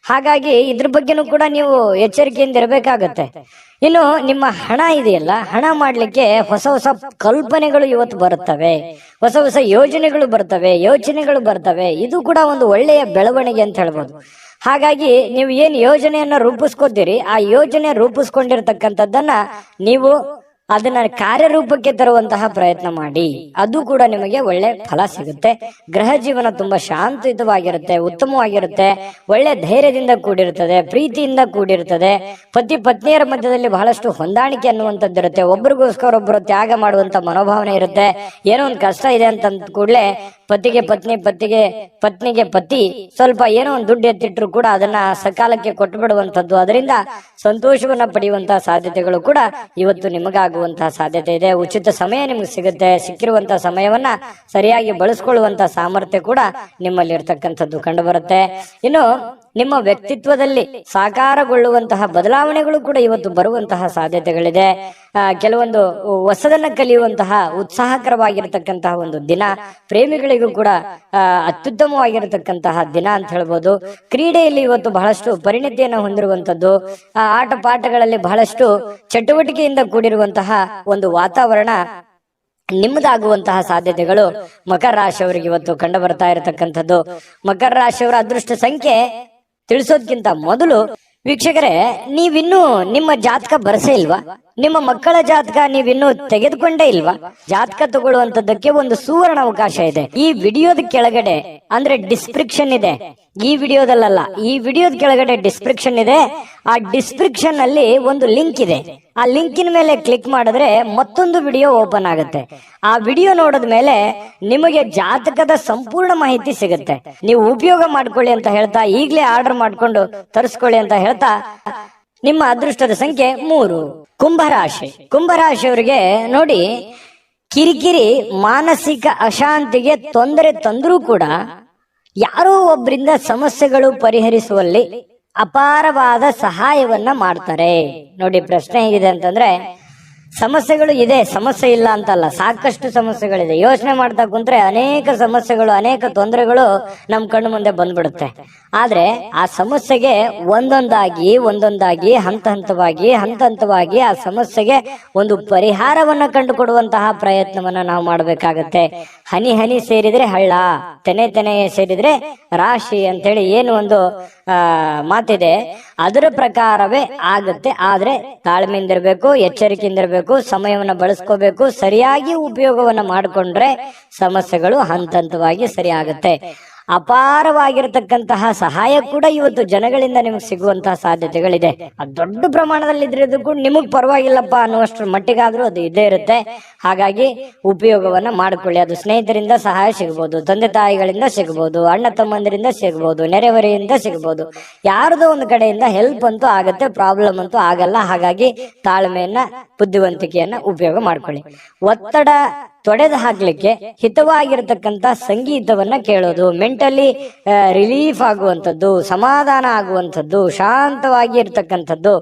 ಹಾಗಾಗಿ ಇದ್ರ ಬಗ್ಗೆನೂ ಕೂಡ ನೀವು ಎಚ್ಚರಿಕೆಯಿಂದ ಇರಬೇಕಾಗತ್ತೆ. ಇನ್ನು ನಿಮ್ಮ ಹಣ ಇದೆಯಲ್ಲ, ಹಣ ಮಾಡ್ಲಿಕ್ಕೆ ಹೊಸ ಹೊಸ ಕಲ್ಪನೆಗಳು ಇವತ್ತು ಬರುತ್ತವೆ, ಹೊಸ ಹೊಸ ಯೋಚನೆಗಳು ಬರ್ತವೆ. ಇದು ಕೂಡ ಒಂದು ಒಳ್ಳೆಯ ಬೆಳವಣಿಗೆ ಅಂತ ಹೇಳ್ಬೋದು. ಹಾಗಾಗಿ ನೀವು ಏನ್ ಯೋಜನೆಯನ್ನ ರೂಪಿಸ್ಕೊತೀರಿ, ಆ ಯೋಜನೆ ರೂಪಿಸ್ಕೊಂಡಿರ್ತಕ್ಕಂಥದ್ದನ್ನ ನೀವು ಅದನ್ನ ಕಾರ್ಯರೂಪಕ್ಕೆ ತರುವಂತಹ ಪ್ರಯತ್ನ ಮಾಡಿ, ಅದು ಕೂಡ ನಿಮಗೆ ಒಳ್ಳೆ ಫಲ ಸಿಗುತ್ತೆ. ಗೃಹ ಜೀವನ ತುಂಬಾ ಶಾಂತಿಯುತವಾಗಿರುತ್ತೆ, ಉತ್ತಮವಾಗಿರುತ್ತೆ, ಒಳ್ಳೆ ಧೈರ್ಯದಿಂದ ಕೂಡಿರುತ್ತದೆ, ಪ್ರೀತಿಯಿಂದ ಕೂಡಿರುತ್ತದೆ. ಪತಿ ಪತ್ನಿಯರ ಮಧ್ಯದಲ್ಲಿ ಬಹಳಷ್ಟು ಹೊಂದಾಣಿಕೆ ಅನ್ನುವಂಥದ್ದು ಇರುತ್ತೆ. ಒಬ್ರಿಗೋಸ್ಕರ ಒಬ್ಬರು ತ್ಯಾಗ ಮಾಡುವಂತ ಮನೋಭಾವನೆ ಇರುತ್ತೆ. ಏನೋ ಒಂದು ಕಷ್ಟ ಇದೆ ಅಂತ ಕೂಡಲೇ ಪತಿಗೆ ಪತ್ನಿ, ಪತ್ನಿಗೆ ಪತಿ ಸ್ವಲ್ಪ ಏನೋ ಒಂದು ದುಡ್ಡು ಎತ್ತಿಟ್ರು ಕೂಡ ಅದನ್ನ ಸಕಾಲಕ್ಕೆ ಕೊಟ್ಟು ಬಿಡುವಂತದ್ದು, ಅದರಿಂದ ಸಂತೋಷವನ್ನ ಪಡೆಯುವಂತಹ ಸಾಧ್ಯತೆಗಳು ಕೂಡ ಇವತ್ತು ನಿಮಗಾಗುವಂತಹ ಸಾಧ್ಯತೆ ಇದೆ. ಉಚಿತ ಸಮಯ ನಿಮ್ಗೆ ಸಿಗುತ್ತೆ. ಸಿಕ್ಕಿರುವಂತಹ ಸಮಯವನ್ನ ಸರಿಯಾಗಿ ಬಳಸ್ಕೊಳ್ಳುವಂತಹ ಸಾಮರ್ಥ್ಯ ಕೂಡ ನಿಮ್ಮಲ್ಲಿ ಇರ್ತಕ್ಕಂಥದ್ದು ಕಂಡು ಬರುತ್ತೆ. ಇನ್ನು ನಿಮ್ಮ ವ್ಯಕ್ತಿತ್ವದಲ್ಲಿ ಸಾಕಾರಗೊಳ್ಳುವಂತಹ ಬದಲಾವಣೆಗಳು ಕೂಡ ಇವತ್ತು ಬರುವಂತಹ ಸಾಧ್ಯತೆಗಳಿದೆ. ಕೆಲವೊಂದು ಹೊಸದನ್ನ ಕಲಿಯುವಂತಹ ಉತ್ಸಾಹಕರವಾಗಿರತಕ್ಕಂತಹ ಒಂದು ದಿನ. ಪ್ರೇಮಿಗಳಿಗೂ ಕೂಡ ಅತ್ಯುತ್ತಮವಾಗಿರತಕ್ಕಂತಹ ದಿನ ಅಂತ ಹೇಳ್ಬೋದು. ಕ್ರೀಡೆಯಲ್ಲಿ ಇವತ್ತು ಬಹಳಷ್ಟು ಪರಿಣಿತಿಯನ್ನು ಹೊಂದಿರುವಂತದ್ದು, ಆಟ ಪಾಠಗಳಲ್ಲಿ ಬಹಳಷ್ಟು ಚಟುವಟಿಕೆಯಿಂದ ಕೂಡಿರುವಂತಹ ಒಂದು ವಾತಾವರಣ ನಿಮ್ಮದಾಗುವಂತಹ ಸಾಧ್ಯತೆಗಳು ಮಕರ ರಾಶಿಯವರಿಗೆ ಇವತ್ತು ಕಂಡು ಬರ್ತಾ ಇರತಕ್ಕಂಥದ್ದು. ಮಕರ ರಾಶಿಯವರ ಅದೃಷ್ಟ ಸಂಖ್ಯೆ ತಿಳಿಸೋದ್ಕಿಂತ ಮೊದಲು ವೀಕ್ಷಕರೇ, ನೀವಿನ್ನೂ ನಿಮ್ಮ ಜಾತಕ ಬರಸೇ ಇಲ್ವಾ? ನಿಮ್ಮ ಮಕ್ಕಳ ಜಾತಕ ನೀವಿನ್ನೂ ತೆಗೆದುಕೊಂಡೇ ಇಲ್ವಾ? ಜಾತಕ ತಗೊಳ್ಳುವಂತದ್ದಕ್ಕೆ ಒಂದು ಸುವರ್ಣ ಅವಕಾಶ ಇದೆ. ಈ ವಿಡಿಯೋದ ಕೆಳಗಡೆ ಅಂದ್ರೆ ಡಿಸ್ಕ್ರಿಪ್ಷನ್ ಇದೆ, ಈ ವಿಡಿಯೋದಲ್ಲ, ಈ ವಿಡಿಯೋದ ಕೆಳಗಡೆ ಡಿಸ್ಕ್ರಿಪ್ಷನ್ ಇದೆ. ಆ ಡಿಸ್ಕ್ರಿಪ್ಷನ್ ಅಲ್ಲಿ ಒಂದು ಲಿಂಕ್ ಇದೆ. ಆ ಲಿಂಕಿನ ಮೇಲೆ ಕ್ಲಿಕ್ ಮಾಡಿದ್ರೆ ಮತ್ತೊಂದು ವಿಡಿಯೋ ಓಪನ್ ಆಗುತ್ತೆ. ಆ ವಿಡಿಯೋ ನೋಡಿದ ಮೇಲೆ ನಿಮಗೆ ಜಾತಕದ ಸಂಪೂರ್ಣ ಮಾಹಿತಿ ಸಿಗುತ್ತೆ. ನೀವು ಉಪಯೋಗ ಮಾಡ್ಕೊಳ್ಳಿ ಅಂತ ಹೇಳ್ತಾ, ಈಗಲೇ ಆರ್ಡರ್ ಮಾಡ್ಕೊಂಡು ತರಿಸ್ಕೊಳ್ಳಿ ಅಂತ ಹೇಳ್ತಾ, ನಿಮ್ಮ ಅದೃಷ್ಟದ ಸಂಖ್ಯೆ 3. ಕುಂಭರಾಶಿ. ಕುಂಭರಾಶಿಯವರಿಗೆ ನೋಡಿ, ಕಿರಿಕಿರಿ, ಮಾನಸಿಕ ಅಶಾಂತಿಗೆ ತೊಂದರೆ ತಂದ್ರೂ ಕೂಡ ಯಾರೋ ಒಬ್ಬರಿಂದ ಸಮಸ್ಯೆಗಳು ಪರಿಹರಿಸುವಲ್ಲಿ ಅಪಾರವಾದ ಸಹಾಯವನ್ನ ಮಾಡ್ತಾರೆ. ನೋಡಿ, ಪ್ರಶ್ನೆ ಹೇಗಿದೆ ಅಂತಂದ್ರೆ, ಸಮಸ್ಯೆಗಳು ಇದೆ, ಸಮಸ್ಯೆ ಇಲ್ಲ ಅಂತಲ್ಲ, ಸಾಕಷ್ಟು ಸಮಸ್ಯೆಗಳಿದೆ. ಯೋಚನೆ ಮಾಡ್ತಾ ಕುಂತ್ರೆ ಅನೇಕ ಸಮಸ್ಯೆಗಳು, ಅನೇಕ ತೊಂದರೆಗಳು ನಮ್ ಕಣ್ಣು ಮುಂದೆ ಬಂದ್ಬಿಡುತ್ತೆ. ಆದ್ರೆ ಆ ಸಮಸ್ಯೆಗೆ ಒಂದೊಂದಾಗಿ ಹಂತ ಹಂತವಾಗಿ ಆ ಸಮಸ್ಯೆಗೆ ಒಂದು ಪರಿಹಾರವನ್ನ ಕಂಡುಕೊಡುವಂತಹ ಪ್ರಯತ್ನವನ್ನ ನಾವು ಮಾಡಬೇಕಾಗತ್ತೆ. ಹನಿ ಹನಿ ಸೇರಿದ್ರೆ ಹಳ್ಳ, ತೆನೆ ಸೇರಿದ್ರೆ ರಾಶಿ ಅಂತೇಳಿ ಏನು ಒಂದು ಮಾತಿದೆ, ಅದರ ಪ್ರಕಾರವೇ ಆಗುತ್ತೆ. ಆದ್ರೆ ತಾಳ್ಮೆಯಿಂದಿರ್ಬೇಕು, ಎಚ್ಚರಿಕೆಯಿಂದಿರ್ಬೇಕು, ಸಮಯವನ್ನ ಬಳಸ್ಕೋಬೇಕು. ಸರಿಯಾಗಿ ಉಪಯೋಗವನ್ನ ಮಾಡಿಕೊಂಡ್ರೆ ಸಮಸ್ಯೆಗಳು ಹಂತವಾಗಿ ಸರಿ ಆಗುತ್ತೆ. ಅಪಾರವಾಗಿರತಕ್ಕಂತಹ ಸಹಾಯ ಕೂಡ ಇವತ್ತು ಜನಗಳಿಂದ ನಿಮಗೆ ಸಿಗುವಂತಹ ಸಾಧ್ಯತೆಗಳಿದೆ. ಅದು ದೊಡ್ಡ ಪ್ರಮಾಣದಲ್ಲಿ ಇದ್ರೆ ಕೂಡ ನಿಮಗ್ ಪರವಾಗಿಲ್ಲಪ್ಪ ಅನ್ನುವಷ್ಟರ ಮಟ್ಟಿಗಾದ್ರೂ ಅದು ಇದ್ದೇ ಇರುತ್ತೆ. ಹಾಗಾಗಿ ಉಪಯೋಗವನ್ನ ಮಾಡಿಕೊಳ್ಳಿ. ಅದು ಸ್ನೇಹಿತರಿಂದ ಸಹಾಯ ಸಿಗಬಹುದು, ತಂದೆ ತಾಯಿಗಳಿಂದ ಸಿಗಬಹುದು, ಅಣ್ಣ ತಮ್ಮಂದಿರಿಂದ ಸಿಗಬಹುದು, ನೆರೆಹೊರೆಯಿಂದ ಸಿಗಬಹುದು. ಯಾರದೋ ಒಂದು ಕಡೆಯಿಂದ ಹೆಲ್ಪ್ ಅಂತೂ ಆಗತ್ತೆ, ಪ್ರಾಬ್ಲಮ್ ಅಂತೂ ಆಗಲ್ಲ. ಹಾಗಾಗಿ ತಾಳ್ಮೆಯನ್ನ, ಬುದ್ಧಿವಂತಿಕೆಯನ್ನ ಉಪಯೋಗ ಮಾಡ್ಕೊಳ್ಳಿ. ಒತ್ತಡ ತೊಡೆದು ಹಾಕ್ಲಿಕ್ಕೆ ಹಿತವಾಗಿರತಕ್ಕಂತ ಸಂಗೀತವನ್ನ ಕೇಳೋದು, ಮೆಂಟಲಿ ರಿಲೀಫ್ ಆಗುವಂಥದ್ದು, ಸಮಾಧಾನ ಆಗುವಂಥದ್ದು, ಶಾಂತವಾಗಿ ಇರತಕ್ಕಂಥದ್ದು,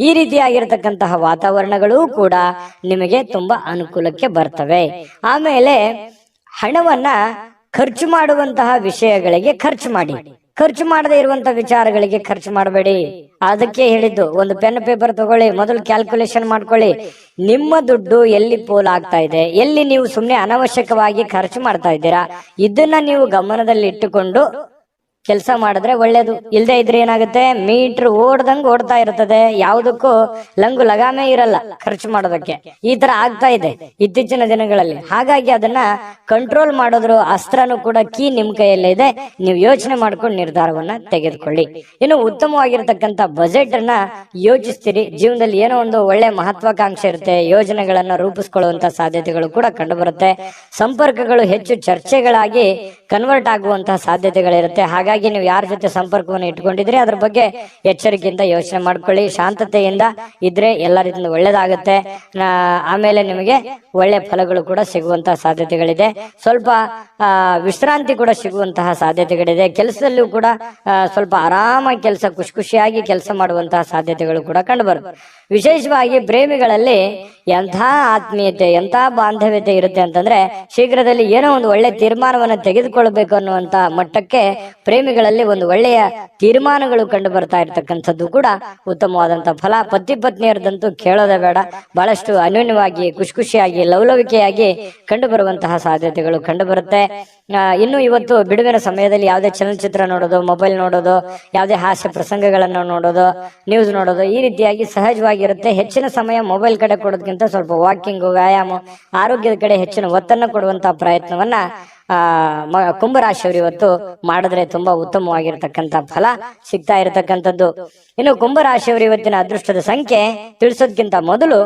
ಈ ರೀತಿಯಾಗಿರ್ತಕ್ಕಂತಹ ವಾತಾವರಣಗಳು ಕೂಡ ನಿಮಗೆ ತುಂಬಾ ಅನುಕೂಲಕ್ಕೆ ಬರ್ತವೆ. ಆಮೇಲೆ ಹಣವನ್ನ ಖರ್ಚು ಮಾಡುವಂತಹ ವಿಷಯಗಳಿಗೆ ಖರ್ಚು ಮಾಡಿ, ಖರ್ಚು ಮಾಡದೇ ಇರುವಂತಹ ವಿಚಾರಗಳಿಗೆ ಖರ್ಚು ಮಾಡಬೇಡಿ. ಅದಕ್ಕೆ ಹೇಳಿದ್ದು, ಒಂದು ಪೆನ್ ಪೇಪರ್ ತಗೊಳ್ಳಿ, ಮೊದಲು ಕ್ಯಾಲ್ಕುಲೇಷನ್ ಮಾಡ್ಕೊಳ್ಳಿ. ನಿಮ್ಮ ದುಡ್ಡು ಎಲ್ಲಿ ಪೋಲ್ ಆಗ್ತಾ ಇದೆ, ಎಲ್ಲಿ ನೀವು ಸುಮ್ಮನೆ ಅನವಶ್ಯಕವಾಗಿ ಖರ್ಚು ಮಾಡ್ತಾ ಇದ್ದೀರಾ, ಇದನ್ನ ನೀವು ಗಮನದಲ್ಲಿ ಇಟ್ಟುಕೊಂಡು ಕೆಲಸ ಮಾಡಿದ್ರೆ ಒಳ್ಳೇದು. ಇಲ್ಲದೆ ಇದ್ರೆ ಏನಾಗುತ್ತೆ, ಮೀಟರ್ ಓಡ್ದಂಗ್ ಓಡ್ತಾ ಇರ್ತದೆ, ಯಾವುದಕ್ಕೂ ಲಂಗು ಲಗಾಮೇ ಇರಲ್ಲ ಖರ್ಚು ಮಾಡೋದಕ್ಕೆ. ಈ ತರ ಆಗ್ತಾ ಇದೆ ಇತ್ತೀಚಿನ ದಿನಗಳಲ್ಲಿ. ಹಾಗಾಗಿ ಅದನ್ನ ಕಂಟ್ರೋಲ್ ಮಾಡೋದ್ರ ಅಸ್ತ್ರನೂ ಕೂಡ ಕೀ ನಿಮ್ ಕೈಯಲ್ಲೇ ಇದೆ. ನೀವು ಯೋಚನೆ ಮಾಡ್ಕೊಂಡು ನಿರ್ಧಾರವನ್ನ ತೆಗೆದುಕೊಳ್ಳಿ. ಇನ್ನು ಉತ್ತಮವಾಗಿರ್ತಕ್ಕಂಥ ಬಜೆಟ್ ಅನ್ನ ಯೋಚಿಸ್ತೀರಿ. ಜೀವನದಲ್ಲಿ ಏನೋ ಒಂದು ಒಳ್ಳೆ ಮಹತ್ವಾಕಾಂಕ್ಷೆ ಇರುತ್ತೆ, ಯೋಜನೆಗಳನ್ನ ರೂಪಿಸ್ಕೊಳ್ಳುವಂತ ಸಾಧ್ಯತೆಗಳು ಕೂಡ ಕಂಡು ಬರುತ್ತೆ. ಸಂಪರ್ಕಗಳು ಹೆಚ್ಚು ಚರ್ಚೆಗಳಾಗಿ ಕನ್ವರ್ಟ್ ಆಗುವಂತಹ ಸಾಧ್ಯತೆಗಳಿರುತ್ತೆ. ಹಾಗಾಗಿ ನೀವು ಯಾರ ಜೊತೆ ಸಂಪರ್ಕವನ್ನು ಇಟ್ಕೊಂಡಿದ್ರೆ ಅದ್ರ ಬಗ್ಗೆ ಎಚ್ಚರಿಕೆಯಿಂದ ಯೋಚನೆ ಮಾಡ್ಕೊಳ್ಳಿ. ಶಾಂತತೆಯಿಂದ ಇದ್ರೆ ಎಲ್ಲ ರೀತಿಯಿಂದ ಒಳ್ಳೇದಾಗುತ್ತೆ. ಆಮೇಲೆ ನಿಮಗೆ ಒಳ್ಳೆ ಫಲಗಳು ಕೂಡ ಸಿಗುವಂತಹ ಸಾಧ್ಯತೆಗಳಿದೆ. ಸ್ವಲ್ಪ ವಿಶ್ರಾಂತಿ ಕೂಡ ಸಿಗುವಂತಹ ಸಾಧ್ಯತೆಗಳಿದೆ. ಕೆಲಸದಲ್ಲೂ ಕೂಡ ಸ್ವಲ್ಪ ಆರಾಮಾಗಿ ಕೆಲಸ, ಖುಷಿಯಾಗಿ ಕೆಲಸ ಮಾಡುವಂತಹ ಸಾಧ್ಯತೆಗಳು ಕೂಡ ಕಂಡು ಬರುತ್ತೆ. ವಿಶೇಷವಾಗಿ ಪ್ರೇಮಿಗಳಲ್ಲಿ ಎಂಥ ಆತ್ಮೀಯತೆ, ಎಂಥ ಬಾಂಧವ್ಯತೆ ಇರುತ್ತೆ ಅಂತಂದ್ರೆ, ಶೀಘ್ರದಲ್ಲಿ ಏನೋ ಒಂದು ಒಳ್ಳೆ ತೀರ್ಮಾನವನ್ನು ತೆಗೆದುಕೊಳ್ಳ ತೆಗೆದುಕೊಳ್ಬೇಕು ಅನ್ನುವಂತ ಮಟ್ಟಕ್ಕೆ ಪ್ರೇಮಿಗಳಲ್ಲಿ ಒಂದು ಒಳ್ಳೆಯ ತೀರ್ಮಾನಗಳು ಕಂಡು ಬರ್ತಾ ಇರ್ತಕ್ಕಂಥದ್ದು ಕೂಡ ಉತ್ತಮವಾದಂತಹ ಫಲ. ಪತಿ ಪತ್ನಿಯರದಂತೂ ಕೇಳೋದೇ ಬೇಡ, ಬಹಳಷ್ಟು ಅನ್ಯೋನ್ಯವಾಗಿ ಖುಷಿಯಾಗಿ ಲವಲವಿಕೆಯಾಗಿ ಕಂಡು ಬರುವಂತಹ ಸಾಧ್ಯತೆಗಳು ಕಂಡು ಬರುತ್ತೆ. ಇನ್ನು ಇವತ್ತು ಬಿಡುವಿನ ಸಮಯದಲ್ಲಿ ಯಾವುದೇ ಚಲನಚಿತ್ರ ನೋಡೋದು, ಮೊಬೈಲ್ ನೋಡೋದು, ಯಾವುದೇ ಹಾಸ್ಯ ಪ್ರಸಂಗಗಳನ್ನು ನೋಡೋದು, ನ್ಯೂಸ್ ನೋಡೋದು, ಈ ರೀತಿಯಾಗಿ ಸಹಜವಾಗಿರುತ್ತೆ. ಹೆಚ್ಚಿನ ಸಮಯ ಮೊಬೈಲ್ ಕಡೆ ಕೊಡೋದಕ್ಕಿಂತ ಸ್ವಲ್ಪ ವಾಕಿಂಗ್, ವ್ಯಾಯಾಮ, ಆರೋಗ್ಯದ ಕಡೆ ಹೆಚ್ಚಿನ ಒತ್ತನ್ನು ಕೊಡುವಂತಹ ಪ್ರಯತ್ನವನ್ನ ಕುಂಭರಾಶಿಯವರು ಇವತ್ತು ಮಾಡಿದ್ರೆ ತುಂಬಾ ಉತ್ತಮವಾಗಿರ್ತಕ್ಕಂಥ ಫಲ ಸಿಗ್ತಾ ಇರತಕ್ಕಂಥದ್ದು. ಇನ್ನು ಕುಂಭರಾಶಿಯವರು ಇವತ್ತಿನ ಅದೃಷ್ಟದ ಸಂಖ್ಯೆ ತಿಳಿಸೋದಕ್ಕಿಂತ ಮೊದಲು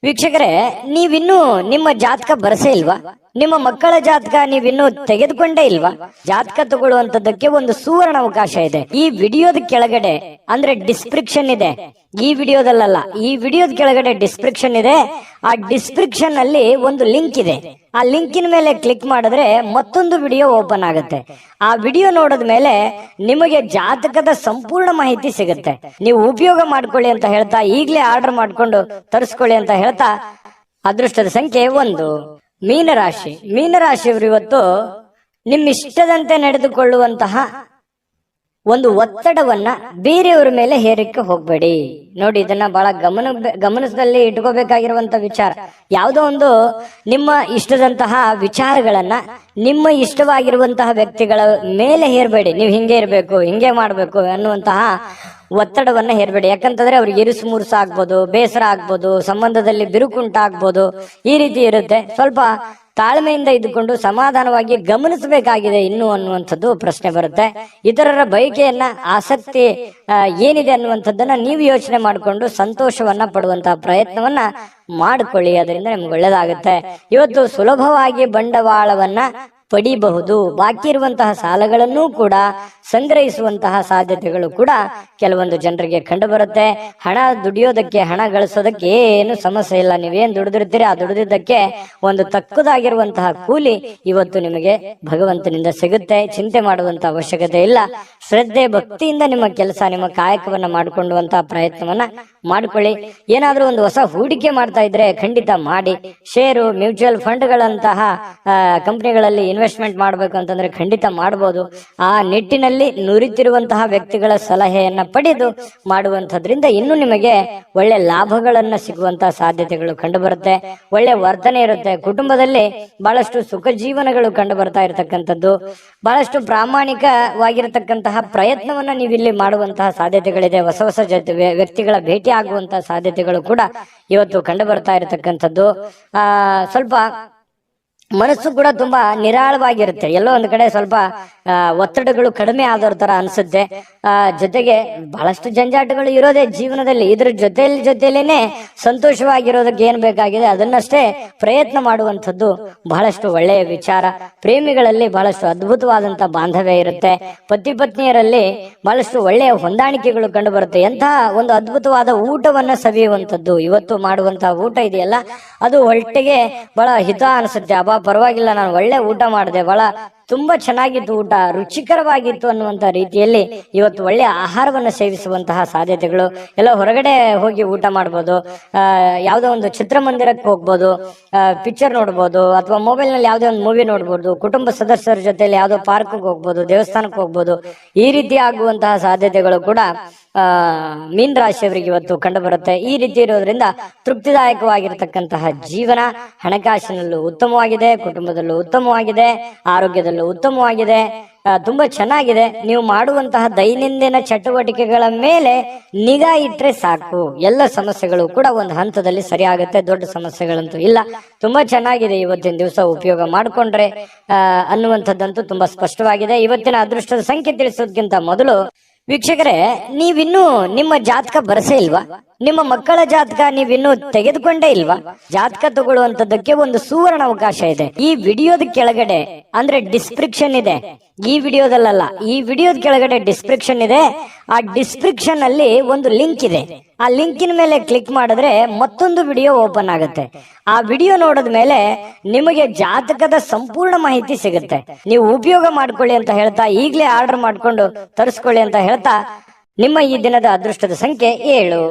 ವೀಕ್ಷಕರೇ, ನೀವಿನ್ನೂ ನಿಮ್ಮ ಜಾತಕ ಬರಸೇ ಇಲ್ವಾ? ನಿಮ್ಮ ಮಕ್ಕಳ ಜಾತಕ ನೀವಿನ್ನೂ ತೆಗೆದುಕೊಂಡೇ ಇಲ್ವಾ? ಜಾತಕ ತಗೊಳ್ಳುವಂತದ್ದಕ್ಕೆ ಒಂದು ಸುವರ್ಣ ಅವಕಾಶ ಇದೆ. ಈ ವಿಡಿಯೋದ ಕೆಳಗಡೆ ಅಂದ್ರೆ ಡಿಸ್ಕ್ರಿಪ್ಷನ್ ಇದೆ, ಈ ವಿಡಿಯೋದಲ್ಲ, ಈ ವಿಡಿಯೋದ ಕೆಳಗಡೆ ಡಿಸ್ಕ್ರಿಪ್ಷನ್ ಇದೆ. ಆ ಡಿಸ್ಕ್ರಿಪ್ಷನ್ ಅಲ್ಲಿ ಒಂದು ಲಿಂಕ್ ಇದೆ. ಆ ಲಿಂಕಿನ ಮೇಲೆ ಕ್ಲಿಕ್ ಮಾಡಿದ್ರೆ ಮತ್ತೊಂದು ವಿಡಿಯೋ ಓಪನ್ ಆಗುತ್ತೆ. ಆ ವಿಡಿಯೋ ನೋಡಿದ ಮೇಲೆ ನಿಮಗೆ ಜಾತಕದ ಸಂಪೂರ್ಣ ಮಾಹಿತಿ ಸಿಗುತ್ತೆ. ನೀವು ಉಪಯೋಗ ಮಾಡ್ಕೊಳ್ಳಿ ಅಂತ ಹೇಳ್ತಾ, ಈಗಲೇ ಆರ್ಡರ್ ಮಾಡ್ಕೊಂಡು ತರಿಸ್ಕೊಳ್ಳಿ ಅಂತ ಹೇಳ್ತಾ, ಅದೃಷ್ಟದ ಸಂಖ್ಯೆ 1 ಮೀನರಾಶಿ. ಮೀನರಾಶಿಯವರು ಇವತ್ತು ನಿಮ್ಮಿಷ್ಟದಂತೆ ನಡೆದುಕೊಳ್ಳುವಂತಹ ಒಂದು ಒತ್ತಡವನ್ನ ಬೇರೆಯವರ ಮೇಲೆ ಹೇರಕ್ಕೆ ಹೋಗ್ಬೇಡಿ. ನೋಡಿ, ಇದನ್ನ ಬಹಳ ಗಮನದಲ್ಲಿ ಇಟ್ಕೋಬೇಕಾಗಿರುವಂತ ವಿಚಾರ. ಯಾವುದೋ ಒಂದು ನಿಮ್ಮ ಇಷ್ಟದಂತಹ ವಿಚಾರಗಳನ್ನ ನಿಮ್ಮ ಇಷ್ಟವಾಗಿರುವಂತಹ ವ್ಯಕ್ತಿಗಳ ಮೇಲೆ ಹೇರಬೇಡಿ. ನೀವು ಹಿಂಗೆ ಇರಬೇಕು, ಹಿಂಗೆ ಮಾಡ್ಬೇಕು ಅನ್ನುವಂತಹ ಒತ್ತಡವನ್ನ ಹೇರಬೇಡಿ. ಯಾಕಂತಂದ್ರೆ ಅವ್ರಿಗೆ ಇರುಸು ಮುರುಸು ಆಗ್ಬೋದು, ಬೇಸರ ಆಗ್ಬೋದು, ಸಂಬಂಧದಲ್ಲಿ ಬಿರುಕುಂಟಾಗ್ಬೋದು, ಈ ರೀತಿ ಇರುತ್ತೆ. ಸ್ವಲ್ಪ ತಾಳ್ಮೆಯಿಂದ ಇದ್ದುಕೊಂಡು ಸಮಾಧಾನವಾಗಿ ಗಮನಿಸಬೇಕಾಗಿದೆ ಇನ್ನು ಅನ್ನುವಂಥದ್ದು ಪ್ರಶ್ನೆ ಬರುತ್ತೆ. ಇತರರ ಬಯಕೆಯನ್ನ, ಆಸಕ್ತಿ ಏನಿದೆ ಅನ್ನುವಂಥದ್ದನ್ನ ನೀವು ಯೋಚನೆ ಮಾಡಿಕೊಂಡು ಸಂತೋಷವನ್ನ ಪಡುವಂತಹ ಪ್ರಯತ್ನವನ್ನ ಮಾಡಿಕೊಳ್ಳಿ. ಅದರಿಂದ ನಿಮ್ಗೆ ಒಳ್ಳೇದಾಗುತ್ತೆ. ಇವತ್ತು ಸುಲಭವಾಗಿ ಬಂಡವಾಳವನ್ನ ಪಡಿಬಹುದು. ಬಾಕಿ ಇರುವಂತಹ ಸಾಲಗಳನ್ನು ಕೂಡ ಸಂಗ್ರಹಿಸುವಂತಹ ಸಾಧ್ಯತೆಗಳು ಕೂಡ ಕೆಲವೊಂದು ಜನರಿಗೆ ಕಂಡು ಬರುತ್ತೆ. ಹಣ ದುಡಿಯೋದಕ್ಕೆ, ಹಣ ಗಳಿಸೋದಕ್ಕೆ ಏನು ಸಮಸ್ಯೆ ಇಲ್ಲ. ನೀವೇನ್ ದುಡಿದಿರ್ತೀರಿ ಆ ದುಡಿದಿದ್ದಕ್ಕೆ ಒಂದು ತಕ್ಕದಾಗಿರುವಂತಹ ಕೂಲಿ ಇವತ್ತು ನಿಮಗೆ ಭಗವಂತನಿಂದ ಸಿಗುತ್ತೆ. ಚಿಂತೆ ಮಾಡುವಂತಹ ಅವಶ್ಯಕತೆ ಇಲ್ಲ. ಶ್ರದ್ಧೆ ಭಕ್ತಿಯಿಂದ ನಿಮ್ಮ ಕೆಲಸ, ನಿಮ್ಮ ಕಾಯಕವನ್ನ ಮಾಡಿಕೊಳ್ಳುವಂತಹ ಪ್ರಯತ್ನವನ್ನ ಮಾಡಿಕೊಳ್ಳಿ. ಏನಾದ್ರೂ ಒಂದು ಹೊಸ ಹೂಡಿಕೆ ಮಾಡ್ತಾ ಇದ್ರೆ ಖಂಡಿತ ಮಾಡಿ. ಷೇರು, ಮ್ಯೂಚುವಲ್ ಫಂಡ್ಗಳಂತಹ ಕಂಪನಿಗಳಲ್ಲಿ ಇನ್ವೆಸ್ಟ್ಮೆಂಟ್ ಮಾಡಬೇಕು ಅಂತಂದ್ರೆ ಖಂಡಿತ ಮಾಡಬಹುದು. ಆ ನಿಟ್ಟಿನಲ್ಲಿ ನುರಿತಿರುವಂತಹ ವ್ಯಕ್ತಿಗಳ ಸಲಹೆಯನ್ನ ಪಡೆದು ಮಾಡುವಂತದ್ರಿಂದ ಇನ್ನು ನಿಮಗೆ ಒಳ್ಳೆ ಲಾಭಗಳನ್ನ ಸಿಗುವಂತಹ ಸಾಧ್ಯತೆಗಳು ಕಂಡು ಬರುತ್ತೆ. ಒಳ್ಳೆ ವರ್ತನೆ ಇರುತ್ತೆ. ಕುಟುಂಬದಲ್ಲಿ ಬಹಳಷ್ಟು ಸುಖ ಜೀವನಗಳು ಕಂಡು ಬರ್ತಾ ಇರತಕ್ಕಂಥದ್ದು. ಬಹಳಷ್ಟು ಪ್ರಾಮಾಣಿಕವಾಗಿರತಕ್ಕಂತಹ ಪ್ರಯತ್ನವನ್ನ ನೀವಿಲ್ಲಿ ಮಾಡುವಂತಹ ಸಾಧ್ಯತೆಗಳಿದೆ. ಹೊಸ ಹೊಸ ವ್ಯಕ್ತಿಗಳ ಭೇಟಿ ಆಗುವಂತಹ ಸಾಧ್ಯತೆಗಳು ಕೂಡ ಇವತ್ತು ಕಂಡು ಬರ್ತಾ ಇರತಕ್ಕಂಥದ್ದು. ಸ್ವಲ್ಪ ಮನಸ್ಸು ಕೂಡ ತುಂಬಾ ನಿರಾಳವಾಗಿರುತ್ತೆ. ಎಲ್ಲೋ ಒಂದು ಕಡೆ ಸ್ವಲ್ಪ ಒತ್ತಡಗಳು ಕಡಿಮೆ ಆದವ್ರ ತರ ಅನ್ಸುತ್ತೆ. ಜೊತೆಗೆ ಬಹಳಷ್ಟು ಜಂಜಾಟಗಳು ಇರೋದೇ ಜೀವನದಲ್ಲಿ. ಇದ್ರ ಜೊತೆಲೇನೆ ಸಂತೋಷವಾಗಿರೋದಕ್ಕೆ ಏನ್ ಬೇಕಾಗಿದೆ ಅದನ್ನಷ್ಟೇ ಪ್ರಯತ್ನ ಮಾಡುವಂಥದ್ದು ಬಹಳಷ್ಟು ಒಳ್ಳೆಯ ವಿಚಾರ. ಪ್ರೇಮಿಗಳಲ್ಲಿ ಬಹಳಷ್ಟು ಅದ್ಭುತವಾದಂತಹ ಬಾಂಧವ್ಯ ಇರುತ್ತೆ. ಪತಿ ಪತ್ನಿಯರಲ್ಲಿ ಬಹಳಷ್ಟು ಒಳ್ಳೆಯ ಹೊಂದಾಣಿಕೆಗಳು ಕಂಡು ಬರುತ್ತೆ. ಎಂತಹ ಒಂದು ಅದ್ಭುತವಾದ ಊಟವನ್ನ ಸವಿಯುವಂಥದ್ದು. ಇವತ್ತು ಮಾಡುವಂತಹ ಊಟ ಇದೆಯಲ್ಲ, ಅದು ಹೊಟ್ಟೆಗೆ ಬಹಳ ಹಿತ ಅನಿಸುತ್ತೆ. ಅಬ್ಬಾ ಪರವಾಗಿಲ್ಲ, ನಾನು ಒಳ್ಳೆ ಊಟ ಮಾಡಿದೆ, ಬಹಳ ತುಂಬಾ ಚೆನ್ನಾಗಿತ್ತು, ಊಟ ರುಚಿಕರವಾಗಿತ್ತು ಅನ್ನುವಂತ ರೀತಿಯಲ್ಲಿ ಇವತ್ತು ಒಳ್ಳೆ ಆಹಾರವನ್ನು ಸೇವಿಸುವಂತಹ ಸಾಧ್ಯತೆಗಳು. ಎಲ್ಲ ಹೊರಗಡೆ ಹೋಗಿ ಊಟ ಮಾಡ್ಬೋದು, ಯಾವುದೋ ಒಂದು ಚಿತ್ರಮಂದಿರಕ್ಕೆ ಹೋಗ್ಬೋದು, ಪಿಕ್ಚರ್ ನೋಡ್ಬೋದು, ಅಥವಾ ಮೊಬೈಲ್ ನಲ್ಲಿ ಯಾವುದೇ ಒಂದು ಮೂವಿ ನೋಡ್ಬೋದು, ಕುಟುಂಬ ಸದಸ್ಯರ ಜೊತೆಲಿ ಯಾವುದೋ ಪಾರ್ಕ್ಗೆ ಹೋಗ್ಬೋದು, ದೇವಸ್ಥಾನಕ್ಕೆ ಹೋಗ್ಬೋದು. ಈ ರೀತಿ ಆಗುವಂತಹ ಸಾಧ್ಯತೆಗಳು ಕೂಡ ಮೀನ ರಾಶಿಯವರಿಗೆ ಇವತ್ತು ಕಂಡು ಬರುತ್ತೆ. ಈ ರೀತಿ ಇರೋದ್ರಿಂದ ತೃಪ್ತಿದಾಯಕವಾಗಿರ್ತಕ್ಕಂತಹ ಜೀವನ, ಹಣಕಾಸಿನಲ್ಲೂ ಉತ್ತಮವಾಗಿದೆ, ಕುಟುಂಬದಲ್ಲೂ ಉತ್ತಮವಾಗಿದೆ, ಆರೋಗ್ಯದಲ್ಲೂ ಉತ್ತಮವಾಗಿದೆ, ತುಂಬಾ ಚೆನ್ನಾಗಿದೆ. ನೀವು ಮಾಡುವಂತಹ ದೈನಂದಿನ ಚಟುವಟಿಕೆಗಳ ಮೇಲೆ ನಿಗಾ ಇಟ್ರೆ ಸಾಕು, ಎಲ್ಲ ಸಮಸ್ಯೆಗಳು ಕೂಡ ಒಂದು ಹಂತದಲ್ಲಿ ಸರಿ ಆಗುತ್ತೆ. ದೊಡ್ಡ ಸಮಸ್ಯೆಗಳಂತೂ ಇಲ್ಲ. ತುಂಬಾ ಚೆನ್ನಾಗಿದೆ ಇವತ್ತಿನ ದಿವಸ ಉಪಯೋಗ ಮಾಡಿಕೊಂಡ್ರೆ ಅನ್ನುವಂಥದ್ದಂತೂ ತುಂಬಾ ಸ್ಪಷ್ಟವಾಗಿದೆ. ಇವತ್ತಿನ ಅದೃಷ್ಟದ ಸಂಖ್ಯೆ ತಿಳಿಸೋದಕ್ಕಿಂತ ಮೊದಲು ವೀಕ್ಷಕರೇ, ನೀವಿನ್ನೂ ನಿಮ್ಮ ಜಾತಕ ಬರಸೇ ಇಲ್ವಾ? ನಿಮ್ಮ ಮಕ್ಕಳ ಜಾತಕ ನೀವಿನ್ನೂ ತೆಗೆದುಕೊಂಡೇ ಇಲ್ವಾ? ಜಾತಕ ತಗೊಳ್ಳುವಂತದ್ದಕ್ಕೆ ಒಂದು ಸುವರ್ಣ ಅವಕಾಶ ಇದೆ. ಈ ವಿಡಿಯೋದ ಕೆಳಗಡೆ ಅಂದ್ರೆ ಡಿಸ್ಕ್ರಿಪ್ಷನ್ ಇದೆ, ಈ ವಿಡಿಯೋದಲ್ಲ, ಈ ವಿಡಿಯೋದ ಕೆಳಗಡೆ ಡಿಸ್ಕ್ರಿಪ್ಷನ್ ಇದೆ. ಆ ಡಿಸ್ಕ್ರಿಪ್ಷನ್ ಅಲ್ಲಿ ಒಂದು ಲಿಂಕ್ ಇದೆ. ಆ ಲಿಂಕಿನ ಮೇಲೆ ಕ್ಲಿಕ್ ಮಾಡಿದ್ರೆ ಮತ್ತೊಂದು ವಿಡಿಯೋ ಓಪನ್ ಆಗುತ್ತೆ. ಆ ವಿಡಿಯೋ ನೋಡಿದ ಮೇಲೆ ನಿಮಗೆ ಜಾತಕದ ಸಂಪೂರ್ಣ ಮಾಹಿತಿ ಸಿಗುತ್ತೆ. ನೀವು ಉಪಯೋಗ ಮಾಡ್ಕೊಳ್ಳಿ ಅಂತ ಹೇಳ್ತಾ, ಈಗಲೇ ಆರ್ಡರ್ ಮಾಡ್ಕೊಂಡು ತರಿಸ್ಕೊಳ್ಳಿ ಅಂತ ಹೇಳ್ತಾ, ನಿಮ್ಮ ಈ ದಿನದ ಅದೃಷ್ಟದ ಸಂಖ್ಯೆ 7.